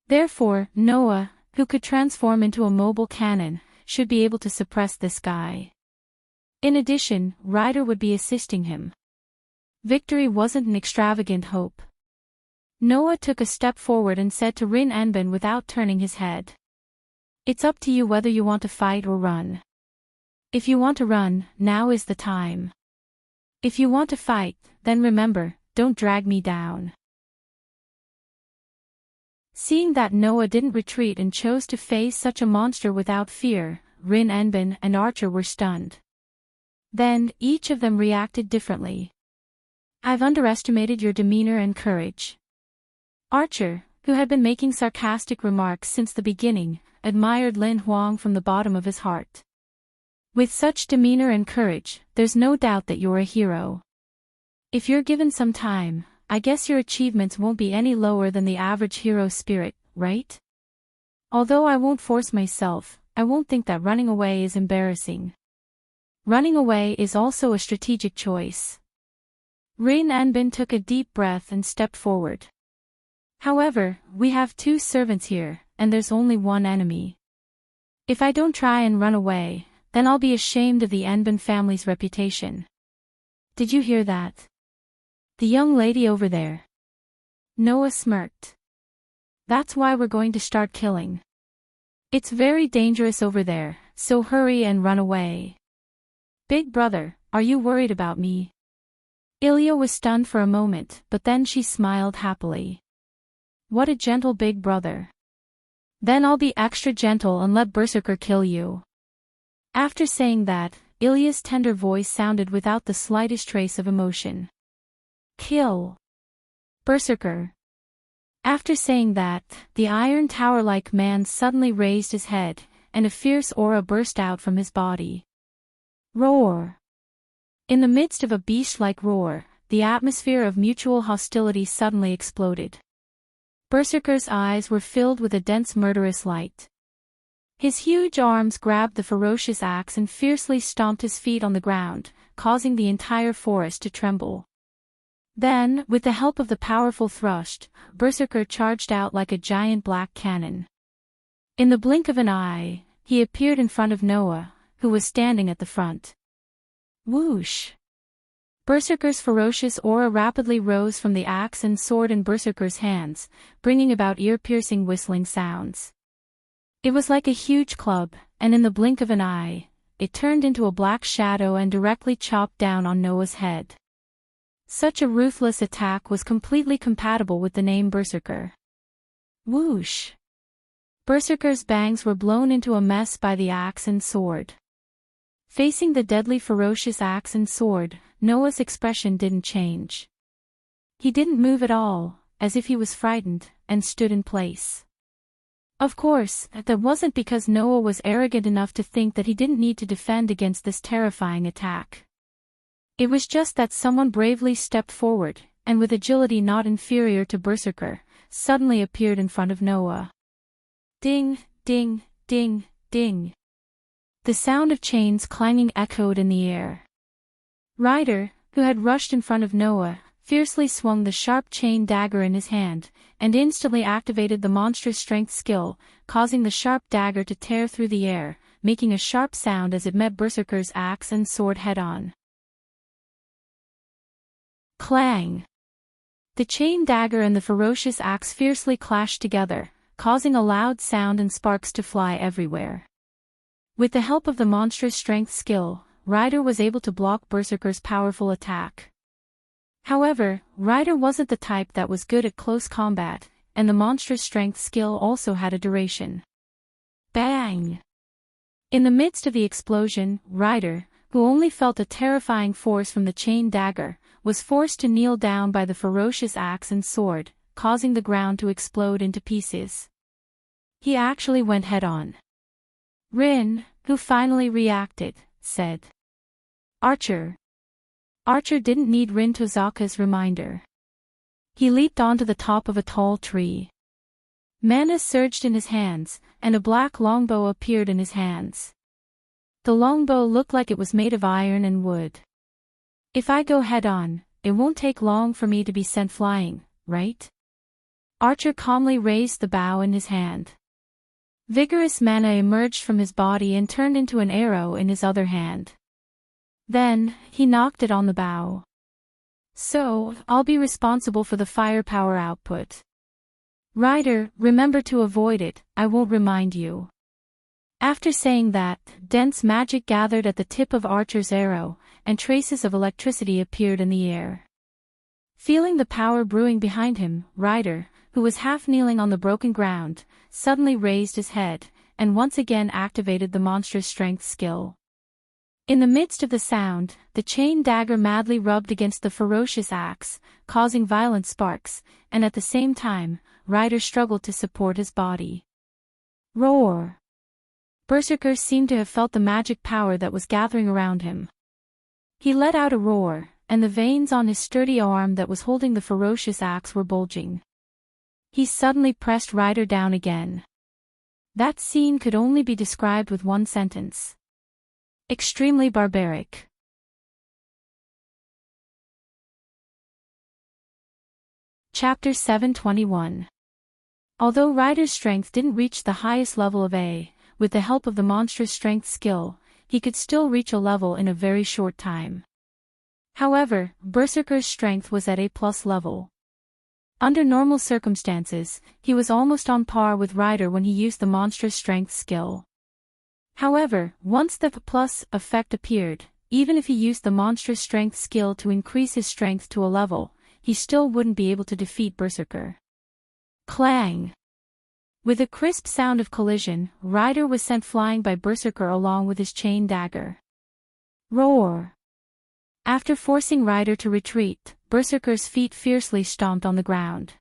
Therefore, Noah, who could transform into a mobile cannon, should be able to suppress this guy. In addition, Ryder would be assisting him. Victory wasn't an extravagant hope. Noah took a step forward and said to Rin Enbin without turning his head. It's up to you whether you want to fight or run. If you want to run, now is the time. If you want to fight, then remember, don't drag me down. Seeing that Noah didn't retreat and chose to face such a monster without fear, Rin Enbin and Archer were stunned. Then, each of them reacted differently. I've underestimated your demeanor and courage. Archer, who had been making sarcastic remarks since the beginning, admired Lin Huang from the bottom of his heart. With such demeanor and courage, there's no doubt that you're a hero. If you're given some time, I guess your achievements won't be any lower than the average hero spirit, right? Although I won't force myself, I won't think that running away is embarrassing. Running away is also a strategic choice. Rin Anbin took a deep breath and stepped forward. However, we have 2 servants here, and there's only one enemy. If I don't try and run away, then I'll be ashamed of the Anbin family's reputation. Did you hear that? The young lady over there. Noah smirked. That's why we're going to start killing. It's very dangerous over there, so hurry and run away. Big brother, are you worried about me? Ilya was stunned for a moment, but then she smiled happily. What a gentle big brother. Then I'll be extra gentle and let Berserker kill you. After saying that, Ilya's tender voice sounded without the slightest trace of emotion. Kill. Berserker. After saying that, the iron tower-like man suddenly raised his head, and a fierce aura burst out from his body. Roar. In the midst of a beast-like roar, the atmosphere of mutual hostility suddenly exploded. Berserker's eyes were filled with a dense murderous light. His huge arms grabbed the ferocious axe and fiercely stomped his feet on the ground, causing the entire forest to tremble. Then, with the help of the powerful thrust, Berserker charged out like a giant black cannon. In the blink of an eye, he appeared in front of Noah, who was standing at the front. Whoosh! Berserker's ferocious aura rapidly rose from the axe and sword in Berserker's hands, bringing about ear-piercing whistling sounds. It was like a huge club, and in the blink of an eye, it turned into a black shadow and directly chopped down on Noah's head. Such a ruthless attack was completely compatible with the name Berserker. Whoosh! Berserker's bangs were blown into a mess by the axe and sword. Facing the deadly ferocious axe and sword, Noah's expression didn't change. He didn't move at all, as if he was frightened, and stood in place. Of course, that wasn't because Noah was arrogant enough to think that he didn't need to defend against this terrifying attack. It was just that someone bravely stepped forward, and with agility not inferior to Berserker, suddenly appeared in front of Noah. Ding, ding, ding, ding. The sound of chains clanging echoed in the air. Ryder, who had rushed in front of Noah, fiercely swung the sharp chain dagger in his hand, and instantly activated the monstrous strength skill, causing the sharp dagger to tear through the air, making a sharp sound as it met Berserker's axe and sword head-on. Clang! The chain dagger and the ferocious axe fiercely clashed together, causing a loud sound and sparks to fly everywhere. With the help of the monstrous strength skill, Ryder was able to block Berserker's powerful attack. However, Ryder wasn't the type that was good at close combat, and the monstrous strength skill also had a duration. Bang! In the midst of the explosion, Ryder, who only felt a terrifying force from the chain dagger, was forced to kneel down by the ferocious axe and sword, causing the ground to explode into pieces. He actually went head-on. Rin, who finally reacted, said. Archer. Archer didn't need Rin Tozaka's reminder. He leaped onto the top of a tall tree. Mana surged in his hands, and a black longbow appeared in his hands. The longbow looked like it was made of iron and wood. If I go head-on, it won't take long for me to be sent flying, right? Archer calmly raised the bow in his hand. Vigorous mana emerged from his body and turned into an arrow in his other hand. Then, he knocked it on the bow. So, I'll be responsible for the firepower output. Ryder, remember to avoid it, I won't remind you. After saying that, dense magic gathered at the tip of Archer's arrow, and traces of electricity appeared in the air. Feeling the power brewing behind him, Ryder, who was half kneeling on the broken ground, suddenly raised his head, and once again activated the monstrous strength skill. In the midst of the sound, the chain dagger madly rubbed against the ferocious axe, causing violent sparks, and at the same time, Ryder struggled to support his body. Roar! Berserker seemed to have felt the magic power that was gathering around him. He let out a roar, and the veins on his sturdy arm that was holding the ferocious axe were bulging. He suddenly pressed Ryder down again. That scene could only be described with one sentence. Extremely barbaric. Chapter 721. Although Ryder's strength didn't reach the highest level of A, with the help of the monstrous strength skill, he could still reach a level in a very short time. However, Berserker's strength was at A+ level. Under normal circumstances, he was almost on par with Ryder when he used the monstrous strength skill. However, once the plus effect appeared, even if he used the monstrous strength skill to increase his strength to a level, he still wouldn't be able to defeat Berserker. Clang! With a crisp sound of collision, Ryder was sent flying by Berserker along with his chain dagger. Roar! After forcing Ryder to retreat, Berserker's feet fiercely stomped on the ground.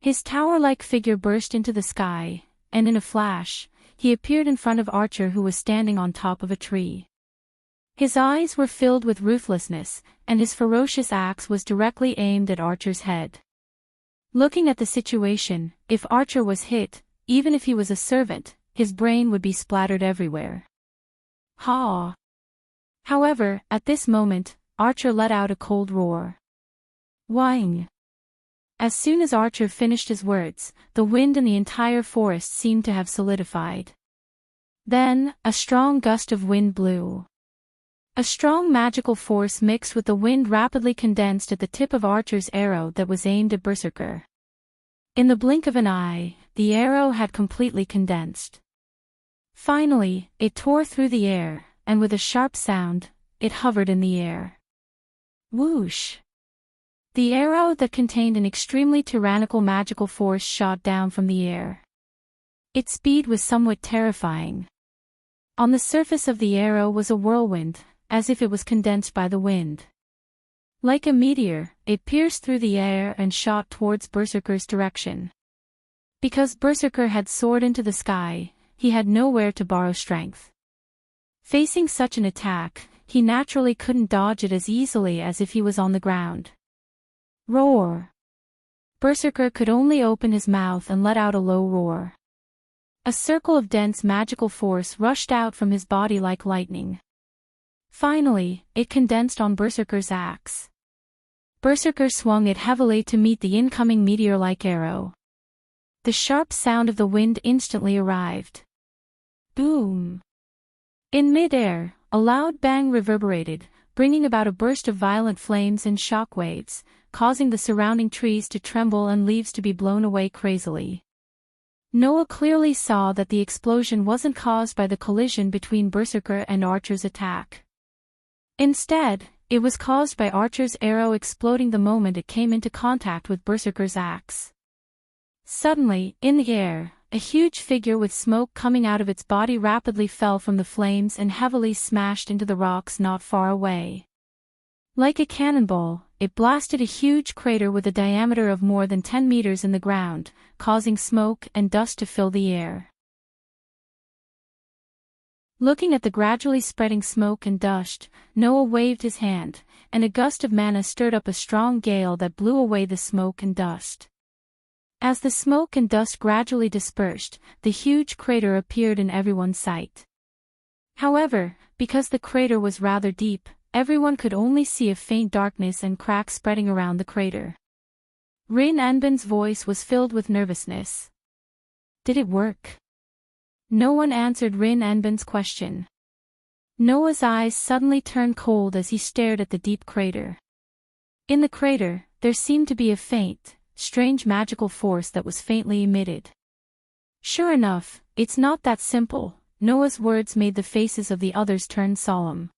His tower-like figure burst into the sky, and in a flash, he appeared in front of Archer, who was standing on top of a tree. His eyes were filled with ruthlessness, and his ferocious axe was directly aimed at Archer's head. Looking at the situation, if Archer was hit, even if he was a servant, his brain would be splattered everywhere. Ha! However, at this moment, Archer let out a cold roar. Whing! As soon as Archer finished his words, the wind in the entire forest seemed to have solidified. Then, a strong gust of wind blew. A strong magical force mixed with the wind rapidly condensed at the tip of Archer's arrow that was aimed at Berserker. In the blink of an eye, the arrow had completely condensed. Finally, it tore through the air, and with a sharp sound, it hovered in the air. Whoosh! The arrow that contained an extremely tyrannical magical force shot down from the air. Its speed was somewhat terrifying. On the surface of the arrow was a whirlwind, as if it was condensed by the wind. Like a meteor, it pierced through the air and shot towards Berserker's direction. Because Berserker had soared into the sky, he had nowhere to borrow strength. Facing such an attack, he naturally couldn't dodge it as easily as if he was on the ground. Roar! Berserker could only open his mouth and let out a low roar. A circle of dense magical force rushed out from his body like lightning. Finally, it condensed on Berserker's axe. Berserker swung it heavily to meet the incoming meteor-like arrow. The sharp sound of the wind instantly arrived. Boom! In mid-air, a loud bang reverberated, bringing about a burst of violent flames and shock waves, causing the surrounding trees to tremble and leaves to be blown away crazily. Noah clearly saw that the explosion wasn't caused by the collision between Berserker and Archer's attack. Instead, it was caused by Archer's arrow exploding the moment it came into contact with Berserker's axe. Suddenly, in the air, a huge figure with smoke coming out of its body rapidly fell from the flames and heavily smashed into the rocks not far away. Like a cannonball, it blasted a huge crater with a diameter of more than 10 meters in the ground, causing smoke and dust to fill the air. Looking at the gradually spreading smoke and dust, Noah waved his hand, and a gust of mana stirred up a strong gale that blew away the smoke and dust. As the smoke and dust gradually dispersed, the huge crater appeared in everyone's sight. However, because the crater was rather deep, everyone could only see a faint darkness and cracks spreading around the crater. Rin Enbin's voice was filled with nervousness. Did it work? No one answered Rin Enbin's question. Noah's eyes suddenly turned cold as he stared at the deep crater. In the crater, there seemed to be a faint, strange magical force that was faintly emitted. Sure enough, it's not that simple. Noah's words made the faces of the others turn solemn.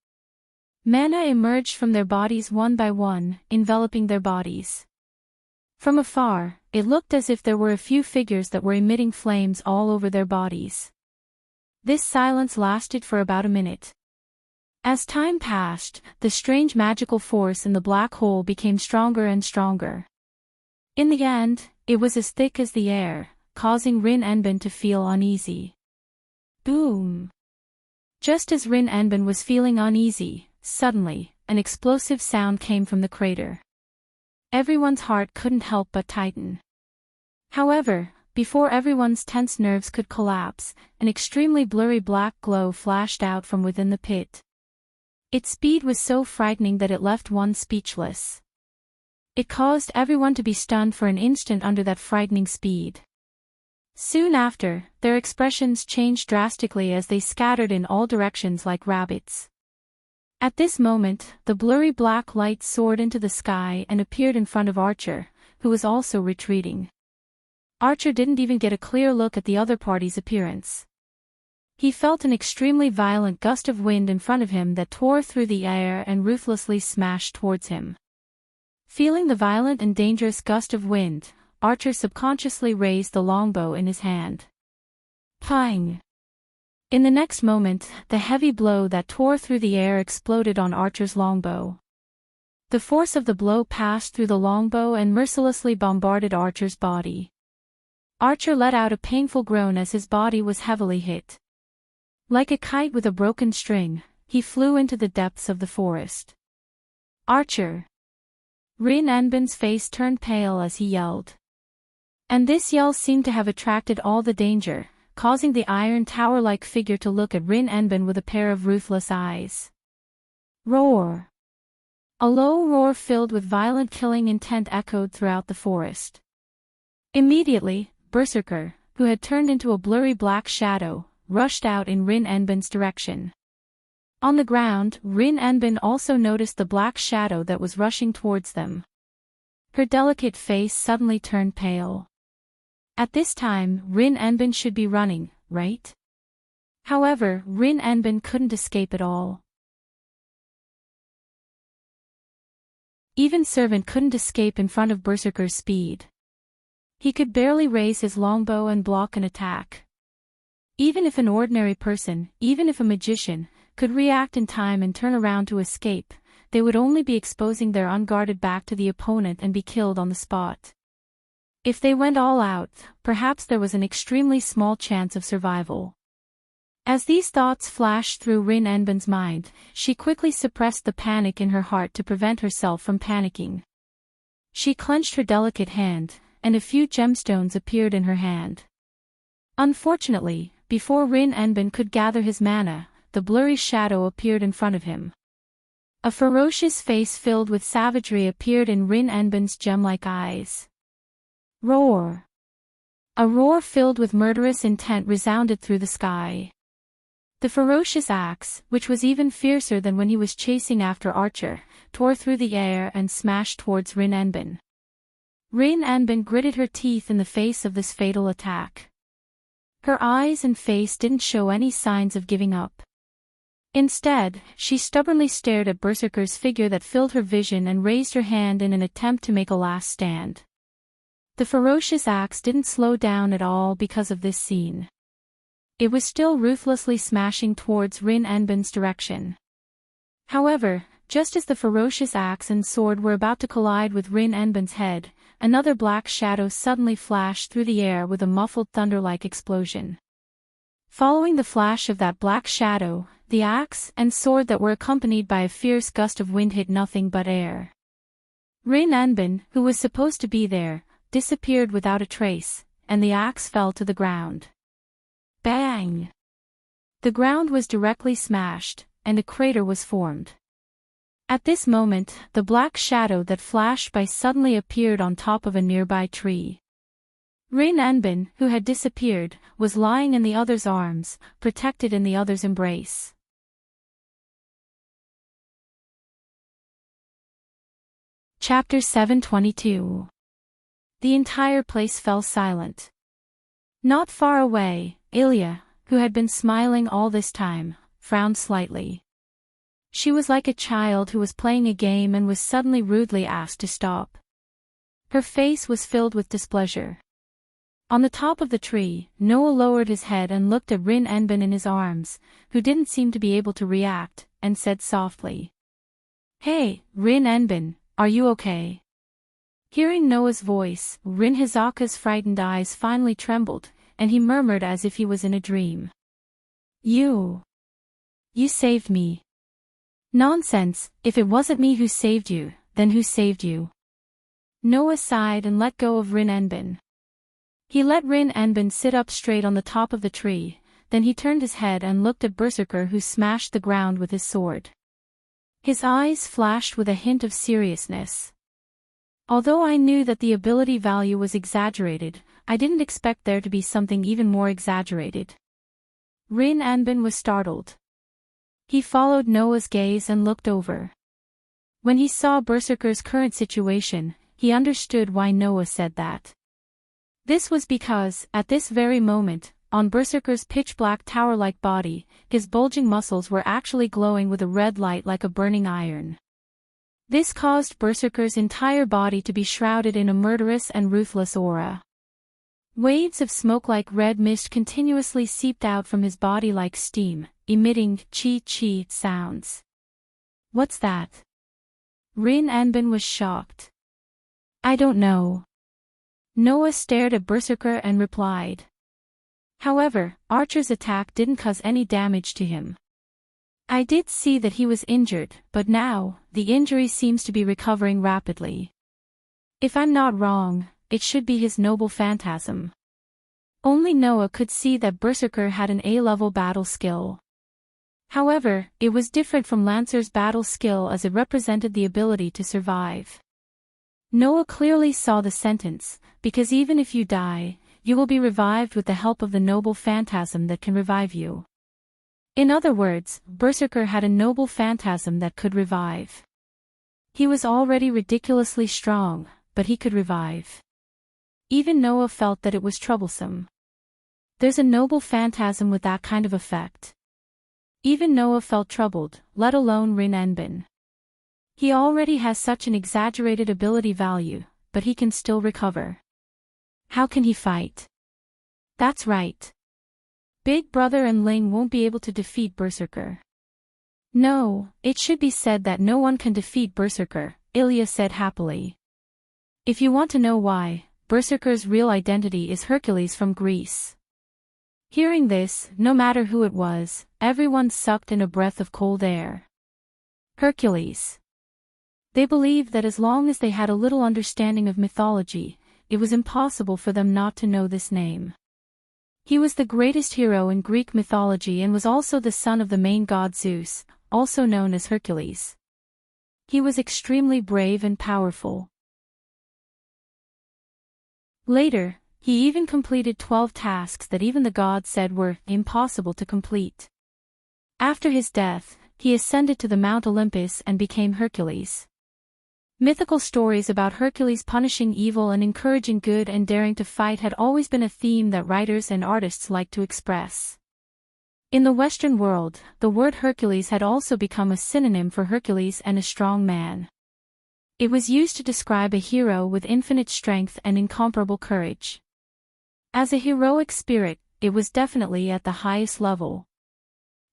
Mana emerged from their bodies one by one, enveloping their bodies. From afar, it looked as if there were a few figures that were emitting flames all over their bodies. This silence lasted for about a minute. As time passed, the strange magical force in the black hole became stronger and stronger. In the end, it was as thick as the air, causing Rin Enbin to feel uneasy. Boom! Just as Rin Enbin was feeling uneasy, suddenly, an explosive sound came from the crater. Everyone's heart couldn't help but tighten. However, before everyone's tense nerves could collapse, an extremely blurry black glow flashed out from within the pit. Its speed was so frightening that it left one speechless. It caused everyone to be stunned for an instant under that frightening speed. Soon after, their expressions changed drastically as they scattered in all directions like rabbits. At this moment, the blurry black light soared into the sky and appeared in front of Archer, who was also retreating. Archer didn't even get a clear look at the other party's appearance. He felt an extremely violent gust of wind in front of him that tore through the air and ruthlessly smashed towards him. Feeling the violent and dangerous gust of wind, Archer subconsciously raised the longbow in his hand. Pang! In the next moment, the heavy blow that tore through the air exploded on Archer's longbow. The force of the blow passed through the longbow and mercilessly bombarded Archer's body. Archer let out a painful groan as his body was heavily hit. Like a kite with a broken string, he flew into the depths of the forest. Archer! Rin Enbin's face turned pale as he yelled. And this yell seemed to have attracted all the danger, causing the iron tower-like figure to look at Rin Enbin with a pair of ruthless eyes. Roar! A low roar filled with violent killing intent echoed throughout the forest. Immediately, Berserker, who had turned into a blurry black shadow, rushed out in Rin Enbin's direction. On the ground, Rin Enbin also noticed the black shadow that was rushing towards them. Her delicate face suddenly turned pale. At this time, Rin Enbin should be running, right? However, Rin Enbin couldn't escape at all. Even Servant couldn't escape in front of Berserker's speed. He could barely raise his longbow and block an attack. Even if an ordinary person, even if a magician, could react in time and turn around to escape, they would only be exposing their unguarded back to the opponent and be killed on the spot. If they went all out, perhaps there was an extremely small chance of survival. As these thoughts flashed through Rin Enbin's mind, she quickly suppressed the panic in her heart to prevent herself from panicking. She clenched her delicate hand, and a few gemstones appeared in her hand. Unfortunately, before Rin Enbin could gather his mana, the blurry shadow appeared in front of him. A ferocious face filled with savagery appeared in Rin Enbin's gem-like eyes. Roar! A roar filled with murderous intent resounded through the sky. The ferocious axe, which was even fiercer than when he was chasing after Archer, tore through the air and smashed towards Rin Enbin. Rin Enbin gritted her teeth in the face of this fatal attack. Her eyes and face didn't show any signs of giving up. Instead, she stubbornly stared at Berserker's figure that filled her vision and raised her hand in an attempt to make a last stand. The ferocious axe didn't slow down at all because of this scene. It was still ruthlessly smashing towards Rin Enbin's direction. However, just as the ferocious axe and sword were about to collide with Rin Enbin's head, another black shadow suddenly flashed through the air with a muffled thunder-like explosion. Following the flash of that black shadow, the axe and sword that were accompanied by a fierce gust of wind hit nothing but air. Rin Enbin, who was supposed to be there, disappeared without a trace, and the axe fell to the ground. Bang! The ground was directly smashed, and a crater was formed. At this moment, the black shadow that flashed by suddenly appeared on top of a nearby tree. Rin Enbin, who had disappeared, was lying in the other's arms, protected in the other's embrace. Chapter 722. The entire place fell silent. Not far away, Ilya, who had been smiling all this time, frowned slightly. She was like a child who was playing a game and was suddenly rudely asked to stop. Her face was filled with displeasure. On the top of the tree, Noah lowered his head and looked at Rin Enbin in his arms, who didn't seem to be able to react, and said softly, "Hey, Rin Enbin, are you okay?" Hearing Noah's voice, Rin Hazaka's frightened eyes finally trembled, and he murmured as if he was in a dream. You saved me." "Nonsense, if it wasn't me who saved you, then who saved you?" Noah sighed and let go of Rin Enbin. He let Rin Enbin sit up straight on the top of the tree, then he turned his head and looked at Berserker, who smashed the ground with his sword. His eyes flashed with a hint of seriousness. "Although I knew that the ability value was exaggerated, I didn't expect there to be something even more exaggerated." Rin Enbin was startled. He followed Noah's gaze and looked over. When he saw Berserker's current situation, he understood why Noah said that. This was because, at this very moment, on Berserker's pitch-black tower-like body, his bulging muscles were actually glowing with a red light like a burning iron. This caused Berserker's entire body to be shrouded in a murderous and ruthless aura. Waves of smoke-like red mist continuously seeped out from his body like steam, emitting chi-chi sounds. "What's that?" Rin Enbin was shocked. "I don't know." Noah stared at Berserker and replied. However, Archer's attack didn't cause any damage to him. "I did see that he was injured, but now, the injury seems to be recovering rapidly. If I'm not wrong, it should be his noble phantasm." Only Noah could see that Berserker had an A-level battle skill. However, it was different from Lancer's battle skill as it represented the ability to survive. Noah clearly saw the sentence, "Because even if you die, you will be revived with the help of the noble phantasm that can revive you." In other words, Berserker had a noble phantasm that could revive. He was already ridiculously strong, but he could revive. Even Noah felt that it was troublesome. There's a noble phantasm with that kind of effect. Even Noah felt troubled, let alone Rin Enbin. He already has such an exaggerated ability value, but he can still recover. How can he fight? That's right. Big Brother and Ling won't be able to defeat Berserker. No, it should be said that no one can defeat Berserker, Ilya said happily. If you want to know why, Berserker's real identity is Hercules from Greece. Hearing this, no matter who it was, everyone sucked in a breath of cold air. Hercules. They believed that as long as they had a little understanding of mythology, it was impossible for them not to know this name. He was the greatest hero in Greek mythology and was also the son of the main god Zeus, also known as Hercules. He was extremely brave and powerful. Later, he even completed 12 tasks that even the gods said were impossible to complete. After his death, he ascended to the Mount Olympus and became Hercules. Mythical stories about Hercules punishing evil and encouraging good and daring to fight had always been a theme that writers and artists liked to express. In the Western world, the word Hercules had also become a synonym for Hercules and a strong man. It was used to describe a hero with infinite strength and incomparable courage. As a heroic spirit, it was definitely at the highest level.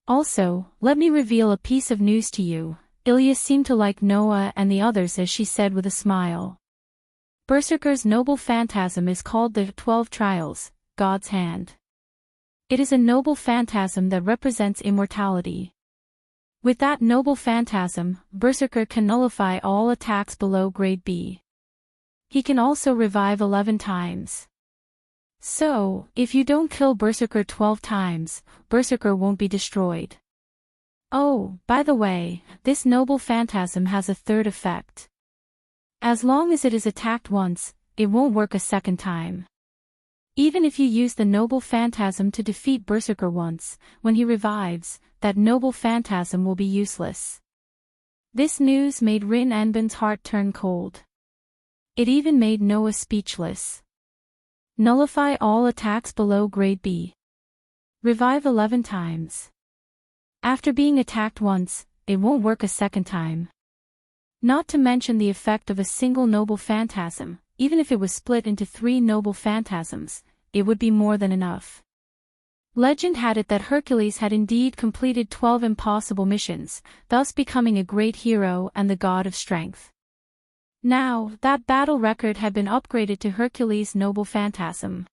Also, let me reveal a piece of news to you. Ilya seemed to like Noah and the others as she said with a smile. Berserker's noble phantasm is called the 12 Trials, God's Hand. It is a noble phantasm that represents immortality. With that noble phantasm, Berserker can nullify all attacks below grade B. He can also revive 11 times. So, if you don't kill Berserker 12 times, Berserker won't be destroyed. Oh, by the way, this noble phantasm has a third effect. As long as it is attacked once, it won't work a second time. Even if you use the noble phantasm to defeat Berserker once, when he revives, that noble phantasm will be useless. This news made Rin Enbin's heart turn cold. It even made Noah speechless. Nullify all attacks below grade B. Revive 11 times. After being attacked once, it won't work a second time. Not to mention the effect of a single noble phantasm, even if it was split into 3 noble phantasms, it would be more than enough. Legend had it that Hercules had indeed completed 12 impossible missions, thus becoming a great hero and the god of strength. Now, that battle record had been upgraded to Hercules' noble phantasm.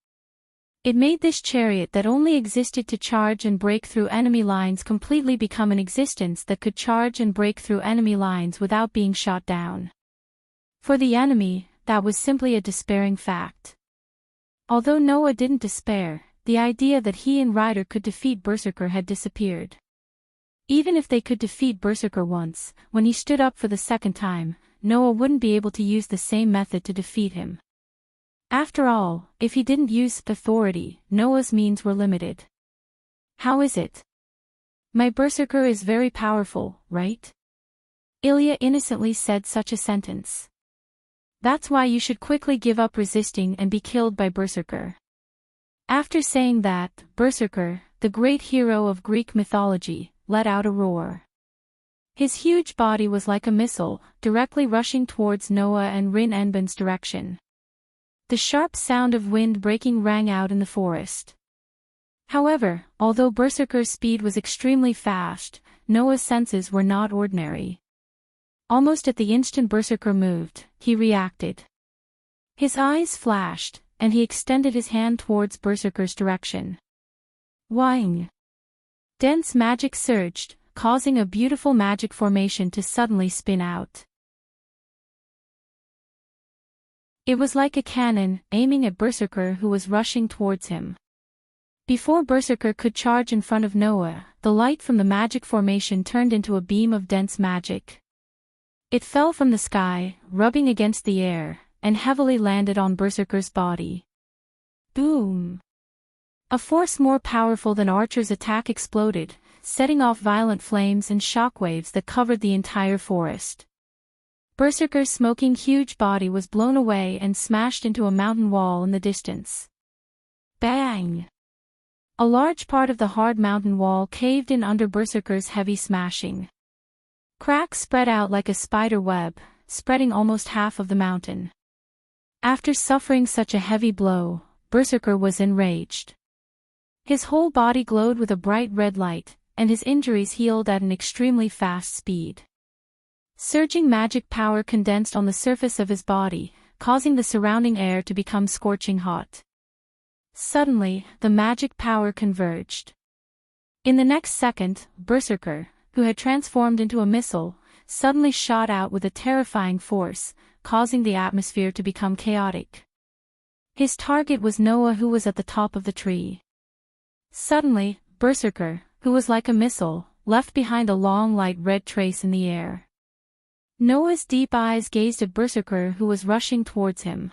It made this chariot that only existed to charge and break through enemy lines completely become an existence that could charge and break through enemy lines without being shot down. For the enemy, that was simply a despairing fact. Although Noah didn't despair, the idea that he and Ryder could defeat Berserker had disappeared. Even if they could defeat Berserker once, when he stood up for the second time, Noah wouldn't be able to use the same method to defeat him. After all, if he didn't use authority, Noah's means were limited. How is it? My Berserker is very powerful, right? Ilya innocently said such a sentence. That's why you should quickly give up resisting and be killed by Berserker. After saying that, Berserker, the great hero of Greek mythology, let out a roar. His huge body was like a missile, directly rushing towards Noah and Rin Enben's direction. The sharp sound of wind breaking rang out in the forest. However, although Berserker's speed was extremely fast, Noah's senses were not ordinary. Almost at the instant Berserker moved, he reacted. His eyes flashed, and he extended his hand towards Berserker's direction. Whang! Dense magic surged, causing a beautiful magic formation to suddenly spin out. It was like a cannon, aiming at Berserker who was rushing towards him. Before Berserker could charge in front of Noah, the light from the magic formation turned into a beam of dense magic. It fell from the sky, rubbing against the air, and heavily landed on Berserker's body. Boom! A force more powerful than Archer's attack exploded, setting off violent flames and shockwaves that covered the entire forest. Berserker's smoking huge body was blown away and smashed into a mountain wall in the distance. Bang! A large part of the hard mountain wall caved in under Berserker's heavy smashing. Cracks spread out like a spider web, spreading almost half of the mountain. After suffering such a heavy blow, Berserker was enraged. His whole body glowed with a bright red light, and his injuries healed at an extremely fast speed. Surging magic power condensed on the surface of his body, causing the surrounding air to become scorching hot. Suddenly, the magic power converged. In the next second, Berserker, who had transformed into a missile, suddenly shot out with a terrifying force, causing the atmosphere to become chaotic. His target was Noah, who was at the top of the tree. Suddenly, Berserker, who was like a missile, left behind a long light red trace in the air. Noah's deep eyes gazed at Berserker, who was rushing towards him.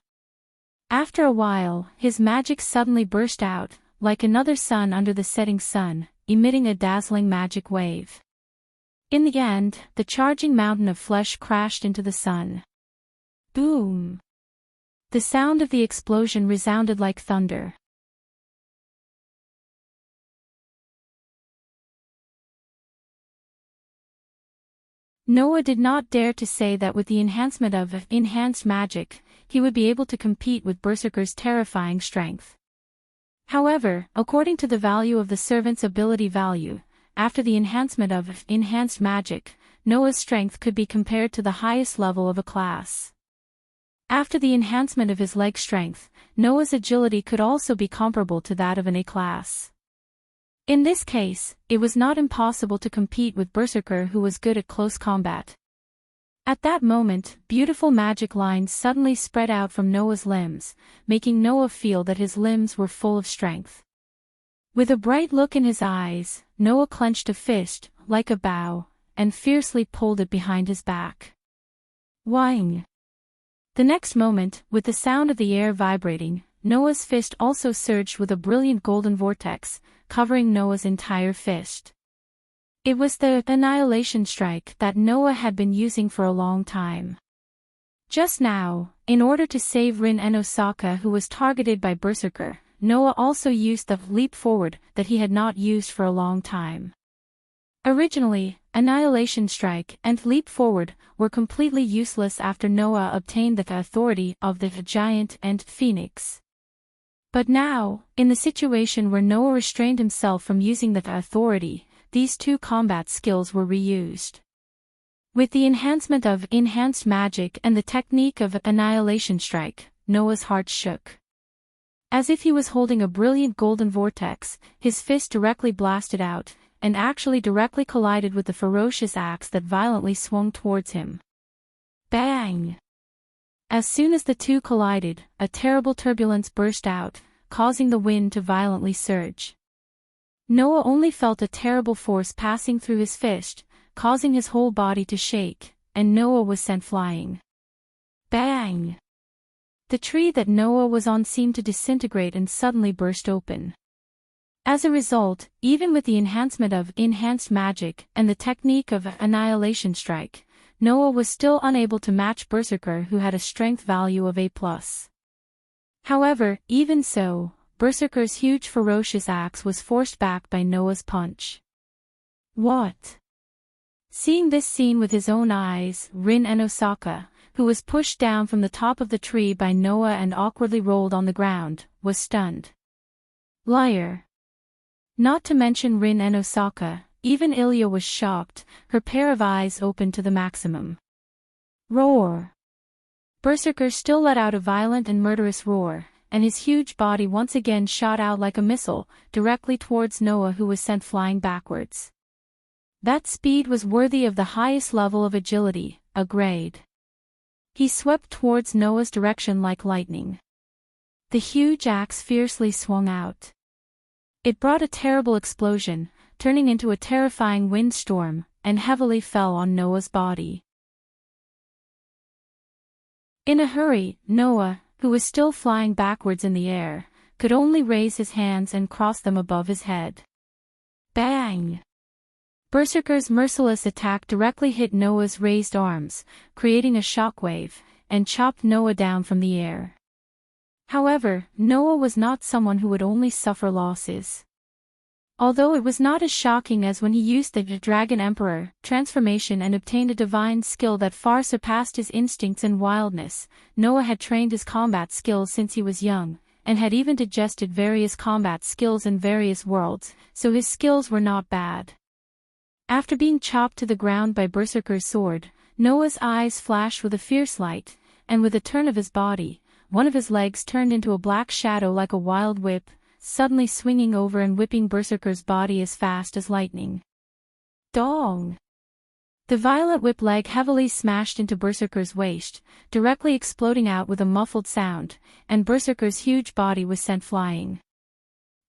After a while, his magic suddenly burst out, like another sun under the setting sun, emitting a dazzling magic wave. In the end, the charging mountain of flesh crashed into the sun. Boom! The sound of the explosion resounded like thunder. Noah did not dare to say that with the enhancement of enhanced magic, he would be able to compete with Berserker's terrifying strength. However, according to the value of the servant's ability value, after the enhancement of enhanced magic, Noah's strength could be compared to the highest level of a class. After the enhancement of his leg strength, Noah's agility could also be comparable to that of an A class. In this case, it was not impossible to compete with Berserker, who was good at close combat. At that moment, beautiful magic lines suddenly spread out from Noah's limbs, making Noah feel that his limbs were full of strength. With a bright look in his eyes, Noah clenched a fist, like a bow, and fiercely pulled it behind his back. Whang! The next moment, with the sound of the air vibrating, Noah's fist also surged with a brilliant golden vortex, covering Noah's entire fist. It was the annihilation strike that Noah had been using for a long time. Just now, in order to save Rin and Osaka, who was targeted by Berserker, Noah also used the leap forward that he had not used for a long time. Originally, annihilation strike and leap forward were completely useless after Noah obtained the authority of the giant and phoenix. But now, in the situation where Noah restrained himself from using the authority, these two combat skills were reused. With the enhancement of enhanced magic and the technique of annihilation strike, Noah's heart shook. As if he was holding a brilliant golden vortex, his fist directly blasted out, and actually directly collided with the ferocious axe that violently swung towards him. Bang! As soon as the two collided, a terrible turbulence burst out, causing the wind to violently surge. Noah only felt a terrible force passing through his fist, causing his whole body to shake, and Noah was sent flying. Bang! The tree that Noah was on seemed to disintegrate and suddenly burst open. As a result, even with the enhancement of enhanced magic and the technique of annihilation strike, Noah was still unable to match Berserker, who had a strength value of A+. However, even so, Berserker's huge ferocious axe was forced back by Noah's punch. What? Seeing this scene with his own eyes, Rin and Osaka, who was pushed down from the top of the tree by Noah and awkwardly rolled on the ground, was stunned. Liar. Not to mention Rin and Osaka, even Ilya was shocked, her pair of eyes open to the maximum. Roar. Berserker still let out a violent and murderous roar, and his huge body once again shot out like a missile, directly towards Noah, who was sent flying backwards. That speed was worthy of the highest level of agility, a grade. He swept towards Noah's direction like lightning. The huge axe fiercely swung out. It brought a terrible explosion, turning into a terrifying windstorm, and heavily fell on Noah's body. In a hurry, Noah, who was still flying backwards in the air, could only raise his hands and cross them above his head. Bang! Berserker's merciless attack directly hit Noah's raised arms, creating a shockwave, and chopped Noah down from the air. However, Noah was not someone who would only suffer losses. Although it was not as shocking as when he used the Dragon Emperor transformation and obtained a divine skill that far surpassed his instincts and wildness, Noah had trained his combat skills since he was young, and had even digested various combat skills in various worlds, so his skills were not bad. After being chopped to the ground by Berserker's sword, Noah's eyes flashed with a fierce light, and with a turn of his body, one of his legs turned into a black shadow like a wild whip, suddenly swinging over and whipping Berserker's body as fast as lightning. Dong! The violent whip leg heavily smashed into Berserker's waist, directly exploding out with a muffled sound, and Berserker's huge body was sent flying.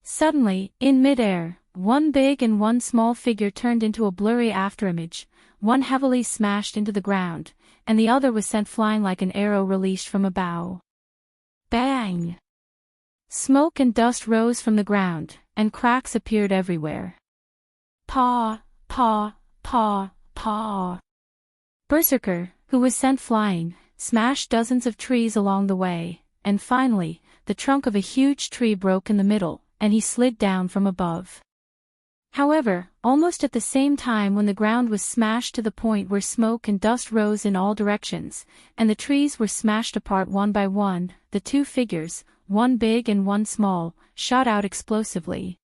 Suddenly, in mid-air, one big and one small figure turned into a blurry afterimage, one heavily smashed into the ground, and the other was sent flying like an arrow released from a bow. Bang! Smoke and dust rose from the ground, and cracks appeared everywhere. Paw, paw, paw, paw. Berserker, who was sent flying, smashed dozens of trees along the way, and finally, the trunk of a huge tree broke in the middle, and he slid down from above. However, almost at the same time when the ground was smashed to the point where smoke and dust rose in all directions, and the trees were smashed apart one by one, the two figures, one big and one small, shot out explosively.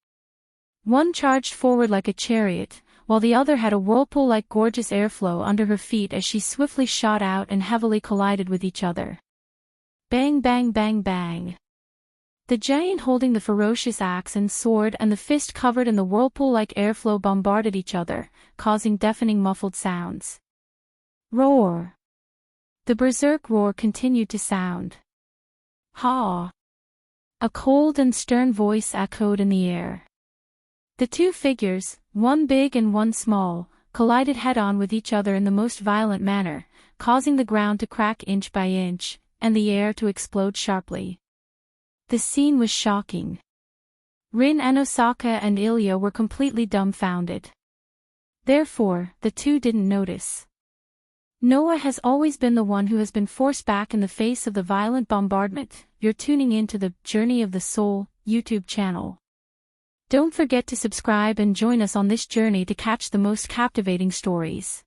One charged forward like a chariot, while the other had a whirlpool-like gorgeous airflow under her feet as she swiftly shot out and heavily collided with each other. Bang bang bang bang. The giant holding the ferocious axe and sword and the fist covered in the whirlpool-like airflow bombarded each other, causing deafening muffled sounds. Roar! The berserk roar continued to sound. Ha! A cold and stern voice echoed in the air. The two figures, one big and one small, collided head-on with each other in the most violent manner, causing the ground to crack inch by inch, and the air to explode sharply. The scene was shocking. Rin and Osaka and Ilya were completely dumbfounded. Therefore, the two didn't notice. Noah has always been the one who has been forced back in the face of the violent bombardment. You're tuning in to the Journey of the Soul YouTube channel. Don't forget to subscribe and join us on this journey to catch the most captivating stories.